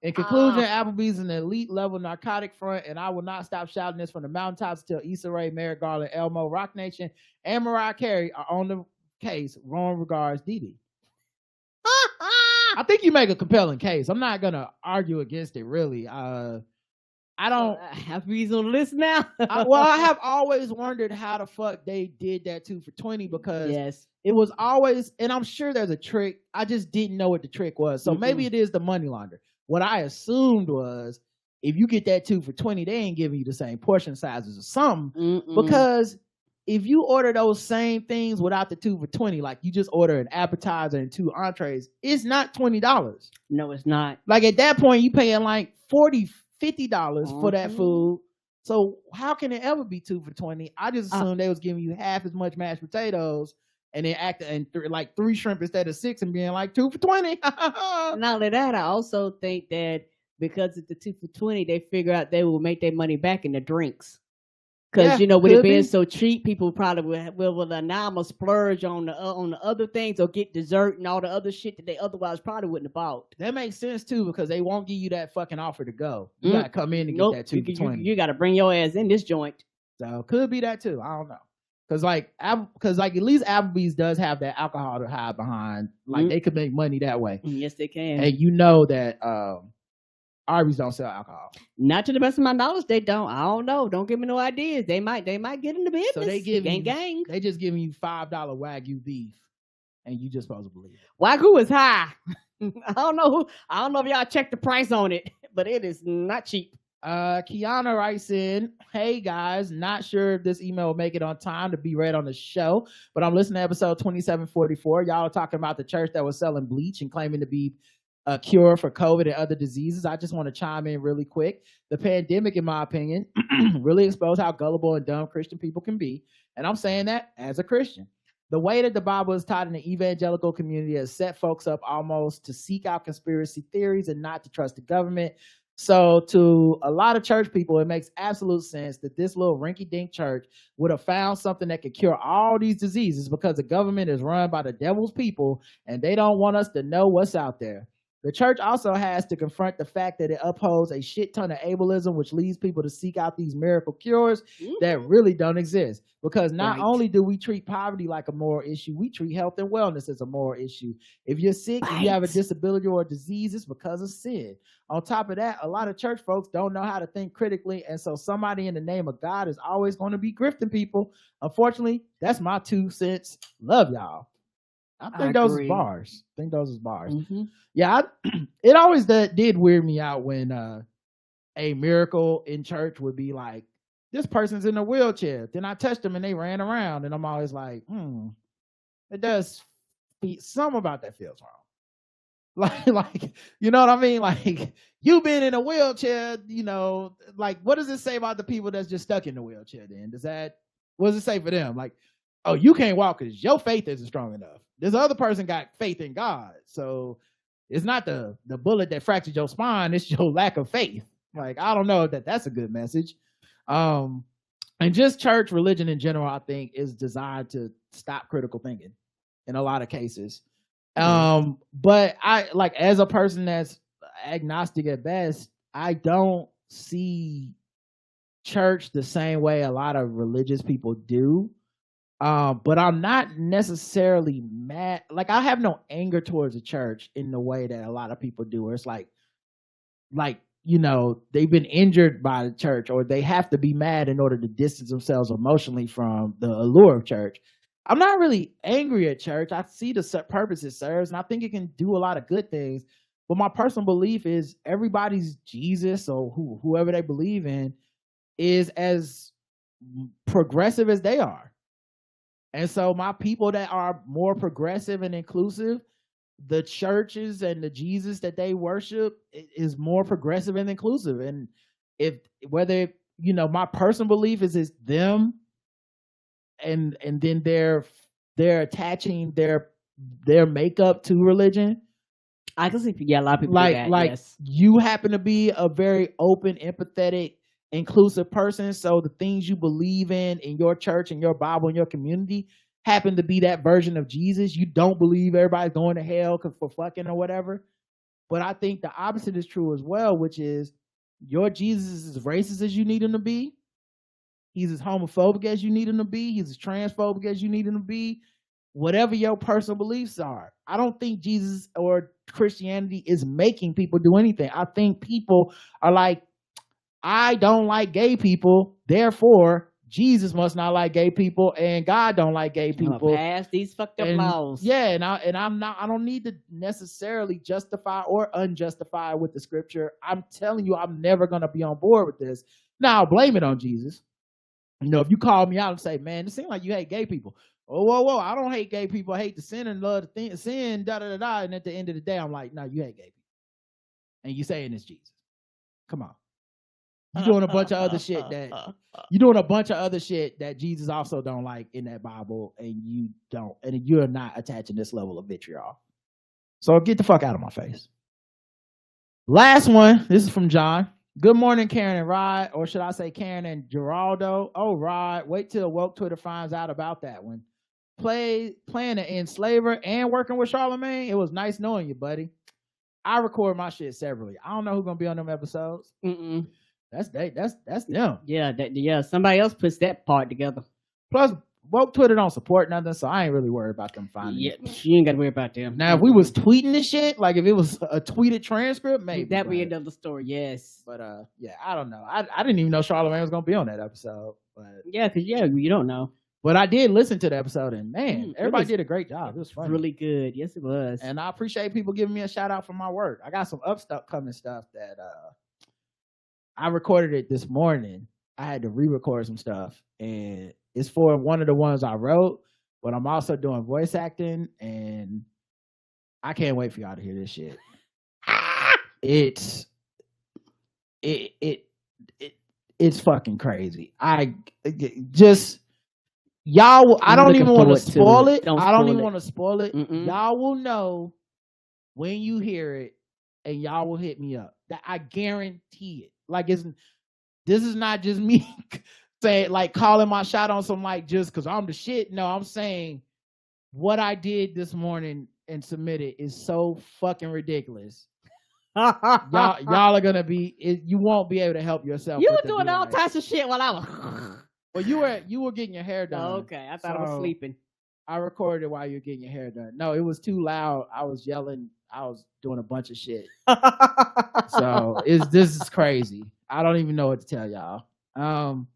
In conclusion, Applebee's is an elite level narcotic front, and I will not stop shouting this from the mountaintops until Issa Rae, Merrick Garland, Elmo, Rock Nation, and Mariah Carey are on the case. Wrong regards, Dee. I think you make a compelling case. I'm not gonna argue against it, really. I don't have these on the list now. I have always wondered how the fuck they did that 2 for $20 because it was always, and I'm sure there's a trick. I just didn't know what the trick was. So maybe it is the money launder. What I assumed was if you get that 2 for $20, they ain't giving you the same portion sizes or something. Because if you order those same things without the 2 for $20, like you just order an appetizer and 2 entrees, it's not $20. No, it's not. Like at that point, you paying like $50 for that food. So how can it ever be 2 for $20? I just assumed they was giving you half as much mashed potatoes and then like 3 shrimp instead of 6 and being like 2 for $20. Not only that, I also think that because it's the 2 for $20, they figure out they will make their money back in the drinks. Because, with it being so cheap, people probably will now I'm going to splurge on the other things or get dessert and all the other shit that they otherwise probably wouldn't have bought. That makes sense, too, because they won't give you that fucking offer to go. You got to come in and get that 2 for $20. You got to bring your ass in this joint. So, could be that, too. I don't know. Because, at least Applebee's does have that alcohol to hide behind. Like, they could make money that way. Yes, they can. And you know that Arby's don't sell alcohol. Not to the best of my knowledge, they don't. I don't know. Don't give me no ideas. They might get in the business. So they give gang. They just giving you $5 Wagyu beef, and you just supposed to believe it. Wagyu is high. I don't know if y'all checked the price on it, but it is not cheap. Kiana writes in, hey guys, not sure if this email will make it on time to be read on the show, but I'm listening to episode 2744. Y'all are talking about the church that was selling bleach and claiming to be a cure for COVID and other diseases. I just want to chime in really quick. The pandemic, in my opinion, really exposed how gullible and dumb Christian people can be. And I'm saying that as a Christian. The way that the Bible is taught in the evangelical community has set folks up almost to seek out conspiracy theories and not to trust the government. So to a lot of church people, it makes absolute sense that this little rinky-dink church would have found something that could cure all these diseases because the government is run by the devil's people and they don't want us to know what's out there. The church also has to confront the fact that it upholds a shit ton of ableism, which leads people to seek out these miracle cures that really don't exist. Because not only do we treat poverty like a moral issue, we treat health and wellness as a moral issue. If you're sick, if you have a disability or a disease, it's because of sin. On top of that, a lot of church folks don't know how to think critically, and so somebody in the name of God is always going to be grifting people. Unfortunately, that's my 2 cents. Love y'all. I think those is bars. Mm-hmm. Yeah, it always did weird me out when a miracle in church would be like, this person's in a wheelchair. Then I touched them and they ran around, and I'm always like, it does something about that feels wrong. Like, you know what I mean? Like, you being in a wheelchair, like, what does it say about the people that's just stuck in the wheelchair then? What does it say for them? Like, oh, you can't walk because your faith isn't strong enough. This other person got faith in God. So it's not the bullet that fractured your spine. It's your lack of faith. Like, I don't know if that's a good message. And just church religion in general, I think, is designed to stop critical thinking in a lot of cases. But I, like, as a person that's agnostic at best, I don't see church the same way a lot of religious people do. But I'm not necessarily mad. Like, I have no anger towards the church in the way that a lot of people do. Where it's like, they've been injured by the church, or they have to be mad in order to distance themselves emotionally from the allure of church. I'm not really angry at church. I see the purpose it serves, and I think it can do a lot of good things. But my personal belief is everybody's Jesus, or whoever they believe in, is as progressive as they are. And so my people that are more progressive and inclusive, the churches and the Jesus that they worship is more progressive and inclusive. And if whether my personal belief is them, and then they're attaching their makeup to religion. I can see, a lot of people like do that, like yes. You happen to be a very open, empathetic, inclusive person, so the things you believe in your church and your Bible and your community happen to be that version of Jesus. You don't believe everybody's going to hell for fucking or whatever. But I think the opposite is true as well, which is your Jesus is as racist as you need him to be. He's as homophobic as you need him to be. He's as transphobic as you need him to be. Whatever your personal beliefs are. I don't think Jesus or Christianity is making people do anything. I think people are like, I don't like gay people, therefore Jesus must not like gay people, and God don't like gay people. Pass these fucked up laws. Yeah, and I don't need to necessarily justify or unjustify with the scripture. I'm telling you, I'm never gonna be on board with this. Now I'll blame it on Jesus. If you call me out and say, man, it seems like you hate gay people. Oh, whoa, I don't hate gay people. I hate the sin and love the sin, da-da-da-da. And at the end of the day, I'm like, no, you hate gay people. And you saying it's Jesus. Come on. You're doing a bunch of other shit that Jesus also don't like in that Bible, and you're not attaching this level of vitriol. So get the fuck out of my face. Last one. This is from John. Good morning, Karen and Rod, or should I say Karen and Geraldo? Oh, Rod, wait till woke Twitter finds out about that one. Playing an enslaver and working with Charlamagne. It was nice knowing you, buddy. I record my shit separately. I don't know who's gonna be on them episodes. That's them. Yeah, somebody else puts that part together. Plus, woke Twitter don't support nothing, so I ain't really worried about them finding it. You ain't got to worry about them. Now, if we was tweeting this shit, like if it was a tweeted transcript, maybe that'd be another story. Yes, but yeah, I don't know. I didn't even know Charlamagne was gonna be on that episode. But because you don't know. But I did listen to the episode, and man, everybody did a great job. It was funny, really good. Yes, it was. And I appreciate people giving me a shout out for my work. I got some upcoming stuff that I recorded it this morning. I had to re-record some stuff, and it's for one of the ones I wrote, but I'm also doing voice acting, and I can't wait for y'all to hear this shit. It's fucking crazy. I don't even want to spoil it. I don't even want to spoil it. Y'all will know when you hear it, and y'all will hit me up. That I guarantee it. Like this is not just me saying, like, calling my shot on some, like, just because I'm the shit. No, I'm saying what I did this morning and submitted is so fucking ridiculous. y'all are gonna be. You won't be able to help yourself. You were doing all types of shit while I was. Well, you were getting your hair done. Oh, okay, I thought I was sleeping. I recorded it while you were getting your hair done. No, it was too loud. I was yelling. I was doing a bunch of shit. So this is crazy. I don't even know what to tell y'all.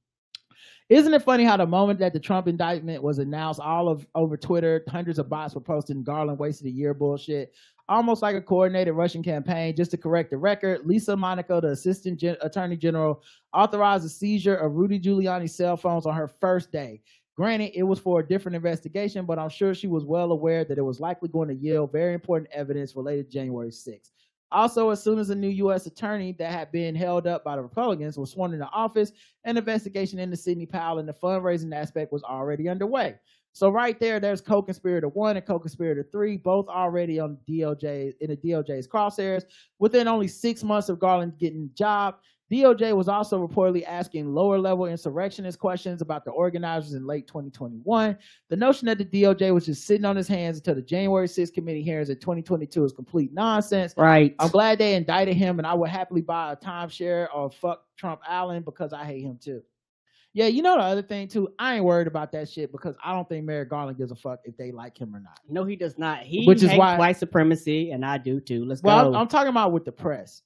Isn't it funny how the moment that the Trump indictment was announced, over Twitter, hundreds of bots were posting Garland wasted a year bullshit, almost like a coordinated Russian campaign. Just to correct the record, Lisa Monaco, the assistant attorney general, authorized the seizure of Rudy Giuliani's cell phones on her first day. Granted, it was for a different investigation, but I'm sure she was well aware that it was likely going to yield very important evidence related to January 6th. Also, as soon as a new U.S. attorney that had been held up by the Republicans was sworn into office, an investigation into Sidney Powell and the fundraising aspect was already underway. So right there's co-conspirator 1 and co-conspirator 3, both already on DOJ in the DOJ's crosshairs. Within only 6 months of Garland getting the job, DOJ was also reportedly asking lower-level insurrectionist questions about the organizers in late 2021. The notion that the DOJ was just sitting on his hands until the January 6th committee hearings in 2022 is complete nonsense. Right. I'm glad they indicted him, and I would happily buy a timeshare or fuck Trump Allen because I hate him too. Yeah, you know the other thing too, I ain't worried about that shit because I don't think Merrick Garland gives a fuck if they like him or not. No, he does not. He hates white supremacy, and I do too. Let's go. I'm talking about with the press.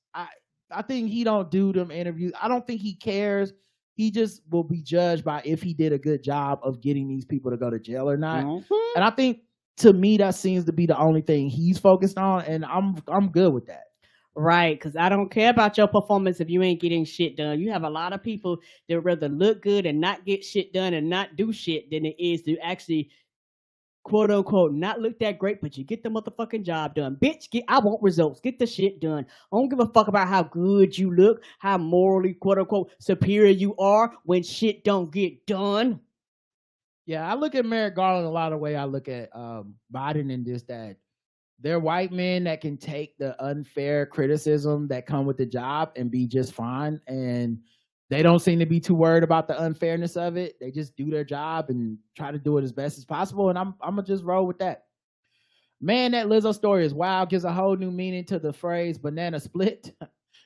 I think he don't do them interviews. I don't think he cares. He just will be judged by if he did a good job of getting these people to go to jail or not. Mm-hmm. And I think, to me, that seems to be the only thing he's focused on, and I'm good with that. Right, because I don't care about your performance if you ain't getting shit done. You have a lot of people that rather look good and not get shit done and not do shit than it is to actually, quote unquote, not look that great, but you get the motherfucking job done. Bitch, I want results. Get the shit done. I don't give a fuck about how good you look, how morally, quote unquote, superior you are when shit don't get done. Yeah, I look at Merrick Garland a lot of way I look at Biden and this, that they're white men that can take the unfair criticism that come with the job and be just fine. And they don't seem to be too worried about the unfairness of it. They just do their job and try to do it as best as possible. And I'm going to just roll with that. Man, that Lizzo story is wild. Gives a whole new meaning to the phrase banana split.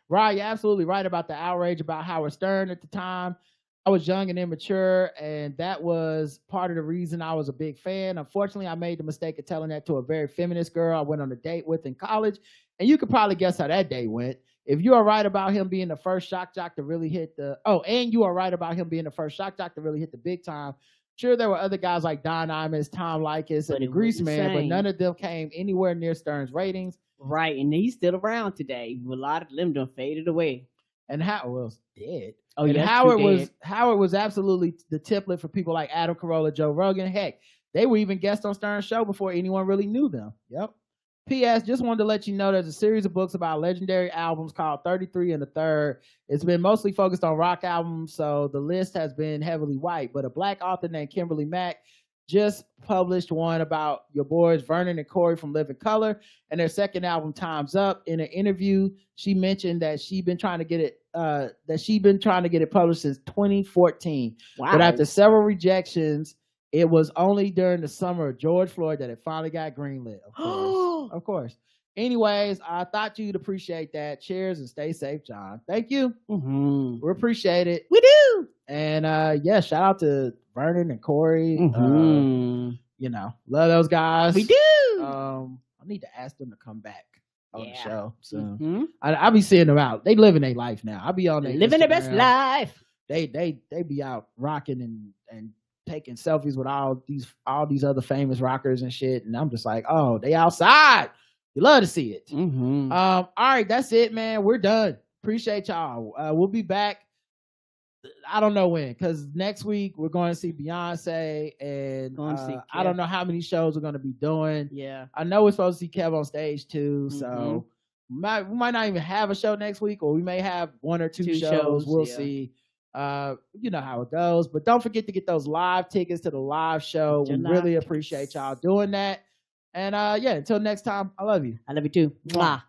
Right, you're absolutely right about the outrage about Howard Stern at the time. I was young and immature, and that was part of the reason I was a big fan. Unfortunately, I made the mistake of telling that to a very feminist girl I went on a date with in college, and you could probably guess how that day went. If you are right about him being the first shock jock to really hit the big time, sure, there were other guys like Don Imus, Tom Likas, and the Grease Man, but none of them came anywhere near Stern's ratings. Right, and he's still around today. A lot of them done faded away. And Howard was dead. Oh, and yeah, Howard was absolutely the template for people like Adam Carolla, Joe Rogan. Heck, they were even guests on Stern's show before anyone really knew them. Yep. P.S. Just wanted to let you know there's a series of books about legendary albums called 33 and the Third. It's been mostly focused on rock albums, so the list has been heavily white. But a black author named Kimberly Mack just published one about your boys Vernon and Corey from Living Color and their second album, Time's Up. In an interview, she mentioned that she'd been trying to get it published since 2014. Wow. But after several rejections, it was only during the summer of George Floyd that it finally got greenlit. Of course. Of course. Anyways, I thought you'd appreciate that. Cheers and stay safe, John. Thank you. Mm-hmm. We appreciate it. We do. And shout out to Vernon and Corey. Mm-hmm. Love those guys. We do. I need to ask them to come back on the show. So mm-hmm. I'll be seeing them out. They living their life now. I'll be on there living their best life. They be out rocking and taking selfies with all these other famous rockers and shit. And I'm just like, oh, they outside. You love to see it. Mm-hmm. All right, that's it, man. We're done. Appreciate y'all. We'll be back. I don't know when, because next week we're going to see Beyonce, and I don't know how many shows we're going to be doing. Yeah, I know we're supposed to see Kev on stage too, so we might not even have a show next week, or we may have one or two shows. We'll see. You know how it goes, but don't forget to get those live tickets to the live show. We really appreciate y'all doing that. And until next time, I love you. I love you too. Mwah.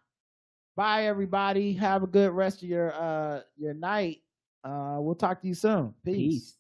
Bye, everybody. Have a good rest of your night. We'll talk to you soon. Peace.